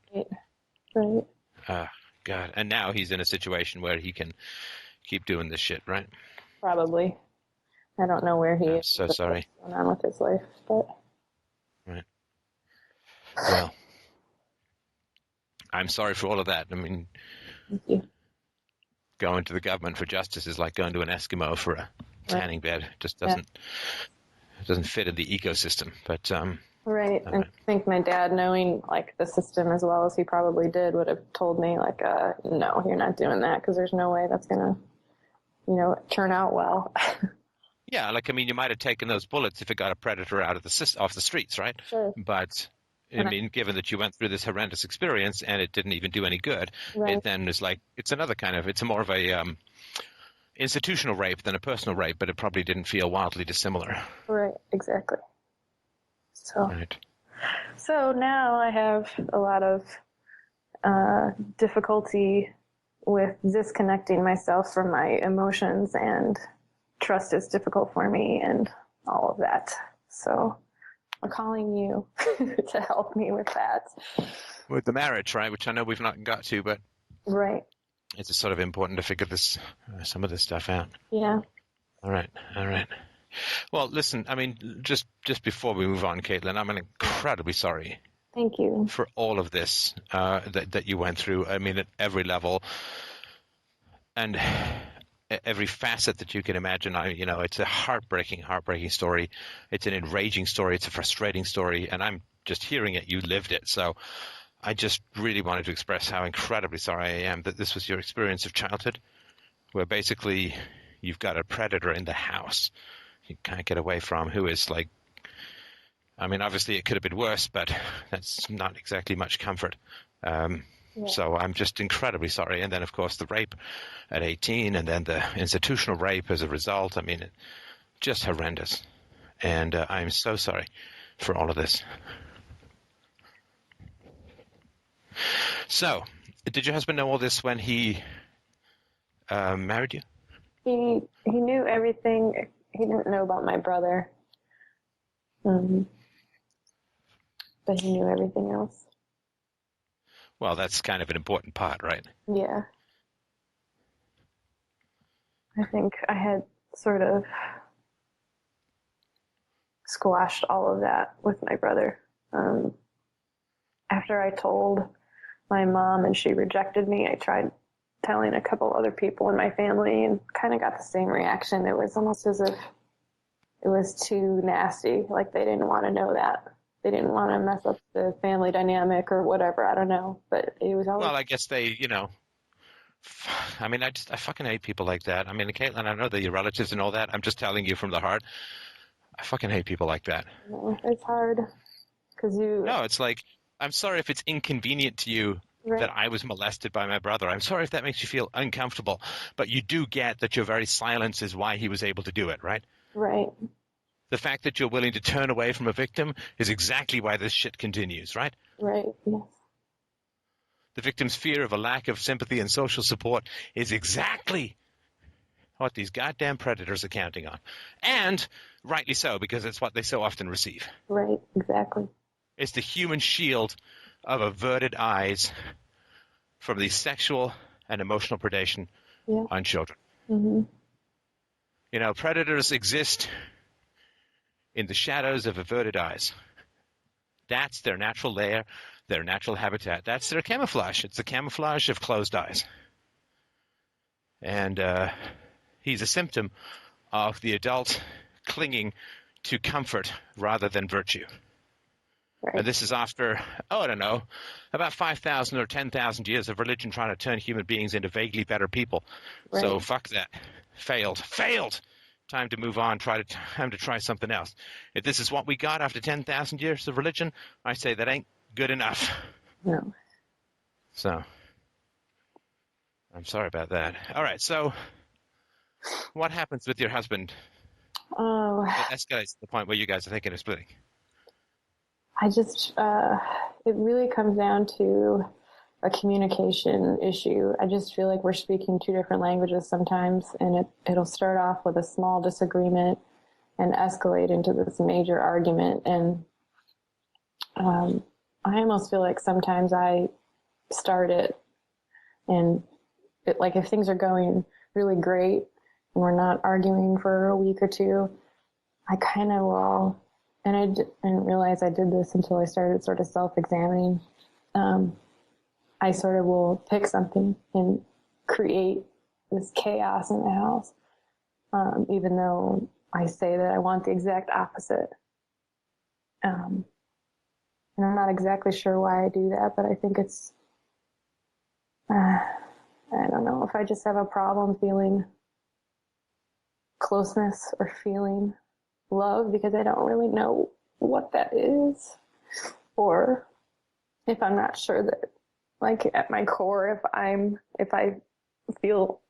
[SPEAKER 4] Right.
[SPEAKER 2] God. And now he's in a situation where he can keep doing this shit, right?
[SPEAKER 4] Probably. I don't know where he is.
[SPEAKER 2] So sorry.
[SPEAKER 4] What's going on with his life, but.
[SPEAKER 2] Right. Well, I'm sorry for all of that. I mean,
[SPEAKER 4] Thank you.
[SPEAKER 2] Going to the government for justice is like going to an Eskimo for a tanning bed. It just doesn't fit in the ecosystem. But
[SPEAKER 4] right. And I think my dad, knowing the system as well as he probably did, would have told me no, you're not doing that, because there's no way that's gonna, turn out well.
[SPEAKER 2] Yeah, you might have taken those bullets if it got a predator out of off the streets, right?
[SPEAKER 4] Sure.
[SPEAKER 2] But given that you went through this horrendous experience and it didn't even do any good,
[SPEAKER 4] right.
[SPEAKER 2] It then is it's another it's more of a institutional rape than a personal rape, but it probably didn't feel wildly dissimilar.
[SPEAKER 4] Right, exactly. So,
[SPEAKER 2] right.
[SPEAKER 4] So now I have a lot of difficulty with disconnecting myself from my emotions, and trust is difficult for me and all of that. So calling you to help me with that.
[SPEAKER 2] With the marriage, right? Which I know we've not got to, but
[SPEAKER 4] Right.
[SPEAKER 2] it's sort of important to figure some of this stuff out.
[SPEAKER 4] Yeah.
[SPEAKER 2] All right. Well, listen, I mean, just before we move on, Caitlin, I'm incredibly sorry.
[SPEAKER 4] Thank you.
[SPEAKER 2] For all of this that you went through. I mean, at every level and every facet that you can imagine. It's a heartbreaking story. It's an enraging story. It's a frustrating story. And I'm just hearing it. You lived it. So I just really wanted to express how incredibly sorry I am that this was your experience of childhood, where basically you've got a predator in the house you can't get away from, who is like, I mean, obviously it could have been worse, but that's not exactly much comfort. So I'm just incredibly sorry. And then, of course, the rape at 18 and then the institutional rape as a result. I mean, just horrendous. And I'm so sorry for all of this. So, did your husband know all this when he married you?
[SPEAKER 4] He knew everything. He didn't know about my brother. But he knew everything else.
[SPEAKER 2] Well, that's kind of an important part, right?
[SPEAKER 4] Yeah. I think I had sort of squashed all of that with my brother. After I told my mom and she rejected me, I tried telling a couple other people in my family and kind of got the same reaction. It was almost as if it was too nasty. Like they didn't want to know that. They didn't want to mess up the family dynamic or whatever. I don't know. But it was always...
[SPEAKER 2] Well, I guess they, I mean, I fucking hate people like that. I mean, Caitlin, I know they're your relatives and all that. I'm just telling you from the heart. I fucking hate people like that.
[SPEAKER 4] It's hard because you...
[SPEAKER 2] No, it's like, I'm sorry if it's inconvenient to you that I was molested by my brother. I'm sorry if that makes you feel uncomfortable. But you do get that your very silence is why he was able to do it, right?
[SPEAKER 4] Right.
[SPEAKER 2] The fact that you're willing to turn away from a victim is exactly why this shit continues, right?
[SPEAKER 4] Right, yes.
[SPEAKER 2] The victim's fear of a lack of sympathy and social support is exactly what these goddamn predators are counting on. And rightly so, because it's what they so often receive.
[SPEAKER 4] Right, exactly.
[SPEAKER 2] It's the human shield of averted eyes from the sexual and emotional predation on children.
[SPEAKER 4] Mm-hmm.
[SPEAKER 2] Predators exist in the shadows of averted eyes. That's their natural lair, their natural habitat. That's their camouflage. It's the camouflage of closed eyes. And he's a symptom of the adult clinging to comfort rather than virtue.
[SPEAKER 4] Right.
[SPEAKER 2] And this is after, I don't know, about 5,000 or 10,000 years of religion trying to turn human beings into vaguely better people. Right. So fuck that. Failed. Time to move on. Time to try something else. If this is what we got after 10,000 years of religion, I say that ain't good enough.
[SPEAKER 4] No.
[SPEAKER 2] So, I'm sorry about that. All right, so what happens with your husband?
[SPEAKER 4] Oh.
[SPEAKER 2] It escalates to the point where you guys are thinking of splitting.
[SPEAKER 4] I just, it really comes down to a communication issue. I just feel like we're speaking two different languages sometimes, and it'll start off with a small disagreement and escalate into this major argument. And I almost feel like sometimes I start it, and like if things are going really great and we're not arguing for a week or two, I kind of will, and I didn't realize I did this until I started sort of self-examining. I sort of will pick something and create this chaos in the house, even though I say that I want the exact opposite. And I'm not exactly sure why I do that, but I think it's, I don't know, if I just have a problem feeling closeness or feeling love because I don't really know what that is, or if I'm not sure that, like at my core, if I feel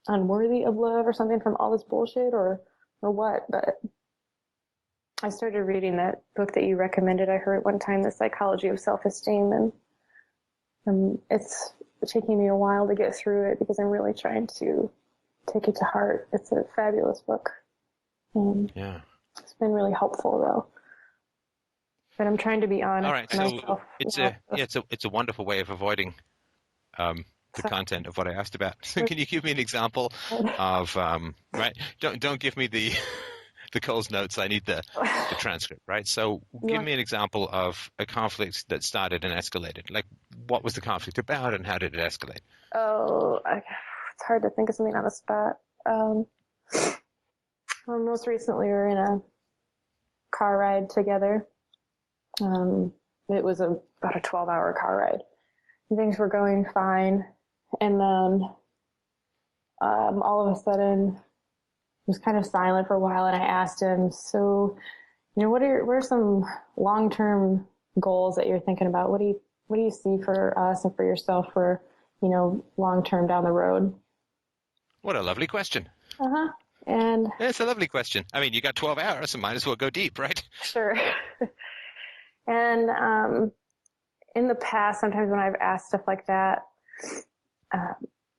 [SPEAKER 4] unworthy of love or something from all this bullshit or what. But I started reading that book that you recommended. I heard one time, The Psychology of Self-Esteem, and it's taking me a while to get through it because I'm really trying to take it to heart. It's a fabulous book. Yeah. It's been really helpful though. But I'm trying to be honest
[SPEAKER 2] All right,
[SPEAKER 4] with
[SPEAKER 2] so
[SPEAKER 4] myself.
[SPEAKER 2] it's a wonderful way of avoiding the content of what I asked about. So can you give me an example of right? Don't give me the the Coles notes. I need the transcript, right? So give me an example of a conflict that started and escalated. Like, what was the conflict about, and how did it escalate?
[SPEAKER 4] It's hard to think of something on the spot. Well, most recently, we were in a car ride together. It was about a 12-hour car ride. And things were going fine. And then all of a sudden, it was kind of silent for a while. And I asked him, so, what are some long-term goals that you're thinking about? What do you see for us and for yourself for, long-term down the road?
[SPEAKER 2] What a lovely question.
[SPEAKER 4] Uh-huh. And
[SPEAKER 2] it's a lovely question. I mean, you got 12 hours, so might as well go deep, right?
[SPEAKER 4] Sure. And in the past, sometimes when I've asked stuff like that,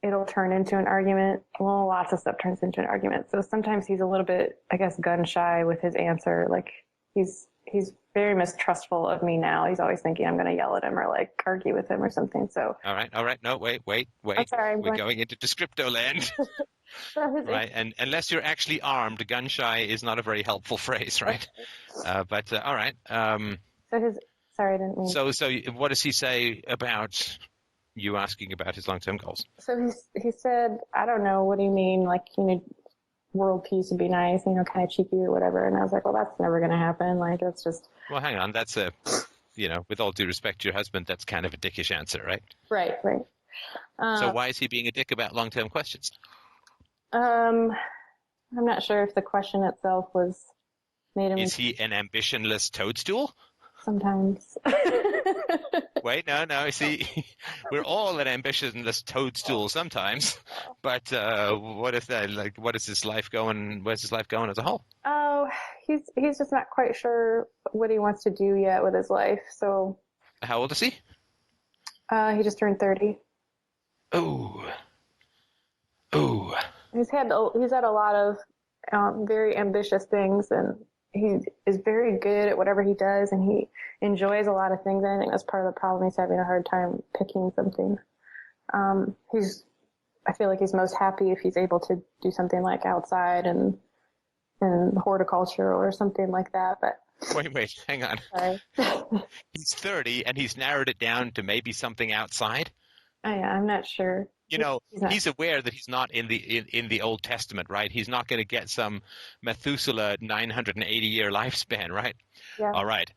[SPEAKER 4] it'll turn into an argument. Well, lots of stuff turns into an argument. So sometimes he's a little bit, I guess, gun shy with his answer. Like he's very mistrustful of me now. He's always thinking I'm going to yell at him or like argue with him or something. So
[SPEAKER 2] all right. No, wait.
[SPEAKER 4] I'm sorry,
[SPEAKER 2] we're going into descripto land. Right, and unless you're actually armed, gun shy is not a very helpful phrase, right? But all right.
[SPEAKER 4] Sorry, I didn't mean.
[SPEAKER 2] So what does he say about you asking about his long-term goals?
[SPEAKER 4] So he said, I don't know, what do you mean? Like, world peace would be nice, kind of cheeky or whatever. And I was like, well, that's never going to happen. Like, it's just.
[SPEAKER 2] Well, hang on. That's with all due respect to your husband, that's kind of a dickish answer, right?
[SPEAKER 4] Right.
[SPEAKER 2] So why is he being a dick about long-term questions?
[SPEAKER 4] I'm not sure if the question itself was made him.
[SPEAKER 2] Is he an ambitionless toadstool?
[SPEAKER 4] Sometimes.
[SPEAKER 2] Wait, no. See, we're all an ambitionless toadstool sometimes. But what if that? Like, what is his life going? Where's his life going as a whole?
[SPEAKER 4] Oh, he's just not quite sure what he wants to do yet with his life. So.
[SPEAKER 2] How old is he?
[SPEAKER 4] He just turned 30.
[SPEAKER 2] Ooh.
[SPEAKER 4] He's had a lot of very ambitious things, and he is very good at whatever he does, and he enjoys a lot of things. I think that's part of the problem. He's having a hard time picking something. I feel like he's most happy if he's able to do something like outside and horticulture or something like that. But
[SPEAKER 2] wait, hang on.
[SPEAKER 4] Sorry.
[SPEAKER 2] He's 30, and he's narrowed it down to maybe something outside.
[SPEAKER 4] I'm not sure.
[SPEAKER 2] He's aware that he's not in the Old Testament, right? He's not going to get some Methuselah 980-year lifespan, right?
[SPEAKER 4] Yeah.
[SPEAKER 2] All right.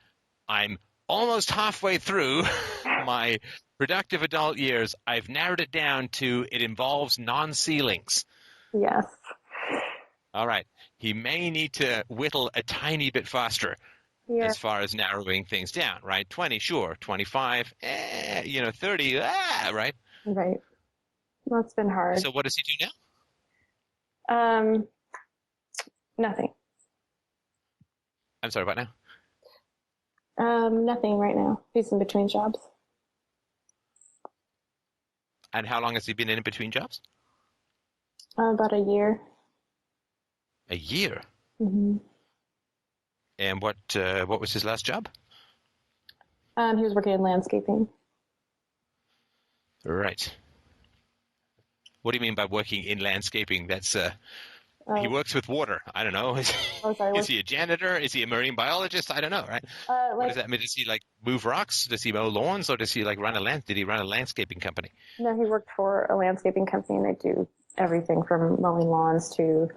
[SPEAKER 2] I'm almost halfway through my productive adult years. I've narrowed it down to it involves non-ceilings.
[SPEAKER 4] Yes.
[SPEAKER 2] All right. He may need to whittle a tiny bit faster as far as narrowing things down, right? 20, sure. 25, 30, right?
[SPEAKER 4] Right. Well, it's been hard.
[SPEAKER 2] So what does he do now?
[SPEAKER 4] Nothing.
[SPEAKER 2] I'm sorry, what now?
[SPEAKER 4] Nothing right now. He's in between jobs.
[SPEAKER 2] And how long has he been in between jobs?
[SPEAKER 4] About a year.
[SPEAKER 2] A year?
[SPEAKER 4] Mm-hmm.
[SPEAKER 2] And what was his last job?
[SPEAKER 4] He was working in landscaping.
[SPEAKER 2] Right. What do you mean by working in landscaping? That's he works with water. I don't know. Is he a janitor? Is he a marine biologist? I don't know, right? What does that mean? Does he move rocks? Does he mow lawns, or does he Did he run a landscaping company?
[SPEAKER 4] No, he worked for a landscaping company, and they do everything from mowing lawns to,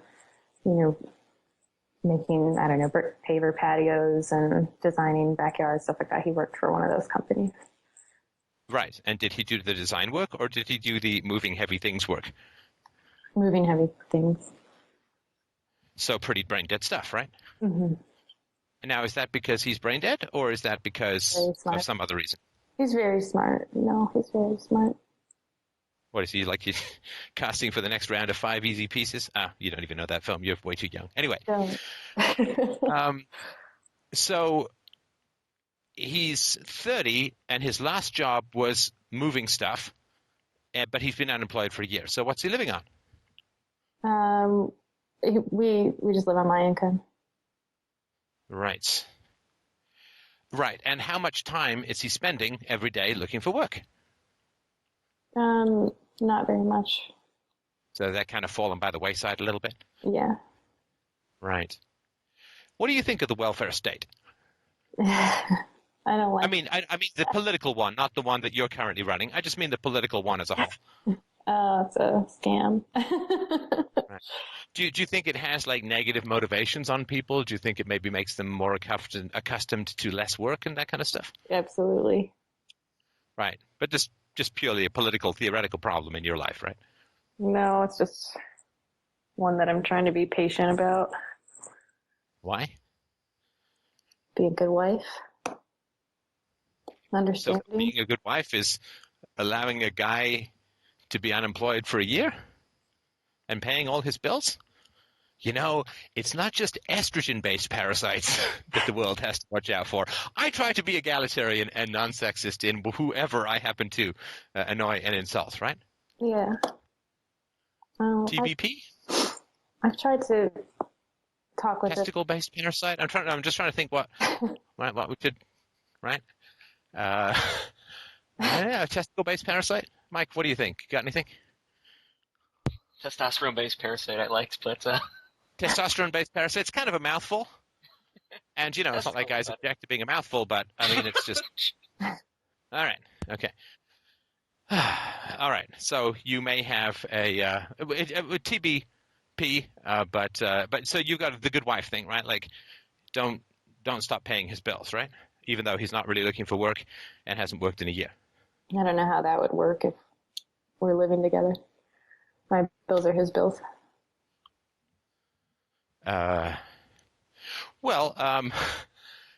[SPEAKER 4] making, I don't know, paver patios and designing backyards, stuff like that. He worked for one of those companies.
[SPEAKER 2] Right. And did he do the design work, or did he do the moving heavy things work?
[SPEAKER 4] Moving heavy things.
[SPEAKER 2] So pretty brain dead stuff, right?
[SPEAKER 4] Mm-hmm.
[SPEAKER 2] Now, is that because he's brain dead, or is that because of some other reason?
[SPEAKER 4] He's very smart. No, he's very smart.
[SPEAKER 2] What is he like? He's casting for the next round of 5 Easy Pieces? You don't even know that film. You're way too young. Anyway. So he's 30, and his last job was moving stuff, but he's been unemployed for a year. So what's he living on?
[SPEAKER 4] We just live on my income.
[SPEAKER 2] Right. Right. And how much time is he spending every day looking for work?
[SPEAKER 4] Not very much.
[SPEAKER 2] So that kind of fallen by the wayside a little bit?
[SPEAKER 4] Yeah.
[SPEAKER 2] Right. What do you think of the welfare state?
[SPEAKER 4] I don't like.
[SPEAKER 2] I mean the political one, not the one that you're currently running. I just mean the political one as a whole.
[SPEAKER 4] Oh, it's a scam.
[SPEAKER 2] Right. Do you think it has like negative motivations on people? Do you think it maybe makes them more accustomed to less work and that kind of stuff?
[SPEAKER 4] Absolutely.
[SPEAKER 2] Right. But just purely a political, theoretical problem in your life, right?
[SPEAKER 4] No, it's just one that I'm trying to be patient about.
[SPEAKER 2] Why?
[SPEAKER 4] Be a good wife.
[SPEAKER 2] So
[SPEAKER 4] Understanding.
[SPEAKER 2] being a good wife is allowing a guy to be unemployed for a year and paying all his bills? You know, it's not just estrogen-based parasites that the world has to watch out for. I try to be egalitarian and non-sexist in whoever I happen to annoy and insult, right?
[SPEAKER 4] Yeah.
[SPEAKER 2] TBP?
[SPEAKER 4] I've tried to talk with it.
[SPEAKER 2] Testicle-based parasite? I'm just trying to think what we could, right? Yeah, testicle-based parasite. Mike, what do you think? Got anything?
[SPEAKER 1] Testosterone-based parasite I liked, but
[SPEAKER 2] Testosterone-based parasite. It's kind of a mouthful. And, you know, it's not like guys object to being a mouthful, but, I mean, it's just... All right. Okay. All right. So you may have a TBP, but so you've got the good wife thing, right? Like, don't stop paying his bills, right? Even though he's not really looking for work and hasn't worked in a year.
[SPEAKER 4] I don't know how that would work if we're living together. My bills are his bills.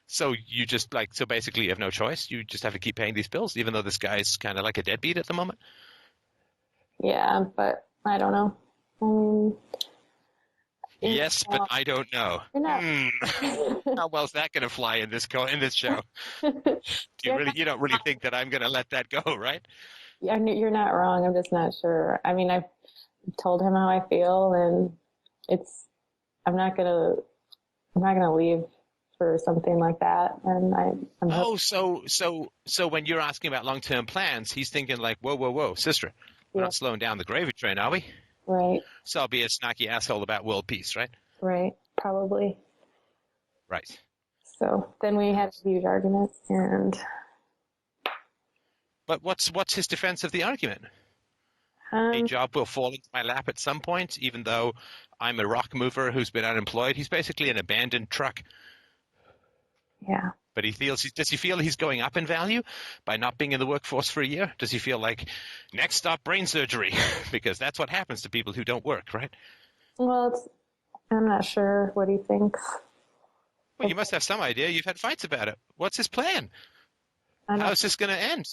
[SPEAKER 2] So you just so basically you have no choice. You just have to keep paying these bills, even though this guy's kind of like a deadbeat at the moment.
[SPEAKER 4] Yeah, but I don't know.
[SPEAKER 2] Yes, but I don't know. How well is that going to fly in this show? You don't really think that I'm going to let that go, right?
[SPEAKER 4] Yeah, you're not wrong. I'm just not sure. I mean, I've told him how I feel, and I'm not gonna leave for something like that. And I'm
[SPEAKER 2] so when you're asking about long-term plans, he's thinking like, whoa, sister, we're not slowing down the gravy train, are we?
[SPEAKER 4] Right.
[SPEAKER 2] So I'll be a snarky asshole about world peace, right?
[SPEAKER 4] Right. Probably.
[SPEAKER 2] Right.
[SPEAKER 4] So then we had a huge argument, and.
[SPEAKER 2] But what's his defense of the argument? A job will fall into my lap at some point, even though I'm a rock mover who's been unemployed. He's basically an abandoned truck.
[SPEAKER 4] Yeah.
[SPEAKER 2] But does he feel he's going up in value by not being in the workforce for a year? Does he feel like next stop brain surgery? Because that's what happens to people who don't work, right?
[SPEAKER 4] Well, I'm not sure what he thinks.
[SPEAKER 2] Well, you must have some idea. You've had fights about it. What's his plan? How is this going to end?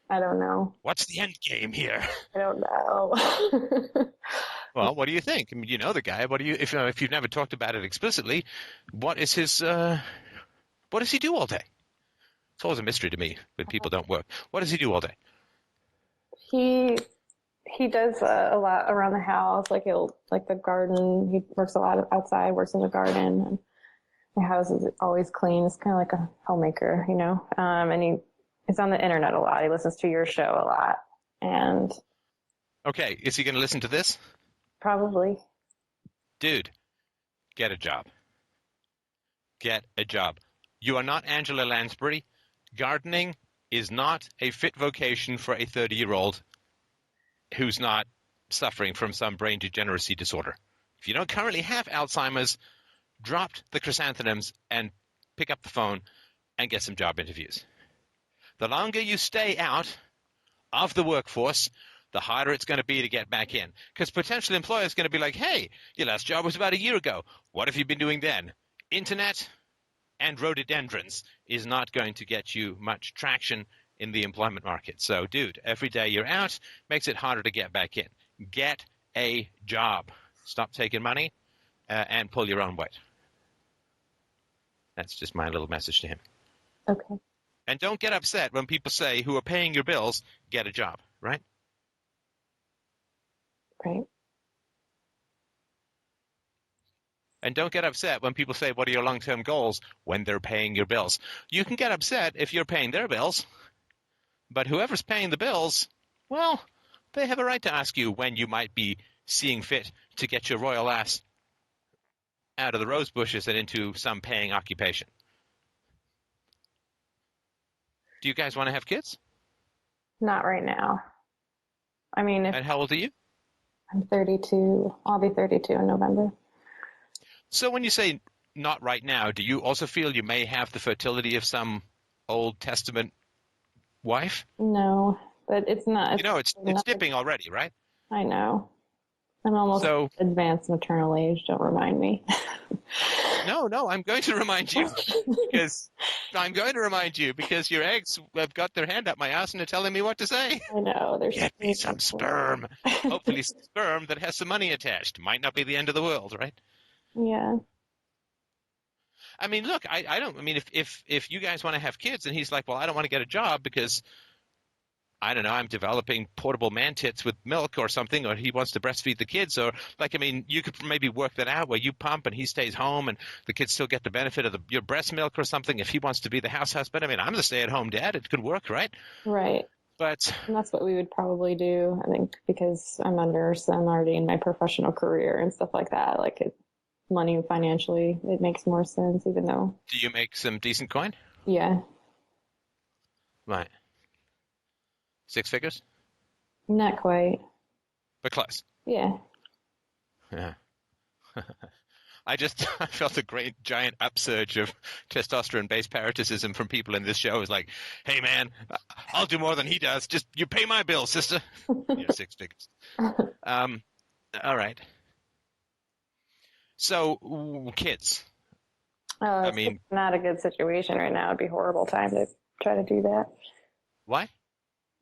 [SPEAKER 4] I don't know.
[SPEAKER 2] What's the end game here?
[SPEAKER 4] I don't know.
[SPEAKER 2] Well, what do you think? I mean, you know the guy. What do you if you've never talked about it explicitly? What is his? What does he do all day? It's always a mystery to me when people don't work. What does he do all day?
[SPEAKER 4] He does a lot around the house, like the garden. He works a lot outside, works in the garden, and the house is always clean. It's kind of like a homemaker, you know. And he's on the internet a lot. He listens to your show a lot, and.
[SPEAKER 2] Okay, is he going to listen to this?
[SPEAKER 4] Probably.
[SPEAKER 2] Dude, get a job. Get a job. You are not Angela Lansbury. Gardening is not a fit vocation for a 30-year-old who's not suffering from some brain degeneracy disorder. If you don't currently have Alzheimer's, drop the chrysanthemums and pick up the phone and get some job interviews. The longer you stay out of the workforce, the harder it's going to be to get back in. Because potential employers are going to be like, hey, your last job was about a year ago. What have you been doing then? Internet and rhododendrons is not going to get you much traction in the employment market. So, dude, every day you're out makes it harder to get back in. Get a job. Stop taking money and pull your own weight. That's just my little message to him.
[SPEAKER 4] Okay.
[SPEAKER 2] And don't get upset when people say who are paying your bills, get a job, right?
[SPEAKER 4] Right.
[SPEAKER 2] And don't get upset when people say, what are your long-term goals, when they're paying your bills. You can get upset if you're paying their bills, but whoever's paying the bills, well, they have a right to ask you when you might be seeing fit to get your royal ass out of the rose bushes and into some paying occupation. Do you guys want to have kids?
[SPEAKER 4] Not right now. I mean, if
[SPEAKER 2] And how old are you?
[SPEAKER 4] I'm 32, I'll be 32 in November.
[SPEAKER 2] So when you say not right now, do you also feel you may have the fertility of some Old Testament wife?
[SPEAKER 4] No, but it's not.
[SPEAKER 2] It's dipping already, right?
[SPEAKER 4] I know. I'm almost advanced maternal age. Don't remind me.
[SPEAKER 2] No, I'm going to remind you because your eggs have got their hand up my ass and they're telling me what to say.
[SPEAKER 4] I know.
[SPEAKER 2] Get me some sperm. Hopefully sperm that has some money attached. Might not be the end of the world, right?
[SPEAKER 4] Yeah.
[SPEAKER 2] I mean, look, I don't. I mean, if you guys want to have kids, and he's like, well, I don't want to get a job because I don't know, I'm developing portable man tits with milk or something, or he wants to breastfeed the kids, or like, I mean, you could maybe work that out where you pump and he stays home and the kids still get the benefit of your breast milk or something if he wants to be the house husband. I mean, I'm the stay-at-home dad. It could work, right?
[SPEAKER 4] Right. And that's what we would probably do, I think, because I'm a nurse, I'm already in my professional career and stuff like that. Like, money financially, it makes more sense, even though.
[SPEAKER 2] Do you make some decent coin?
[SPEAKER 4] Yeah.
[SPEAKER 2] Right. 6 figures?
[SPEAKER 4] Not quite.
[SPEAKER 2] But close.
[SPEAKER 4] Yeah.
[SPEAKER 2] Yeah. I felt a great giant upsurge of testosterone-based parasitism from people in this show. It's like, hey man, I'll do more than he does. Just you pay my bill, sister. Yeah, 6 figures. All right. So kids.
[SPEAKER 4] I mean, it's not a good situation right now. It'd be a horrible time to try to do that.
[SPEAKER 2] Why?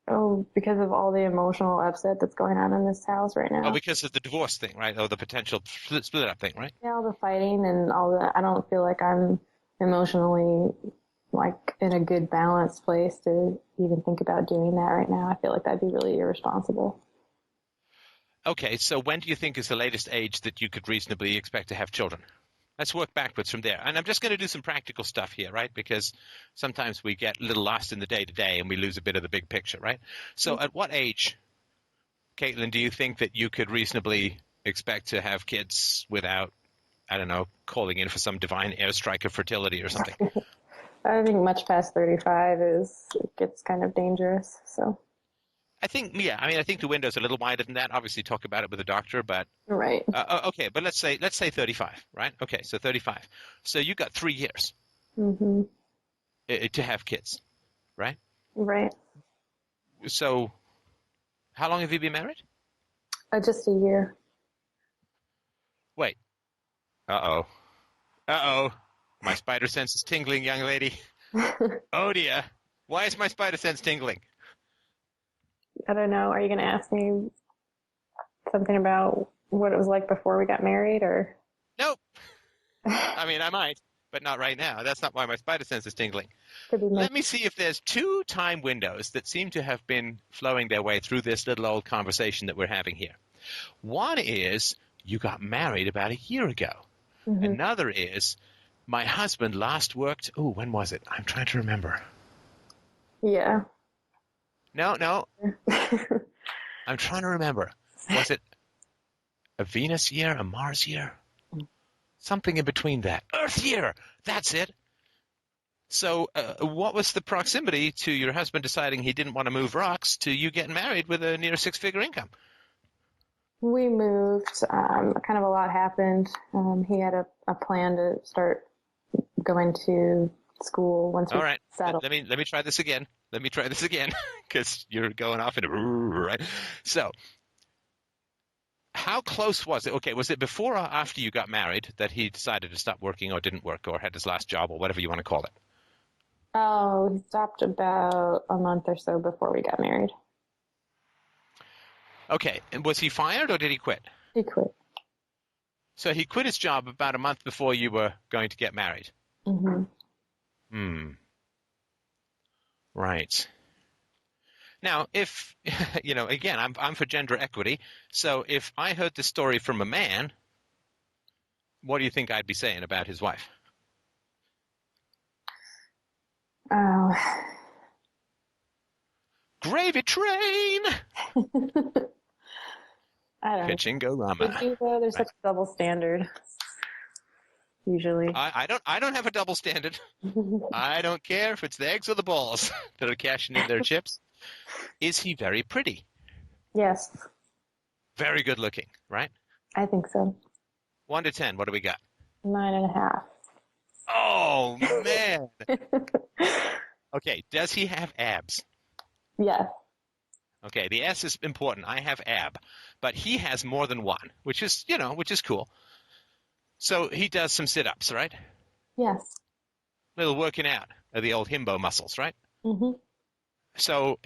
[SPEAKER 4] Oh, because of all the emotional upset that's going on in this house right now.
[SPEAKER 2] Oh, because of the divorce thing, right? Or the potential split up thing, right?
[SPEAKER 4] Yeah, all the fighting and all that. I don't feel like I'm emotionally like in a good balanced place to even think about doing that right now. I feel like that'd be really irresponsible.
[SPEAKER 2] Okay, so when do you think is the latest age that you could reasonably expect to have children? Let's work backwards from there. And I'm just going to do some practical stuff here, right? Because sometimes we get a little lost in the day-to-day and we lose a bit of the big picture, right? So at what age, Caitlin, do you think that you could reasonably expect to have kids without, I don't know, calling in for some divine airstrike of fertility or something?
[SPEAKER 4] I think much past 35 it gets kind of dangerous, so.
[SPEAKER 2] I think the window's a little wider than that. Obviously, talk about it with a doctor, but
[SPEAKER 4] right.
[SPEAKER 2] Okay, but let's say 35, right? Okay, so 35. So you got 3 years to have kids, right?
[SPEAKER 4] Right.
[SPEAKER 2] So, how long have you been married?
[SPEAKER 4] Just a year.
[SPEAKER 2] Wait. Uh oh. My spider sense is tingling, young lady. Oh dear. Why is my spider sense tingling?
[SPEAKER 4] I don't know. Are you going to ask me something about what it was like before we got married, or?
[SPEAKER 2] Nope. I mean, I might, but not right now. That's not why my spider sense is tingling. Let me see if there's 2 time windows that seem to have been flowing their way through this little old conversation that we're having here. One is you got married about a year ago. Mm-hmm. Another is my husband last worked. Oh, when was it? I'm trying to remember.
[SPEAKER 4] Yeah.
[SPEAKER 2] No. I'm trying to remember. Was it a Venus year, a Mars year? Something in between that. Earth year! That's it. So what was the proximity to your husband deciding he didn't want to move rocks to you getting married with a near 6-figure income?
[SPEAKER 4] We moved. Kind of a lot happened. He had a plan to start going to school once we settled.
[SPEAKER 2] Let me try this again. Because you're going off in a right. So, how close was it? Okay, was it before or after you got married that he decided to stop working or didn't work or had his last job or whatever you want to call it?
[SPEAKER 4] Oh, he stopped about a month or so before we got married.
[SPEAKER 2] Okay, and was he fired or did he quit?
[SPEAKER 4] He quit.
[SPEAKER 2] So he quit his job about a month before you were going to get married? Mm-hmm. Right. Now, if, again, I'm for gender equity, so if I heard the story from a man, what do you think I'd be saying about his wife?
[SPEAKER 4] Oh.
[SPEAKER 2] Gravy train!
[SPEAKER 4] I don't know.
[SPEAKER 2] Pitching-go-rama.
[SPEAKER 4] Would you, though? There's such a double standard, usually.
[SPEAKER 2] I don't have a double standard. I don't care if it's the eggs or the balls that are cashing in their chips. Is he very pretty?
[SPEAKER 4] Yes,
[SPEAKER 2] Very good looking, right?
[SPEAKER 4] I think so.
[SPEAKER 2] 1 to 10, what do we got?
[SPEAKER 4] 9.5.
[SPEAKER 2] Oh, man. Okay, does he have abs?
[SPEAKER 4] Yes.
[SPEAKER 2] Okay, the S is important. I have ab. But he has more than one, which is cool. So he does some sit-ups, right?
[SPEAKER 4] Yes.
[SPEAKER 2] Little working out of the old himbo muscles, right?
[SPEAKER 4] Mm-hmm.
[SPEAKER 2] So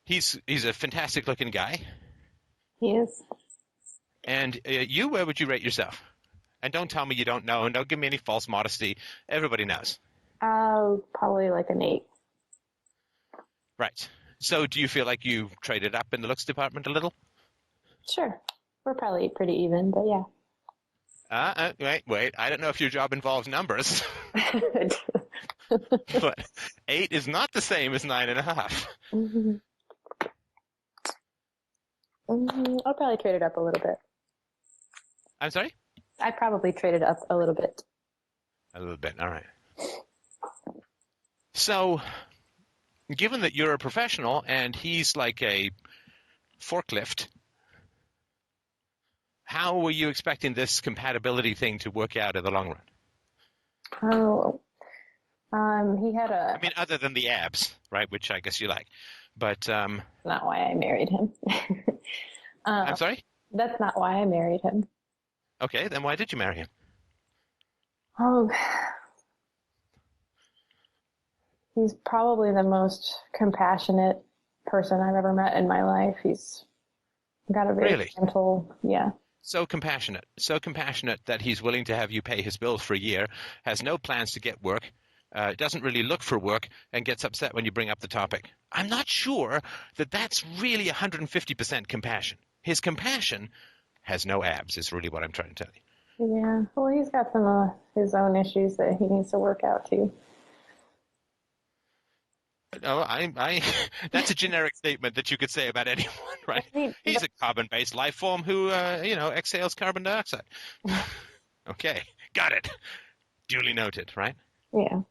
[SPEAKER 2] he's a fantastic-looking guy.
[SPEAKER 4] He is.
[SPEAKER 2] And where would you rate yourself? And don't tell me you don't know, and don't give me any false modesty. Everybody knows.
[SPEAKER 4] Probably like an 8.
[SPEAKER 2] Right. So do you feel like you traded up in the looks department a little?
[SPEAKER 4] Sure. We're probably pretty even, but yeah.
[SPEAKER 2] Wait. I don't know if your job involves numbers. But 8 is not the same as 9.5.
[SPEAKER 4] Mm-hmm. I'll probably trade it up a little bit.
[SPEAKER 2] I'm sorry?
[SPEAKER 4] I'd probably trade it up a little bit.
[SPEAKER 2] A little bit. All right. So, given that you're a professional and he's like a forklift, how were you expecting this compatibility thing to work out in the long run?
[SPEAKER 4] Oh, he had a...
[SPEAKER 2] I mean, other than the abs, right, which I guess you like. But
[SPEAKER 4] not why I married him.
[SPEAKER 2] I'm sorry?
[SPEAKER 4] That's not why I married him.
[SPEAKER 2] Okay, then why did you marry him?
[SPEAKER 4] Oh, he's probably the most compassionate person I've ever met in my life. He's got a very gentle, yeah.
[SPEAKER 2] So compassionate that he's willing to have you pay his bills for a year, has no plans to get work, doesn't really look for work, and gets upset when you bring up the topic. I'm not sure that that's really 150% compassion. His compassion has no abs, is really what I'm trying to tell you.
[SPEAKER 4] Yeah, well, he's got some of his own issues that he needs to work out, too.
[SPEAKER 2] No, that's a generic statement that you could say about anyone, right? He's a carbon-based life form who, exhales carbon dioxide. Okay, got it. Duly noted, right?
[SPEAKER 4] Yeah.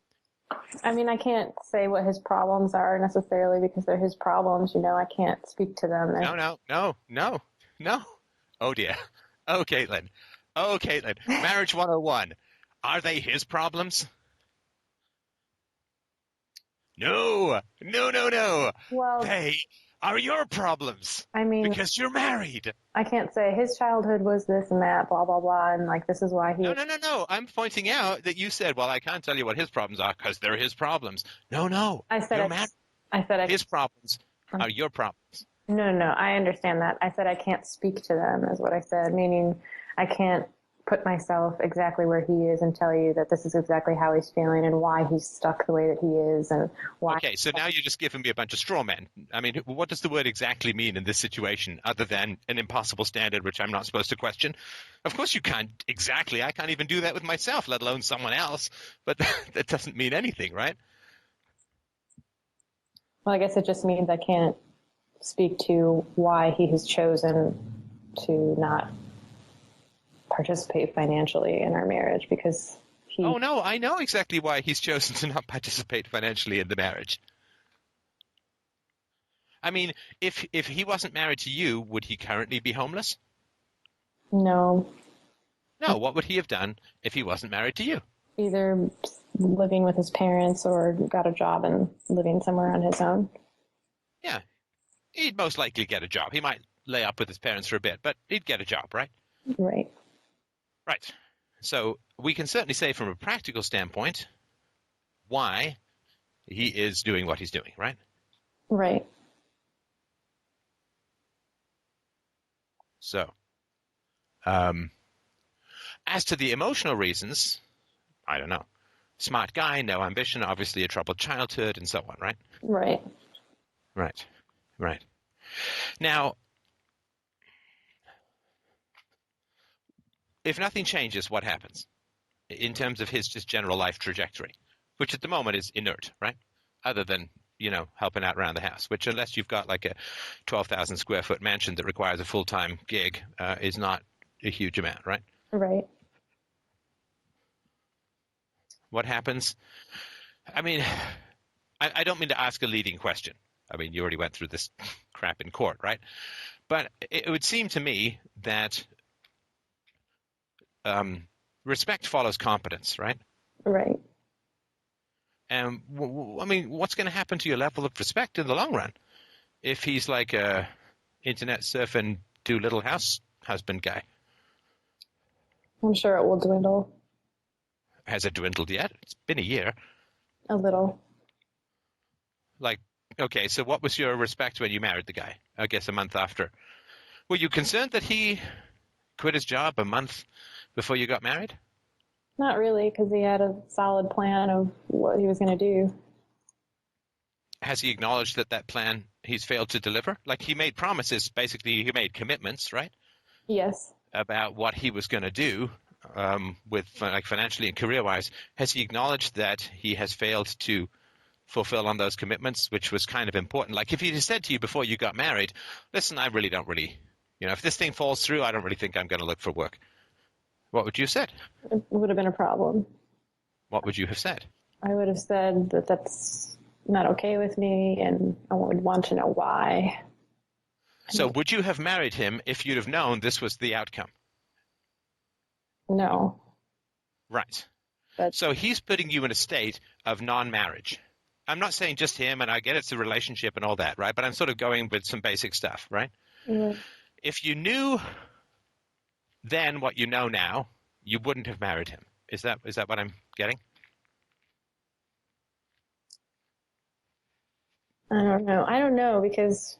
[SPEAKER 4] I mean, I can't say what his problems are necessarily because they're his problems, I can't speak to them.
[SPEAKER 2] No. Oh, dear. Oh, Caitlin. Marriage 101. Are they his problems? No.
[SPEAKER 4] Well,
[SPEAKER 2] they are your problems.
[SPEAKER 4] I mean,
[SPEAKER 2] because you're married.
[SPEAKER 4] I can't say his childhood was this and that, blah, blah, blah, and this is why he...
[SPEAKER 2] No. I'm pointing out that you said, well, I can't tell you what his problems are because they're his problems. No.
[SPEAKER 4] I said
[SPEAKER 2] his problems are your problems.
[SPEAKER 4] No, I understand that. I said I can't speak to them is what I said, meaning I can't put myself exactly where he is and tell you that this is exactly how he's feeling and why he's stuck the way that he is and why...
[SPEAKER 2] Okay, so now you're just giving me a bunch of straw men. I mean, what does the word exactly mean in this situation other than an impossible standard which I'm not supposed to question? Of course you can't exactly. I can't even do that with myself, let alone someone else. But that doesn't mean anything, right?
[SPEAKER 4] Well, I guess it just means I can't speak to why he has chosen to not participate financially in our marriage because he...
[SPEAKER 2] Oh, no, I know exactly why he's chosen to not participate financially in the marriage. I mean, if he wasn't married to you, would he currently be homeless?
[SPEAKER 4] No.
[SPEAKER 2] No, what would he have done if he wasn't married to you?
[SPEAKER 4] Either living with his parents or got a job and living somewhere on his own.
[SPEAKER 2] Yeah. He'd most likely get a job. He might lay up with his parents for a bit, but he'd get a job, right?
[SPEAKER 4] Right.
[SPEAKER 2] Right. So we can certainly say from a practical standpoint why he is doing what he's doing, right?
[SPEAKER 4] Right.
[SPEAKER 2] So, as to the emotional reasons, I don't know. Smart guy, no ambition, obviously a troubled childhood, and so on, right?
[SPEAKER 4] Right.
[SPEAKER 2] Right. Now, if nothing changes, what happens in terms of his just general life trajectory, which at the moment is inert, right? Other than, helping out around the house, which unless you've got like a 12,000 square foot mansion that requires a full-time gig, is not a huge amount, right?
[SPEAKER 4] Right.
[SPEAKER 2] What happens? I mean, I don't mean to ask a leading question. I mean, you already went through this crap in court, right? But it would seem to me that respect follows competence, right?
[SPEAKER 4] Right.
[SPEAKER 2] And I mean, what's going to happen to your level of respect in the long run if he's like a internet surfing, do little house husband guy?
[SPEAKER 4] I'm sure it will dwindle
[SPEAKER 2] Has it dwindled yet? It's been a year.
[SPEAKER 4] a little.
[SPEAKER 2] Like, okay, so what was your respect when you married the guy? I guess a month after. Were you concerned that he quit his job a month before you got married?
[SPEAKER 4] Not really, because he had a solid plan of what he was going to do.
[SPEAKER 2] Has he acknowledged that plan he's failed to deliver? Like, he made promises, basically he made commitments, right?
[SPEAKER 4] Yes.
[SPEAKER 2] About what he was going to do with like financially and career-wise. Has he acknowledged that he has failed to fulfill on those commitments, which was kind of important? Like, if he had said to you before you got married, listen, I really don't really, if this thing falls through, I don't really think I'm going to look for work. What would you have said?
[SPEAKER 4] It would have been a problem.
[SPEAKER 2] What would you have said?
[SPEAKER 4] I would have said that that's not okay with me, and I would want to know why.
[SPEAKER 2] So would you have married him if you'd have known this was the outcome?
[SPEAKER 4] No.
[SPEAKER 2] Right.
[SPEAKER 4] But
[SPEAKER 2] So he's putting you in a state of non-marriage. I'm not saying just him, and I get it's a relationship and all that, right? But I'm sort of going with some basic stuff, right?
[SPEAKER 4] yeah.
[SPEAKER 2] If you knew then what you know now, you wouldn't have married him. Is that what I'm getting?
[SPEAKER 4] I don't know because,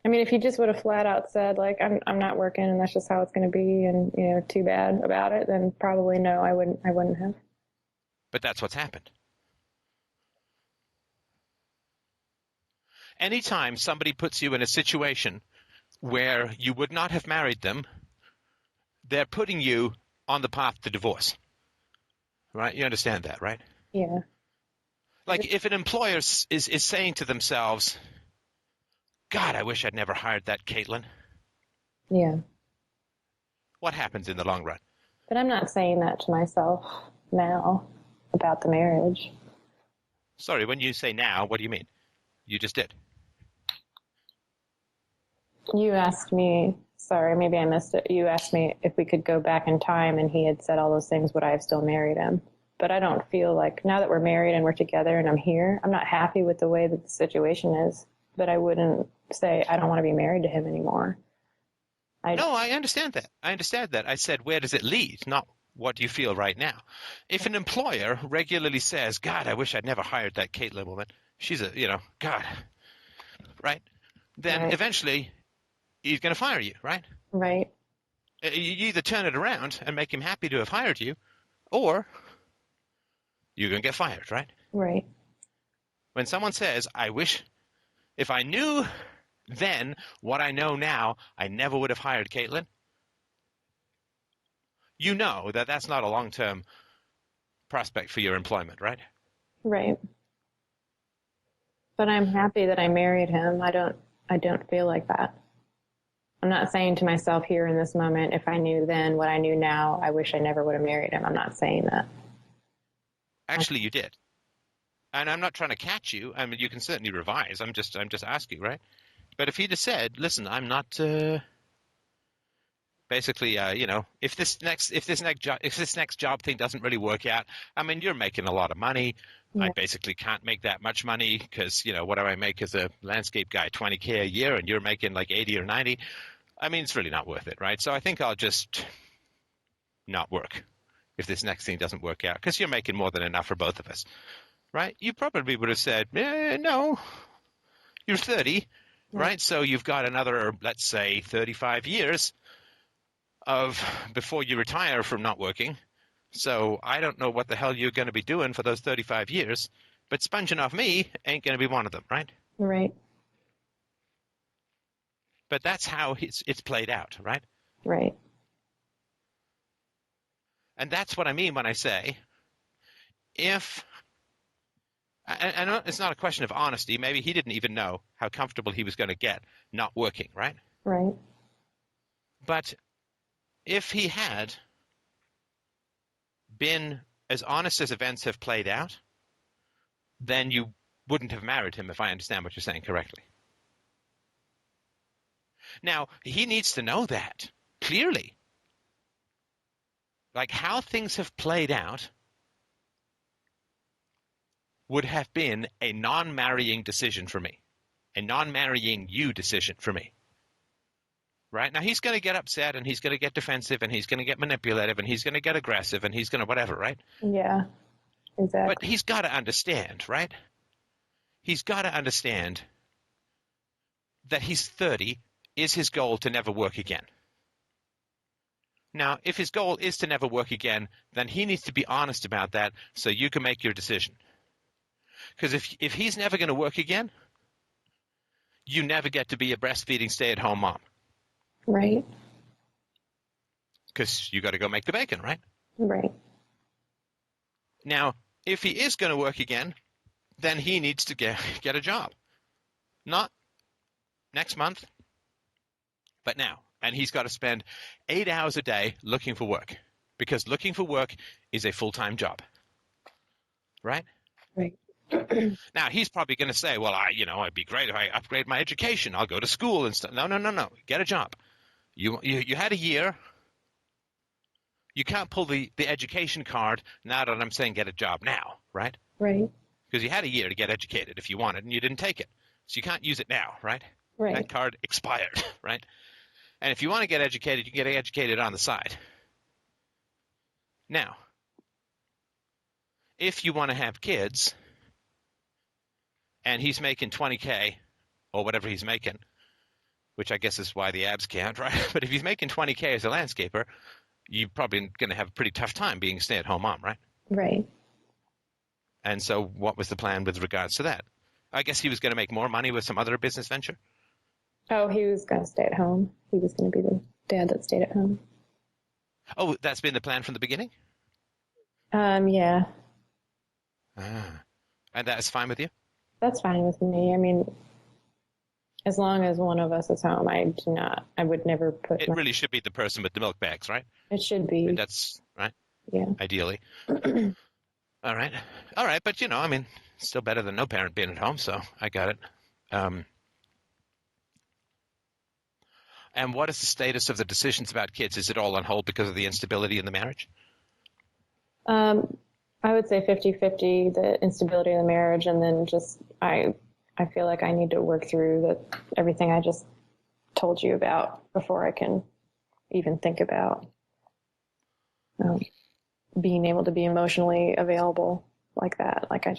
[SPEAKER 4] I mean, if he just would have flat out said, like, I'm not working and that's just how it's going to be, and too bad about it, then probably no, I wouldn't have.
[SPEAKER 2] But that's what's happened. Anytime somebody puts you in a situation where you would not have married them, they're putting you on the path to divorce. Right? You understand that, right?
[SPEAKER 4] Yeah.
[SPEAKER 2] Like, if an employer is saying to themselves, God, I wish I'd never hired that Caitlin.
[SPEAKER 4] Yeah.
[SPEAKER 2] What happens in the long run?
[SPEAKER 4] But I'm not saying that to myself now about the marriage.
[SPEAKER 2] Sorry, when you say now, what do you mean? You just did.
[SPEAKER 4] You asked me, sorry, maybe I missed it. You asked me if we could go back in time and he had said all those things, would I have still married him? But I don't feel like, now that we're married and we're together and I'm here, I'm not happy with the way that the situation is. But I wouldn't say I don't want to be married to him anymore.
[SPEAKER 2] No, I understand that. I said, where does it lead? Not what do you feel right now. If an employer regularly says, God, I wish I'd never hired that Caitlin woman. She's God, right? Then
[SPEAKER 4] Right.
[SPEAKER 2] Eventually he's going to fire you, right?
[SPEAKER 4] Right.
[SPEAKER 2] You either turn it around and make him happy to have hired you, or you're going to get fired, right?
[SPEAKER 4] Right.
[SPEAKER 2] When someone says, I wish, if I knew then what I know now, I never would have hired Caitlin, you know that that's not a long-term prospect for your employment, right?
[SPEAKER 4] Right. But I'm happy that I married him. I don't feel like that. I'm not saying to myself here in this moment, if I knew then what I knew now, I wish I never would have married him. I'm not saying that.
[SPEAKER 2] Actually, you did. And I'm not trying to catch you. I mean, you can certainly revise. I'm just asking, right? But if he'd have said, listen, I'm not basically, if this next job thing doesn't really work out, I mean, you're making a lot of money.
[SPEAKER 4] Yeah.
[SPEAKER 2] I basically can't make that much money because, what do I make as a landscape guy? $20K a year, and you're making like 80 or 90. I mean, it's really not worth it, right? So I think I'll just not work if this next thing doesn't work out because you're making more than enough for both of us, right? You probably would have said, no, you're 30, right? So you've got another, let's say, 35 years of before you retire from not working. So I don't know what the hell you're going to be doing for those 35 years, but sponging off me ain't going to be one of them, right?
[SPEAKER 4] Right.
[SPEAKER 2] But that's how it's played out, right?
[SPEAKER 4] Right.
[SPEAKER 2] And that's what I mean when I say, if, and it's not a question of honesty, maybe he didn't even know how comfortable he was going to get not working, right?
[SPEAKER 4] Right.
[SPEAKER 2] But if he had been as honest as events have played out, then you wouldn't have married him, if I understand what you're saying correctly. Now, he needs to know that, clearly. Like, how things have played out would have been a non-marrying decision for me, a non-marrying you decision for me. Right? Now, he's going to get upset, and he's going to get defensive, and he's going to get manipulative, and he's going to get aggressive, and he's going to whatever, right?
[SPEAKER 4] Yeah, exactly.
[SPEAKER 2] But he's got to understand, right? He's got to understand that he's 30, is his goal to never work again. Now, if his goal is to never work again, then he needs to be honest about that so you can make your decision. Because if he's never going to work again, you never get to be a breastfeeding stay-at-home mom.
[SPEAKER 4] Right.
[SPEAKER 2] Because you got to go make the bacon, right?
[SPEAKER 4] Right.
[SPEAKER 2] Now, if he is going to work again, then he needs to get a job. Not next month, but now. And he's got to spend 8 hours a day looking for work, because looking for work is a full-time job. Right?
[SPEAKER 4] Right.
[SPEAKER 2] Now, he's probably going to say, well, it'd be great if I upgrade my education. I'll go to school and stuff. No. Get a job. You had a year. You can't pull the education card now that I'm saying get a job now, right?
[SPEAKER 4] Right.
[SPEAKER 2] Because you had a year to get educated if you wanted, and you didn't take it. So you can't use it now, right?
[SPEAKER 4] Right.
[SPEAKER 2] That card expired, right? And if you want to get educated, you can get educated on the side. Now, if you want to have kids, and he's making $20K or whatever he's making, which I guess is why the abs can't, right? But if he's making $20K as a landscaper, you're probably going to have a pretty tough time being a stay-at-home mom, right?
[SPEAKER 4] Right.
[SPEAKER 2] And so what was the plan with regards to that? I guess he was going to make more money with some other business venture?
[SPEAKER 4] Oh, he was going to stay at home. He was going to be the dad that stayed at home.
[SPEAKER 2] Oh, that's been the plan from the beginning?
[SPEAKER 4] Yeah.
[SPEAKER 2] And that is fine with you?
[SPEAKER 4] That's fine with me. I mean, as long as one of us is home, I would never put...
[SPEAKER 2] It really should be the person with the milk bags, right?
[SPEAKER 4] It should be.
[SPEAKER 2] I mean, that's, right?
[SPEAKER 4] Yeah.
[SPEAKER 2] Ideally. All right. But, still better than no parent being at home, so I got it. And what is the status of the decisions about kids? Is it all on hold because of the instability in the marriage?
[SPEAKER 4] I would say 50-50, the instability of the marriage, and then just I feel like I need to work through everything I just told you about before I can even think about being able to be emotionally available like that. Like I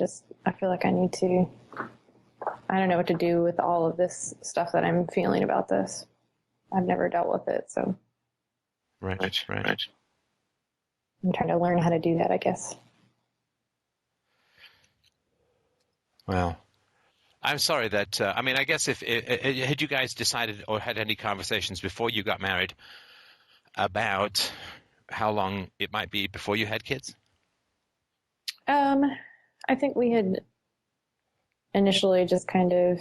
[SPEAKER 4] feel like I need to, I don't know what to do with all of this stuff that I'm feeling about this. I've never dealt with it, so.
[SPEAKER 2] Right.
[SPEAKER 4] I'm trying to learn how to do that, I guess.
[SPEAKER 2] Well, I'm sorry that, I guess had you guys decided or had any conversations before you got married about how long it might be before you had kids?
[SPEAKER 4] I think we had initially just kind of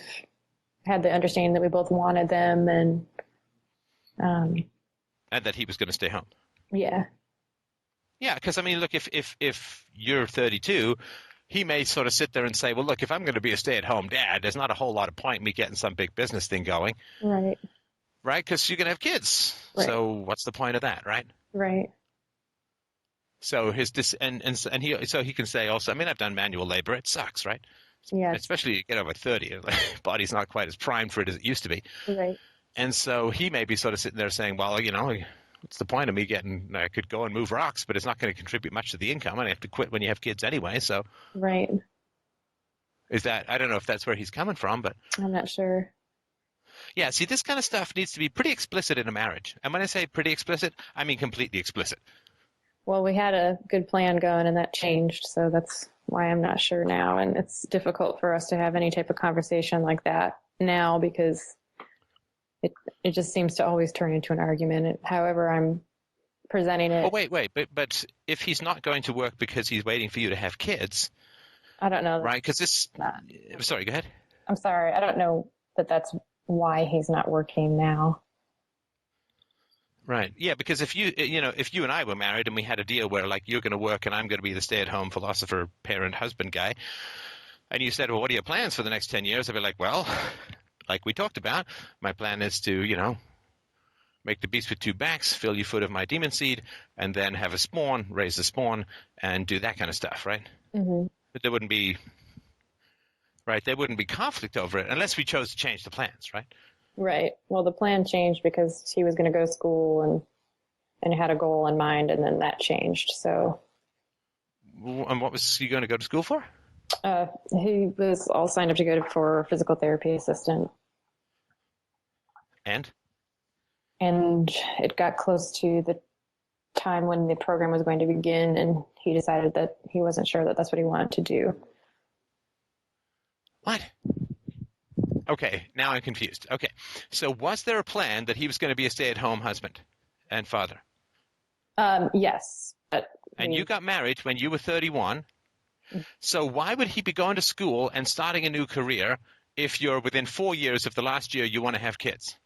[SPEAKER 4] had the understanding that we both wanted them, and
[SPEAKER 2] that he was going to stay home.
[SPEAKER 4] Yeah.
[SPEAKER 2] Yeah, because look, if you're 32, he may sort of sit there and say, well, look, if I'm going to be a stay-at-home dad, there's not a whole lot of point in me getting some big business thing going.
[SPEAKER 4] Right.
[SPEAKER 2] Right? Because you're going to have kids.
[SPEAKER 4] Right.
[SPEAKER 2] So what's the point of that, right?
[SPEAKER 4] Right.
[SPEAKER 2] So he can say also, I've done manual labor. It sucks, right?
[SPEAKER 4] Yeah.
[SPEAKER 2] Especially you get over 30. Body's not quite as primed for it as it used to be.
[SPEAKER 4] Right.
[SPEAKER 2] And so he may be sort of sitting there saying, well, what's the point of me I could go and move rocks, but it's not going to contribute much to the income. I have to quit when you have kids anyway. So
[SPEAKER 4] right.
[SPEAKER 2] I don't know if that's where he's coming from, but
[SPEAKER 4] I'm not sure.
[SPEAKER 2] Yeah, see, this kind of stuff needs to be pretty explicit in a marriage. And when I say pretty explicit, I mean completely explicit.
[SPEAKER 4] Well, we had a good plan going and that changed. So that's why I'm not sure now. And it's difficult for us to have any type of conversation like that now because it just seems to always turn into an argument. However I'm presenting it.
[SPEAKER 2] Oh, wait. But if he's not going to work because he's waiting for you to have kids,
[SPEAKER 4] I don't know.
[SPEAKER 2] right? Because this.
[SPEAKER 4] Not,
[SPEAKER 2] Sorry, go ahead.
[SPEAKER 4] I'm sorry. I don't know that that's why he's not working now.
[SPEAKER 2] Right. Yeah, because if you and I were married and we had a deal where like you're going to work and I'm going to be the stay-at-home philosopher, parent, husband guy, and you said, well, what are your plans for the next 10 years? I'd be like, well, like we talked about, my plan is to, make the beast with two backs, fill your foot of my demon seed, and then have a spawn, raise the spawn, and do that kind of stuff, right?
[SPEAKER 4] Mm-hmm.
[SPEAKER 2] But there wouldn't be conflict over it unless we chose to change the plans, right?
[SPEAKER 4] Right. Well, the plan changed because he was going to go to school and had a goal in mind, and then that changed. So.
[SPEAKER 2] And what was he going to go to school for?
[SPEAKER 4] He was all signed up to go for physical therapy assistant.
[SPEAKER 2] And
[SPEAKER 4] it got close to the time when the program was going to begin, and he decided that he wasn't sure that that's what he wanted to do.
[SPEAKER 2] What? Okay, now I'm confused. Okay, so was there a plan that he was going to be a stay-at-home husband and father?
[SPEAKER 4] Yes.
[SPEAKER 2] And you got married when you were 31. So why would he be going to school and starting a new career if you're within 4 years of the last year you want to have kids?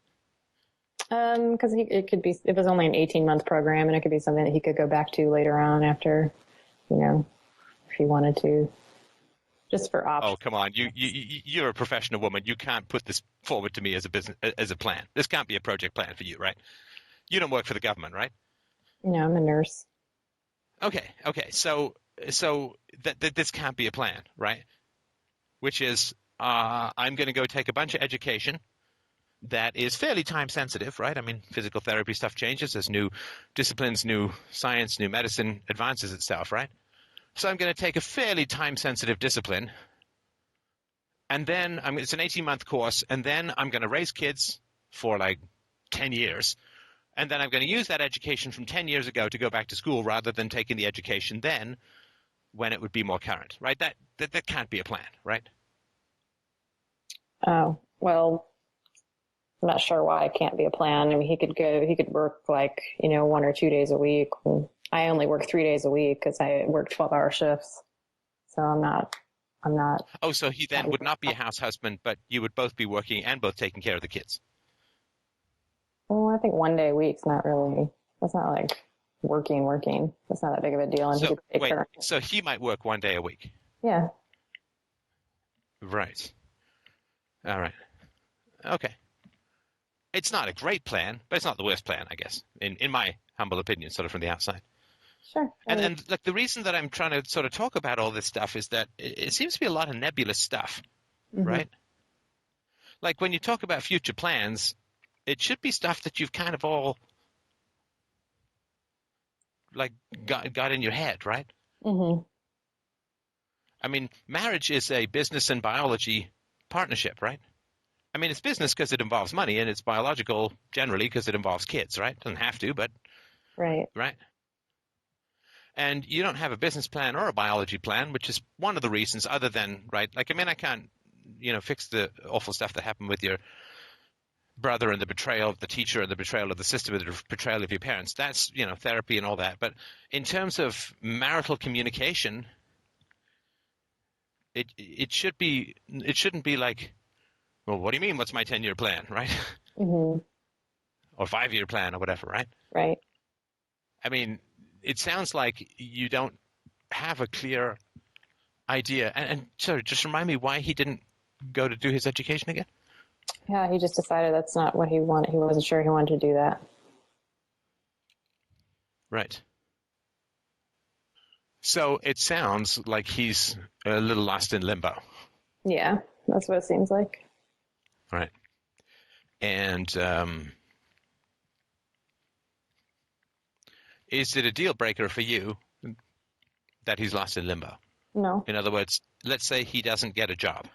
[SPEAKER 4] Because it was only an 18-month program, and it could be something that he could go back to later on after, if he wanted to. Just for options.
[SPEAKER 2] Oh, come on. You're a professional woman. You can't put this forward to me as a plan. This can't be a project plan for you, right? You don't work for the government, right?
[SPEAKER 4] No, I'm a nurse.
[SPEAKER 2] Okay. So this can't be a plan, right? Which is I'm going to go take a bunch of education that is fairly time sensitive, right? I mean, physical therapy stuff changes as new disciplines, new science, new medicine advances itself, right? So I'm going to take a fairly time-sensitive discipline, and then it's an 18-month course, and then I'm going to raise kids for like 10 years, and then I'm going to use that education from 10 years ago to go back to school rather than taking the education then when it would be more current, right? That can't be a plan, right?
[SPEAKER 4] Oh, well, I'm not sure why it can't be a plan. I mean, he could work like, 1 or 2 days a week. I only work 3 days a week because I work 12-hour shifts. So I'm not.
[SPEAKER 2] Oh, so he then would not be a house husband, but you would both be working and both taking care of the kids.
[SPEAKER 4] Well, I think 1 day a week's not really, that's not like working. That's not that big of a deal. And he could take care.
[SPEAKER 2] So he might work 1 day a week.
[SPEAKER 4] Yeah.
[SPEAKER 2] Right. All right. Okay. It's not a great plan, but it's not the worst plan, I guess, in my humble opinion, sort of from the outside.
[SPEAKER 4] Sure.
[SPEAKER 2] And like the reason that I'm trying to sort of talk about all this stuff is that it seems to be a lot of nebulous stuff,
[SPEAKER 4] Mm-hmm.
[SPEAKER 2] right? Like when you talk about future plans, it should be stuff that you've kind of all like got in your head, right?
[SPEAKER 4] Mm-hmm.
[SPEAKER 2] I mean, marriage is a business and biology partnership, right? I mean, it's business because it involves money, and it's biological generally because it involves kids, right? Doesn't have to, but
[SPEAKER 4] Right.
[SPEAKER 2] right. And you don't have a business plan or a biology plan, which is one of the reasons other than, right, like, I mean, I can't, fix the awful stuff that happened with your brother and the betrayal of the teacher and the betrayal of the system and the betrayal of your parents. That's, therapy and all that. But in terms of marital communication, it shouldn't be like, well, what do you mean? What's my 10-year plan, right?
[SPEAKER 4] Mm-hmm.
[SPEAKER 2] Or 5-year plan or whatever, right?
[SPEAKER 4] Right.
[SPEAKER 2] I mean, it sounds like you don't have a clear idea. And sorry, just remind me why he didn't go to do his education again?
[SPEAKER 4] Yeah, he just decided that's not what he wanted. He wasn't sure he wanted to do that.
[SPEAKER 2] Right. So it sounds like he's a little lost in limbo.
[SPEAKER 4] Yeah, that's what it seems like.
[SPEAKER 2] Right. And is it a deal breaker for you that he's lost in limbo?
[SPEAKER 4] No.
[SPEAKER 2] In other words, let's say he doesn't get a job.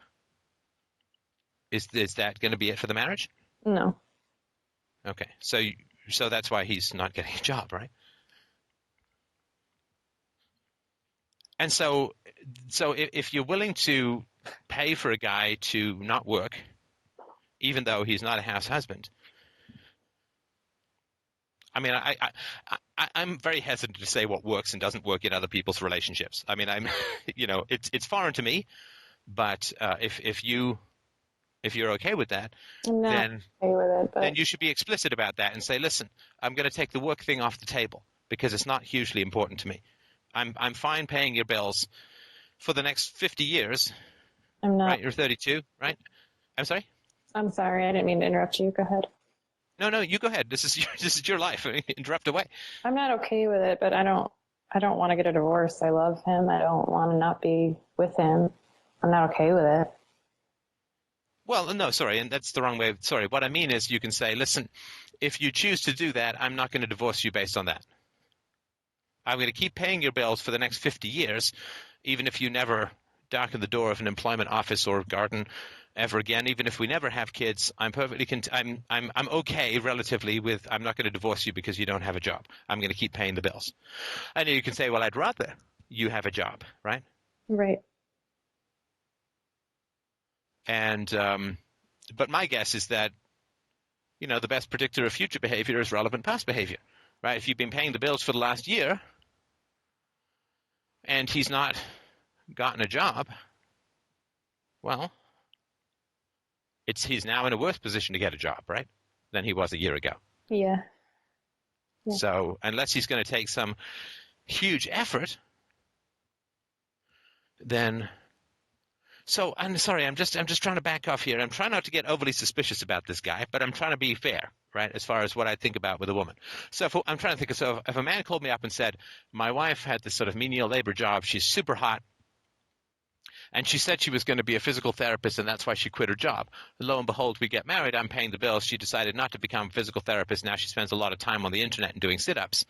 [SPEAKER 2] Is that going to be it for the marriage?
[SPEAKER 4] No.
[SPEAKER 2] Okay. So that's why he's not getting a job, right? And so if you're willing to pay for a guy to not work, even though he's not a house husband, I mean, I'm very hesitant to say what works and doesn't work in other people's relationships. I mean, it's foreign to me, but if you're okay with that,
[SPEAKER 4] I'm not
[SPEAKER 2] then
[SPEAKER 4] okay with it, but
[SPEAKER 2] you should be explicit about that and say, listen, I'm going to take the work thing off the table because it's not hugely important to me. I'm fine paying your bills for the next 50 years.
[SPEAKER 4] I'm not.
[SPEAKER 2] Right? You're 32, right? I'm sorry?
[SPEAKER 4] I'm sorry, I didn't mean to interrupt you. Go ahead.
[SPEAKER 2] No, you go ahead. This is your life. I mean, interrupt away.
[SPEAKER 4] I'm not okay with it, but I don't want to get a divorce. I love him. I don't want to not be with him. I'm not okay with it.
[SPEAKER 2] Well, no, sorry, and that's the wrong way. Sorry, what I mean is you can say, listen, if you choose to do that, I'm not going to divorce you based on that. I'm going to keep paying your bills for the next 50 years, even if you never darken the door of an employment office or garden ever again. Even if we never have kids, I'm perfectly I'm okay relatively with. I'm not going to divorce you because you don't have a job. I'm going to keep paying the bills. And you can say, well, I'd rather you have a job, right?
[SPEAKER 4] Right.
[SPEAKER 2] And but my guess is that the best predictor of future behavior is relevant past behavior, right? If you've been paying the bills for the last year and he's not gotten a job, well, he's now in a worse position to get a job, right, than he was a year ago.
[SPEAKER 4] Yeah.
[SPEAKER 2] So unless he's going to take some huge effort, then. So I'm sorry, I'm just trying to back off here. I'm trying not to get overly suspicious about this guy, but I'm trying to be fair, right, as far as what I think about with a woman. So I'm trying to think of, so if a man called me up and said, my wife had this sort of menial labor job, she's super hot, and she said she was going to be a physical therapist, and that's why she quit her job. Lo and behold, we get married, I'm paying the bills, she decided not to become a physical therapist, now she spends a lot of time on the internet and doing sit-ups.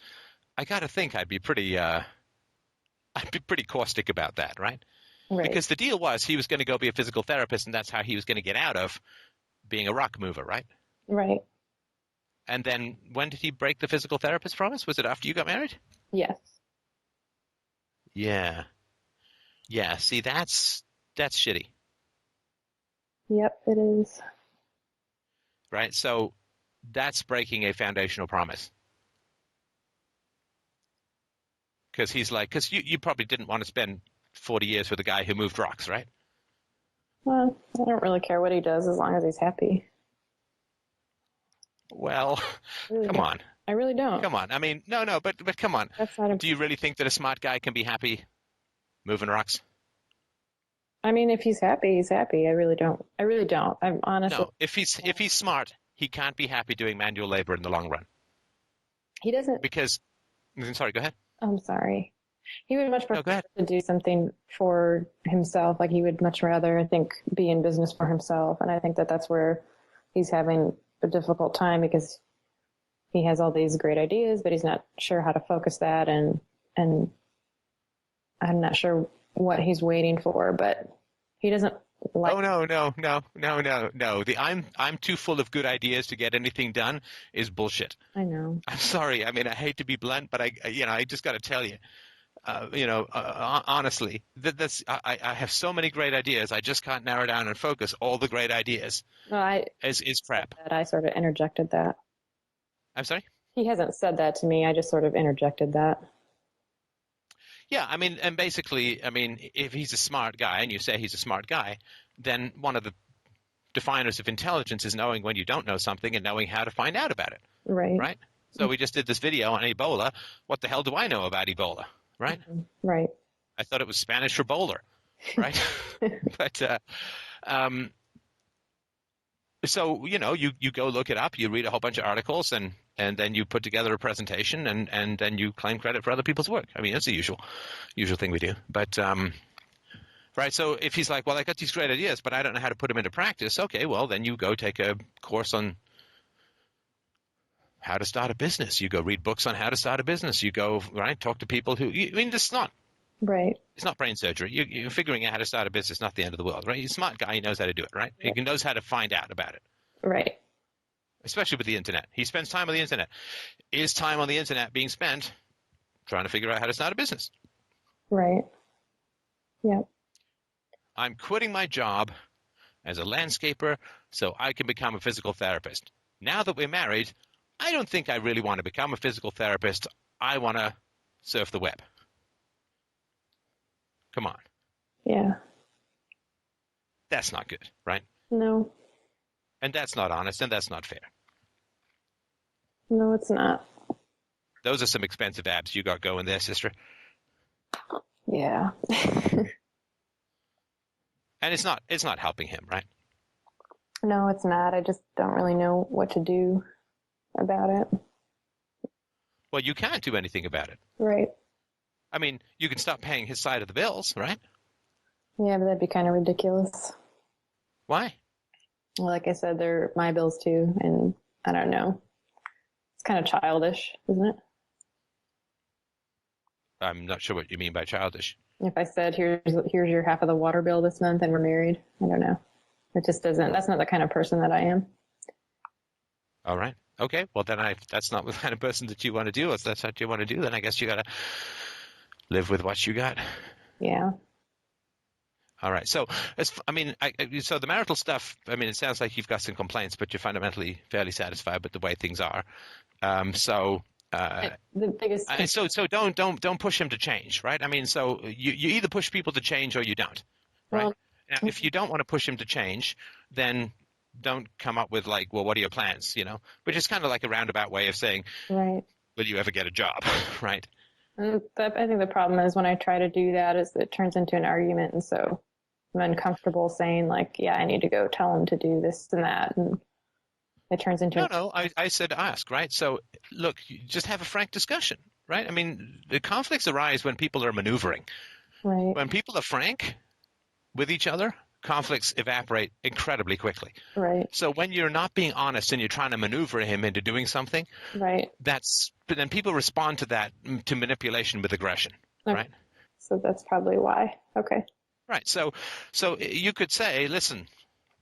[SPEAKER 2] I got to think I'd be pretty caustic about that, right?
[SPEAKER 4] Right.
[SPEAKER 2] Because the deal was he was going to go be a physical therapist, and that's how he was going to get out of being a rock mover, right?
[SPEAKER 4] Right.
[SPEAKER 2] And then when did he break the physical therapist promise? Was it after you got married?
[SPEAKER 4] Yes.
[SPEAKER 2] Yeah. Yeah, see, that's shitty.
[SPEAKER 4] Yep, it is.
[SPEAKER 2] Right? So that's breaking a foundational promise. Because you probably didn't want to spend 40 years with a guy who moved rocks, right?
[SPEAKER 4] Well, I don't really care what he does as long as he's happy.
[SPEAKER 2] Well,
[SPEAKER 4] Really
[SPEAKER 2] come
[SPEAKER 4] don't.
[SPEAKER 2] on.
[SPEAKER 4] I really don't.
[SPEAKER 2] Come on. I mean, no, but come on.
[SPEAKER 4] That's not.
[SPEAKER 2] Do you really think that a smart guy can be happy moving rocks?
[SPEAKER 4] I mean, if he's happy, he's happy. I really don't. I'm honestly.
[SPEAKER 2] No, if he's smart, he can't be happy doing manual labor in the long run.
[SPEAKER 4] He doesn't.
[SPEAKER 2] Because, sorry, go ahead.
[SPEAKER 4] I'm sorry. He would much
[SPEAKER 2] No, go
[SPEAKER 4] prefer
[SPEAKER 2] ahead.
[SPEAKER 4] to do something for himself. Like he would much rather, I think, be in business for himself. And I think that that's where he's having a difficult time because he has all these great ideas, but he's not sure how to focus that. And I'm not sure what he's waiting for, but he doesn't like.
[SPEAKER 2] Oh no. The I'm too full of good ideas to get anything done is bullshit.
[SPEAKER 4] I know.
[SPEAKER 2] I'm sorry. I mean, I hate to be blunt, but I just got to tell you. Honestly, I have so many great ideas. I just can't narrow down and focus all the great ideas.
[SPEAKER 4] No,
[SPEAKER 2] is crap.
[SPEAKER 4] I sort of interjected that.
[SPEAKER 2] I'm sorry?
[SPEAKER 4] He hasn't said that to me. I just sort of interjected that.
[SPEAKER 2] Yeah, I mean, and basically, I mean, if he's a smart guy and you say he's a smart guy, then one of the definers of intelligence is knowing when you don't know something and knowing how to find out about it.
[SPEAKER 4] Right.
[SPEAKER 2] Right? So we just did this video on Ebola. What the hell do I know about Ebola? Right?
[SPEAKER 4] Right.
[SPEAKER 2] I thought it was Spanish for bowler, right? But so you go look it up, you read a whole bunch of articles, and then you put together a presentation, and then you claim credit for other people's work. I mean, it's the usual thing we do. But right, so if he's like, well, I got these great ideas, but I don't know how to put them into practice. Okay, well, then you go take a course on how to start a business. You go read books on how to start a business. You go, right, talk to people who, I mean, it's not brain surgery. You're figuring out how to start a business, not the end of the world, right? He's a smart guy. He knows how to do it, right? He knows how to find out about it.
[SPEAKER 4] Right.
[SPEAKER 2] Especially with the internet. He spends time on the internet. Is time on the internet being spent trying to figure out how to start a business?
[SPEAKER 4] Right. Yeah.
[SPEAKER 2] I'm quitting my job as a landscaper so I can become a physical therapist. Now that we're married, I don't think I really want to become a physical therapist. I want to surf the web. Come on.
[SPEAKER 4] Yeah.
[SPEAKER 2] That's not good, right?
[SPEAKER 4] No.
[SPEAKER 2] And that's not honest, and that's not fair.
[SPEAKER 4] No, it's not.
[SPEAKER 2] Those are some expensive abs you got going there, sister.
[SPEAKER 4] Yeah.
[SPEAKER 2] And it's not helping him, right?
[SPEAKER 4] No, it's not. I just don't really know what to do about it.
[SPEAKER 2] Well, you can't do anything about it.
[SPEAKER 4] Right.
[SPEAKER 2] I mean, you can stop paying his side of the bills, right?
[SPEAKER 4] Yeah, but that'd be kind of ridiculous.
[SPEAKER 2] Why?
[SPEAKER 4] Well, like I said, they're my bills too, and I don't know. It's kind of childish, isn't it?
[SPEAKER 2] I'm not sure what you mean by childish.
[SPEAKER 4] If I said, here's your half of the water bill this month and we're married, I don't know. It just doesn't, that's not the kind of person that I am.
[SPEAKER 2] All right. Okay. Well, then that's not the kind of person that you want to do. If that's what you want to do, then I guess you got to live with what you got.
[SPEAKER 4] Yeah.
[SPEAKER 2] All right. So, so the marital stuff, I mean, it sounds like you've got some complaints, but you're fundamentally fairly satisfied with the way things are.
[SPEAKER 4] The biggest
[SPEAKER 2] So don't push him to change, right? I mean, so you either push people to change or you don't, right?
[SPEAKER 4] Well,
[SPEAKER 2] now, if you don't want to push him to change, then don't come up with like, well, what are your plans, Which is kind of like a roundabout way of saying,
[SPEAKER 4] right.
[SPEAKER 2] will you ever get a job, right?
[SPEAKER 4] And I think the problem is when I try to do that is it turns into an argument, and so I'm uncomfortable saying like, yeah, I need to go tell him to do this and that, and it turns into
[SPEAKER 2] No, I said ask, right? So look, you just have a frank discussion, right? I mean, the conflicts arise when people are maneuvering.
[SPEAKER 4] right.
[SPEAKER 2] When people are frank with each other, conflicts evaporate incredibly quickly.
[SPEAKER 4] Right.
[SPEAKER 2] So when you're not being honest and you're trying to maneuver him into doing something,
[SPEAKER 4] Right.
[SPEAKER 2] but then people respond to that, to manipulation with aggression,
[SPEAKER 4] Okay.
[SPEAKER 2] right?
[SPEAKER 4] So that's probably why. Okay.
[SPEAKER 2] Right. So you could say, listen,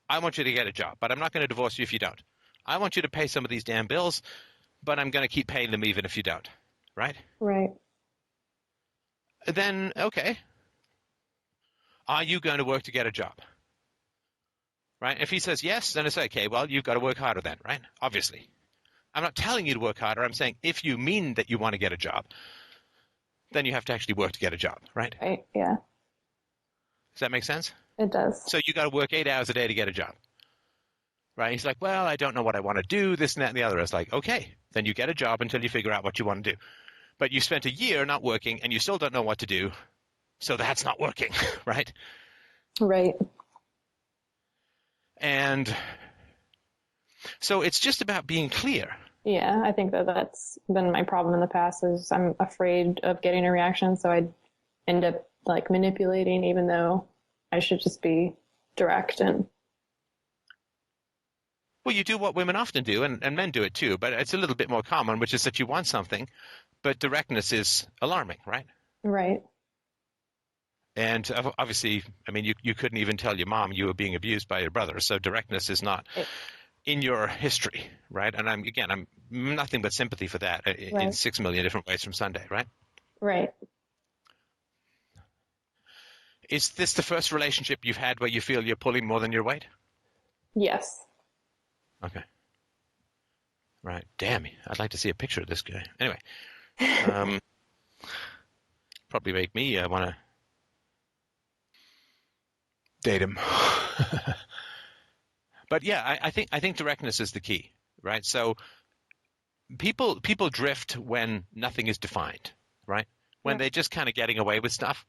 [SPEAKER 2] I want you to get a job, but I'm not going to divorce you if you don't. I want you to pay some of these damn bills, but I'm going to keep paying them even if you don't, right?
[SPEAKER 4] Right.
[SPEAKER 2] Then, okay. Are you going to work to get a job? Right? If he says yes, then it's okay. Well, you've got to work harder then, right? Obviously. I'm not telling you to work harder. I'm saying if you mean that you want to get a job, then you have to actually work to get a job, right?
[SPEAKER 4] Right. Yeah.
[SPEAKER 2] Does that make sense?
[SPEAKER 4] It does.
[SPEAKER 2] So you got to work 8 hours a day to get a job. Right? He's like, well, I don't know what I want to do, this and that and the other. It's like, okay, then you get a job until you figure out what you want to do. But you spent a year not working and you still don't know what to do. So that's not working, right?
[SPEAKER 4] Right.
[SPEAKER 2] And so it's just about being clear.
[SPEAKER 4] Yeah, I think that's been my problem in the past is I'm afraid of getting a reaction, so I end up like manipulating even though I should just be direct and
[SPEAKER 2] Well, you do what women often do, and men do it too, but it's a little bit more common, which is that you want something, but directness is alarming, right?
[SPEAKER 4] right.
[SPEAKER 2] And obviously, I mean, you couldn't even tell your mom you were being abused by your brother, so directness is not in your history, right? And I'm nothing but sympathy for that in 6 million different ways from Sunday, right?
[SPEAKER 4] Right.
[SPEAKER 2] Is this the first relationship you've had where you feel you're pulling more than your weight?
[SPEAKER 4] Yes.
[SPEAKER 2] Okay. Right. Damn, I'd like to see a picture of this guy. Anyway, probably make me want to date him. But yeah, I think directness is the key, right? So people drift when nothing is defined, right? When they're just kind of getting away with stuff.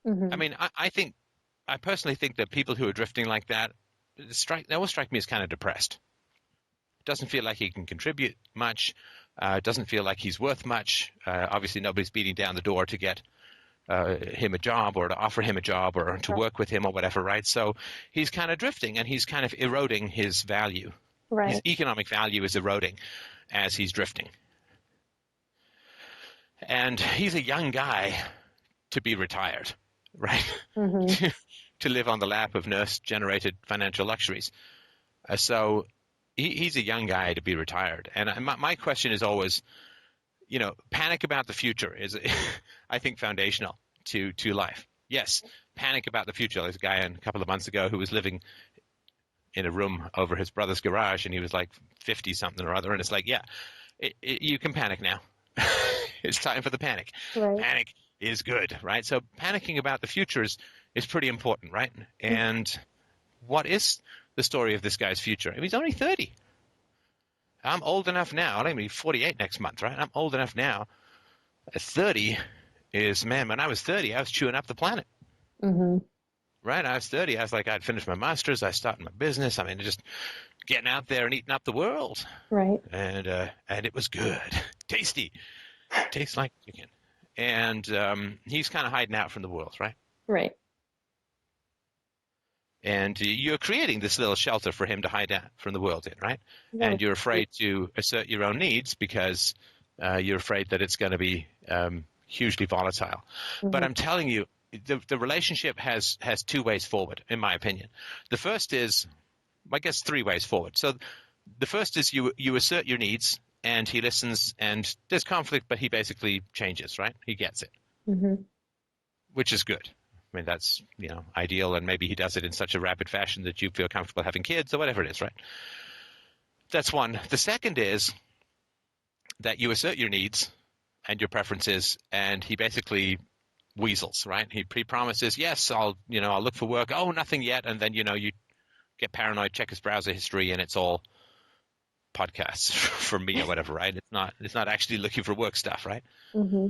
[SPEAKER 4] Mm-hmm.
[SPEAKER 2] I mean, I personally think that people who are drifting like that, they always strike me as kind of depressed. Doesn't feel like he can contribute much. Doesn't feel like he's worth much. Obviously, nobody's beating down the door to get him a job or to offer him a job or to work with him or whatever, right? So he's kind of drifting and he's kind of eroding his value.
[SPEAKER 4] Right.
[SPEAKER 2] His economic value is eroding as he's drifting. And he's a young guy to be retired, right?
[SPEAKER 4] Mm-hmm.
[SPEAKER 2] To live on the lap of nurse-generated financial luxuries. So he's a young guy to be retired. And my question is always, panic about the future is, I think, foundational to life. Yes, panic about the future. There's a guy a couple of months ago who was living in a room over his brother's garage, and he was like 50 something or other, and it's like, yeah, you can panic now. It's time for the panic.
[SPEAKER 4] Right.
[SPEAKER 2] Panic is good, right? So panicking about the future is pretty important, right? And what is the story of this guy's future? I mean, he's only 30. I'm old enough now. I'm going to be 48 next month, right? I'm old enough now. 30 is, man, when I was 30, I was chewing up the planet.
[SPEAKER 4] Mm-hmm.
[SPEAKER 2] Right? I was 30. I was like, I'd finished my master's. I started my business. I mean, just getting out there and eating up the world.
[SPEAKER 4] Right.
[SPEAKER 2] And it was good. Tasty. Tastes like chicken. And he's kind of hiding out from the world, right?
[SPEAKER 4] Right.
[SPEAKER 2] And you're creating this little shelter for him to hide out from the world in, right? And you're afraid to assert your own needs because you're afraid that it's going to be hugely volatile.
[SPEAKER 4] Mm-hmm.
[SPEAKER 2] But I'm telling you, the relationship has two ways forward, in my opinion. The first is, I guess, three ways forward. So the first is you assert your needs, and he listens, and there's conflict, but he basically changes, right? He gets it,
[SPEAKER 4] Mm-hmm.
[SPEAKER 2] which is good. I mean, that's, ideal, and maybe he does it in such a rapid fashion that you feel comfortable having kids or whatever it is, right? That's one. The second is that you assert your needs and your preferences, and he basically weasels, right? He promises, yes, I'll look for work. Oh, nothing yet. And then, you get paranoid, check his browser history, and it's all podcasts for me or whatever, right? It's not actually looking for work stuff, right?
[SPEAKER 4] Mm-hmm.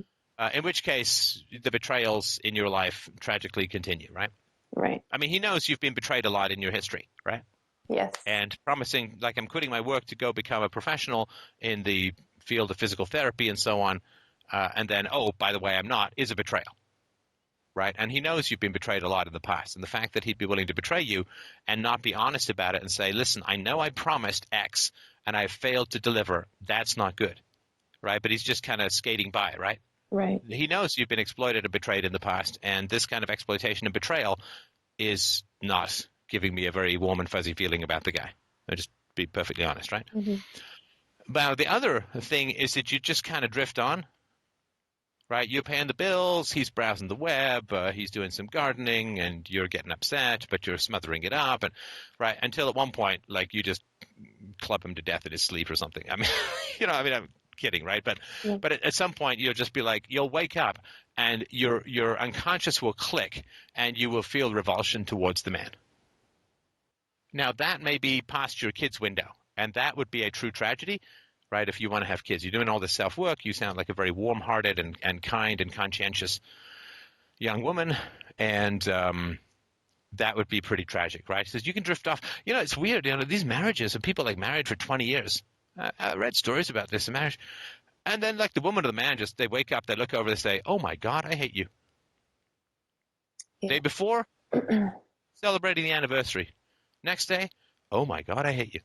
[SPEAKER 2] In which case, the betrayals in your life tragically continue, right?
[SPEAKER 4] Right.
[SPEAKER 2] I mean, he knows you've been betrayed a lot in your history, right?
[SPEAKER 4] Yes.
[SPEAKER 2] And promising, like, I'm quitting my work to go become a professional in the field of physical therapy and so on, and then, oh, by the way, I'm not, is a betrayal, right? And he knows you've been betrayed a lot in the past. And the fact that he'd be willing to betray you and not be honest about it and say, listen, I know I promised X and I failed to deliver, that's not good, right? But he's just kind of skating by, right?
[SPEAKER 4] Right.
[SPEAKER 2] He knows you've been exploited and betrayed in the past, and this kind of exploitation and betrayal is not giving me a very warm and fuzzy feeling about the guy. I'll just be perfectly honest, right?
[SPEAKER 4] Mm-hmm.
[SPEAKER 2] But the other thing is that you just kind of drift on, right? You're paying the bills, he's browsing the web, he's doing some gardening, and you're getting upset, but you're smothering it up, and right until at one point, like, you just club him to death in his sleep or something. I mean, I'm kidding, right? But
[SPEAKER 4] Yeah.
[SPEAKER 2] but at some point, you'll just be like, you'll wake up, and your unconscious will click, and you will feel revulsion towards the man. Now, that may be past your kid's window, and that would be a true tragedy, right? If you want to have kids, you're doing all this self-work, you sound like a very warm-hearted and kind and conscientious young woman, and that would be pretty tragic, right? Because you can drift off. It's weird, these marriages, and people, like, married for 20 years. I read stories about this in marriage. And then, like, the woman or the man, they wake up, they look over, they say, oh, my God, I hate you.
[SPEAKER 4] Yeah.
[SPEAKER 2] Day before, celebrating the anniversary. Next day, oh, my God, I hate you.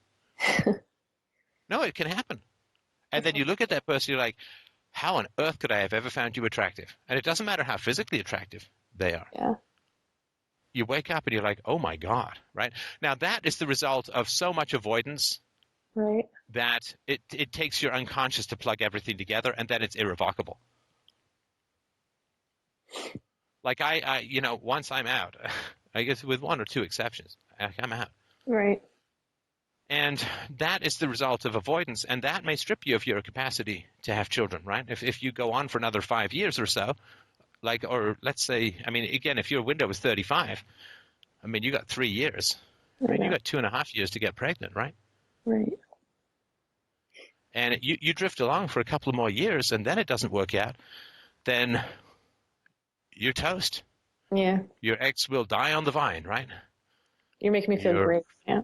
[SPEAKER 2] No, it can happen. And then you look at that person, you're like, how on earth could I have ever found you attractive? And it doesn't matter how physically attractive they are.
[SPEAKER 4] Yeah.
[SPEAKER 2] You wake up and you're like, oh, my God, right? Now, that is the result of so much avoidance,
[SPEAKER 4] Right.
[SPEAKER 2] that it takes your unconscious to plug everything together, and then it's irrevocable. Like, I once I'm out, I guess with one or two exceptions, I'm out.
[SPEAKER 4] Right.
[SPEAKER 2] And that is the result of avoidance, and that may strip you of your capacity to have children, right? If you go on for another 5 years or so, like, or let's say, I mean, again, if your window was 35, I mean, you got 3 years. I mean, you got 2.5 years to get pregnant, right?
[SPEAKER 4] Right.
[SPEAKER 2] And you drift along for a couple of more years, and then it doesn't work out, then you're toast.
[SPEAKER 4] Yeah.
[SPEAKER 2] Your eggs will die on the vine, right?
[SPEAKER 4] You're making me feel great. Yeah.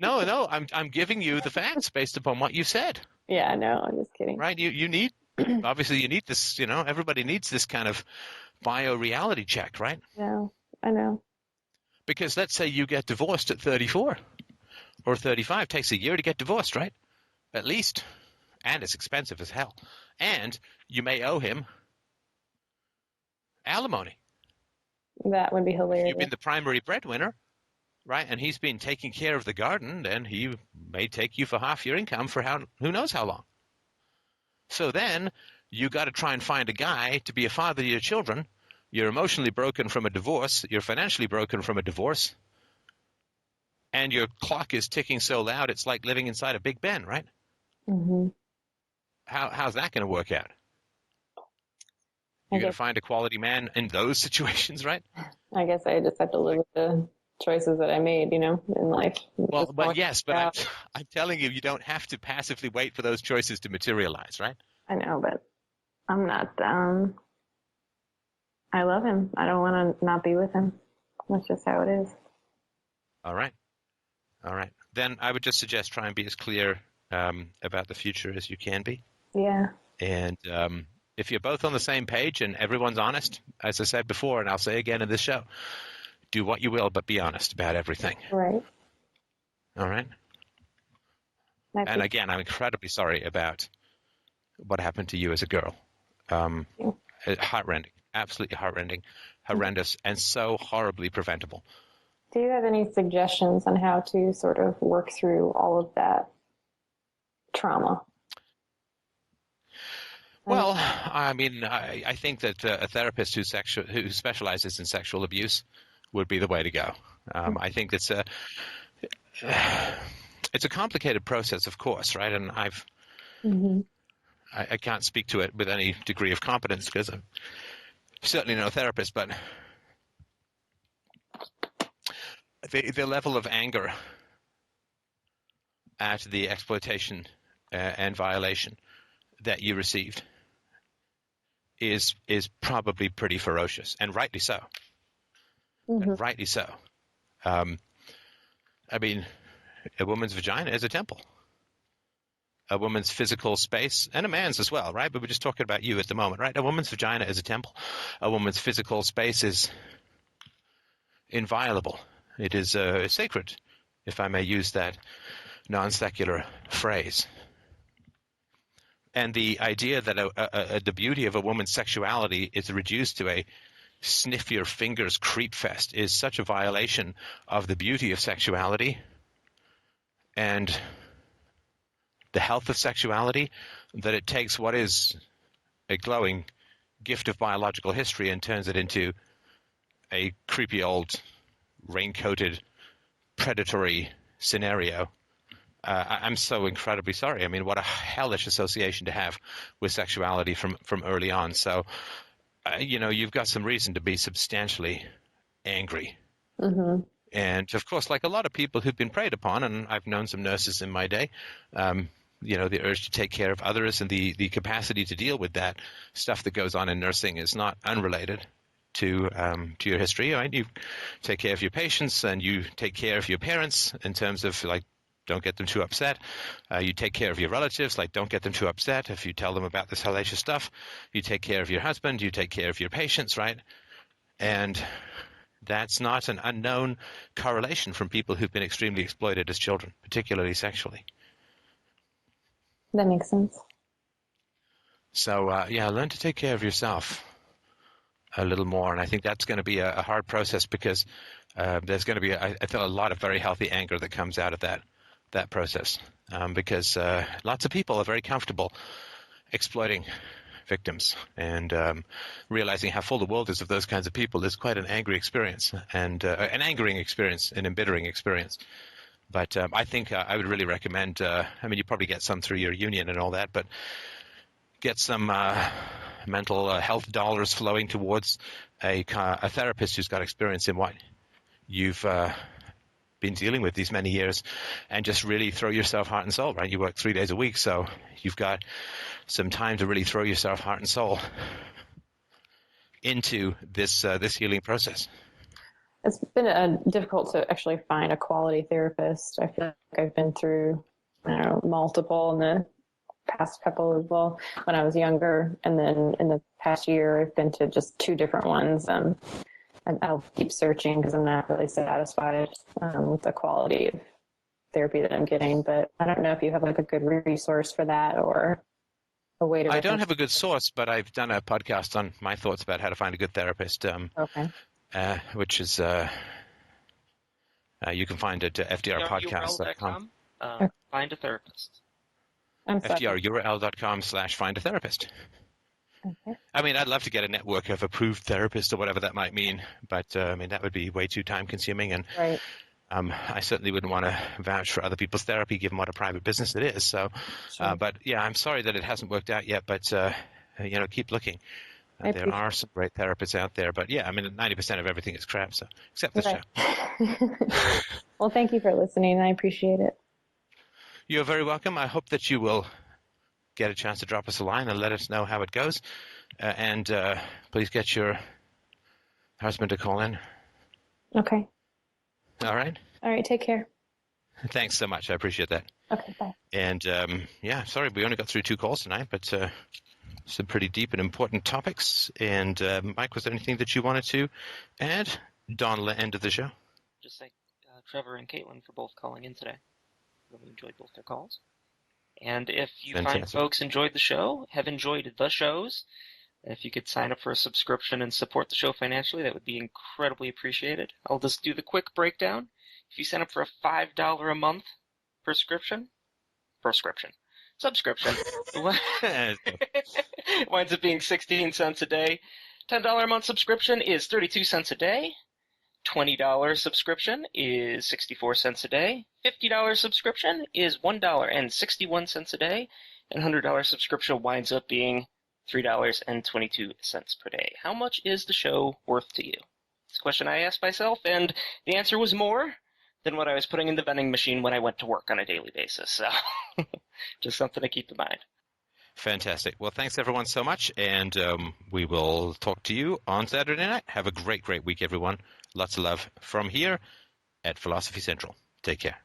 [SPEAKER 2] No, I'm giving you the facts based upon what you said.
[SPEAKER 4] Yeah, no, I'm just kidding.
[SPEAKER 2] Right? You need, obviously you need this, everybody needs this kind of bio-reality check, right?
[SPEAKER 4] No, I know.
[SPEAKER 2] Because let's say you get divorced at 34 or 35, it takes a year to get divorced, right? At least. And it's expensive as hell. And you may owe him alimony.
[SPEAKER 4] That would be hilarious.
[SPEAKER 2] You've been the primary breadwinner, right? And he's been taking care of the garden, then he may take you for half your income for who knows how long. So then you got to try and find a guy to be a father to your children. You're emotionally broken from a divorce. You're financially broken from a divorce. and your clock is ticking so loud it's like living inside a Big Ben, right?
[SPEAKER 4] Mm-hmm.
[SPEAKER 2] How's that going to work out? You're going to find a quality man in those situations, right?
[SPEAKER 4] I guess I just have to live with the choices that I made, in life.
[SPEAKER 2] Well, but yes, but I'm telling you, you don't have to passively wait for those choices to materialize, right?
[SPEAKER 4] I know, but I'm not. I love him. I don't want to not be with him. That's just how it is.
[SPEAKER 2] All right. Then I would just suggest try and be as clear about the future as you can be.
[SPEAKER 4] Yeah.
[SPEAKER 2] And if you're both on the same page and everyone's honest, as I said before, and I'll say again in this show, do what you will, but be honest about everything.
[SPEAKER 4] Right.
[SPEAKER 2] All right. And again, I'm incredibly sorry about what happened to you as a girl. Heartrending, absolutely heartrending, horrendous, and so horribly preventable.
[SPEAKER 4] Do you have any suggestions on how to sort of work through all of that trauma?
[SPEAKER 2] Well, I mean, I think that a therapist who specializes in sexual abuse would be the way to go. I think it's a complicated process, of course, right? And I can't speak to it with any degree of competence because I'm certainly no therapist, but the level of anger at the exploitation and violation that you received is probably pretty ferocious, and rightly so. And rightly so. I mean, a woman's vagina is a temple. A woman's physical space, and a man's as well, right? But we're just talking about you at the moment, right? A woman's vagina is a temple. A woman's physical space is inviolable. It is sacred, if I may use that non-secular phrase. And the idea that the beauty of a woman's sexuality is reduced to a sniff your fingers creep fest is such a violation of the beauty of sexuality and the health of sexuality that it takes what is a glowing gift of biological history and turns it into a creepy old raincoated predatory scenario. I'm so incredibly sorry. I mean, what a hellish association to have with sexuality from early on. So, you've got some reason to be substantially angry. Mm-hmm. And, of course, like a lot of people who've been preyed upon, and I've known some nurses in my day, the urge to take care of others and the capacity to deal with that stuff that goes on in nursing is not unrelated to your history. Right? You take care of your patients and you take care of your parents in terms of, like, don't get them too upset. You take care of your relatives, like don't get them too upset if you tell them about this hellacious stuff. You take care of your husband, you take care of your patients, right? And that's not an unknown correlation from people who've been extremely exploited as children, particularly sexually.
[SPEAKER 4] That makes sense.
[SPEAKER 2] So, learn to take care of yourself a little more. And I think that's going to be a hard process because there's going to be, I feel, a lot of very healthy anger that comes out of that process because lots of people are very comfortable exploiting victims and realizing how full the world is of those kinds of people is quite an angry experience and an angering experience, an embittering experience. But I think I would really recommend, you probably get some through your union and all that, but get some mental health dollars flowing towards a therapist who's got experience in what you've been dealing with these many years, and just really throw yourself heart and soul, right? You work 3 days a week, so you've got some time to really throw yourself heart and soul into this healing process.
[SPEAKER 4] It's been difficult to actually find a quality therapist. I feel like I've been through, multiple in the past couple of, when I was younger, and then in the past year, I've been to just 2 different ones. And I'll keep searching because I'm not really satisfied with the quality of therapy that I'm getting. But I don't know if you have like a good resource for that or a way to.
[SPEAKER 2] I don't have a good source, but I've done a podcast on my thoughts about how to find a good therapist.
[SPEAKER 4] Okay.
[SPEAKER 2] Which is you can find it at fdrpodcast.com.
[SPEAKER 1] Find a therapist.
[SPEAKER 2] fdrurl.com/find a therapist. Okay. I'd love to get a network of approved therapists or whatever that might mean, but that would be way too time consuming and
[SPEAKER 4] right.
[SPEAKER 2] I certainly wouldn't want to vouch for other people's therapy, given what a private business it is. So,
[SPEAKER 4] Sure.
[SPEAKER 2] but yeah, I'm sorry that it hasn't worked out yet. But keep looking.
[SPEAKER 4] I
[SPEAKER 2] There are some great therapists out there. But yeah, I mean, 90% of everything is crap. So, except this show.
[SPEAKER 4] Well, thank you for listening. I appreciate it.
[SPEAKER 2] You're very welcome. I hope that you will get a chance to drop us a line and let us know how it goes. And please get your husband to call in.
[SPEAKER 4] Okay.
[SPEAKER 2] All right.
[SPEAKER 4] All right. Take care.
[SPEAKER 2] Thanks so much. I appreciate that.
[SPEAKER 4] Okay. Bye.
[SPEAKER 2] And sorry, we only got through 2 calls tonight, but some pretty deep and important topics. And Mike, was there anything that you wanted to add? Don, end of the show.
[SPEAKER 1] Just thank Trevor and Caitlin for both calling in today. Really enjoyed both their calls. And if you find folks enjoyed the show, have enjoyed the shows, if you could sign up for a subscription and support the show financially, that would be incredibly appreciated. I'll just do the quick breakdown. If you sign up for a $5 a month subscription, it winds up being 16 cents a day. $10 a month subscription is 32 cents a day. $20 subscription is 64 cents a day. $50 subscription is $1.61 a day. And $100 subscription winds up being $3.22 per day. How much is the show worth to you? It's a question I asked myself, and the answer was more than what I was putting in the vending machine when I went to work on a daily basis. So just something to keep in mind.
[SPEAKER 2] Fantastic. Well, thanks everyone so much, and we will talk to you on Saturday night. Have a great, great week, everyone. Lots of love from here at Philosophy Central. Take care.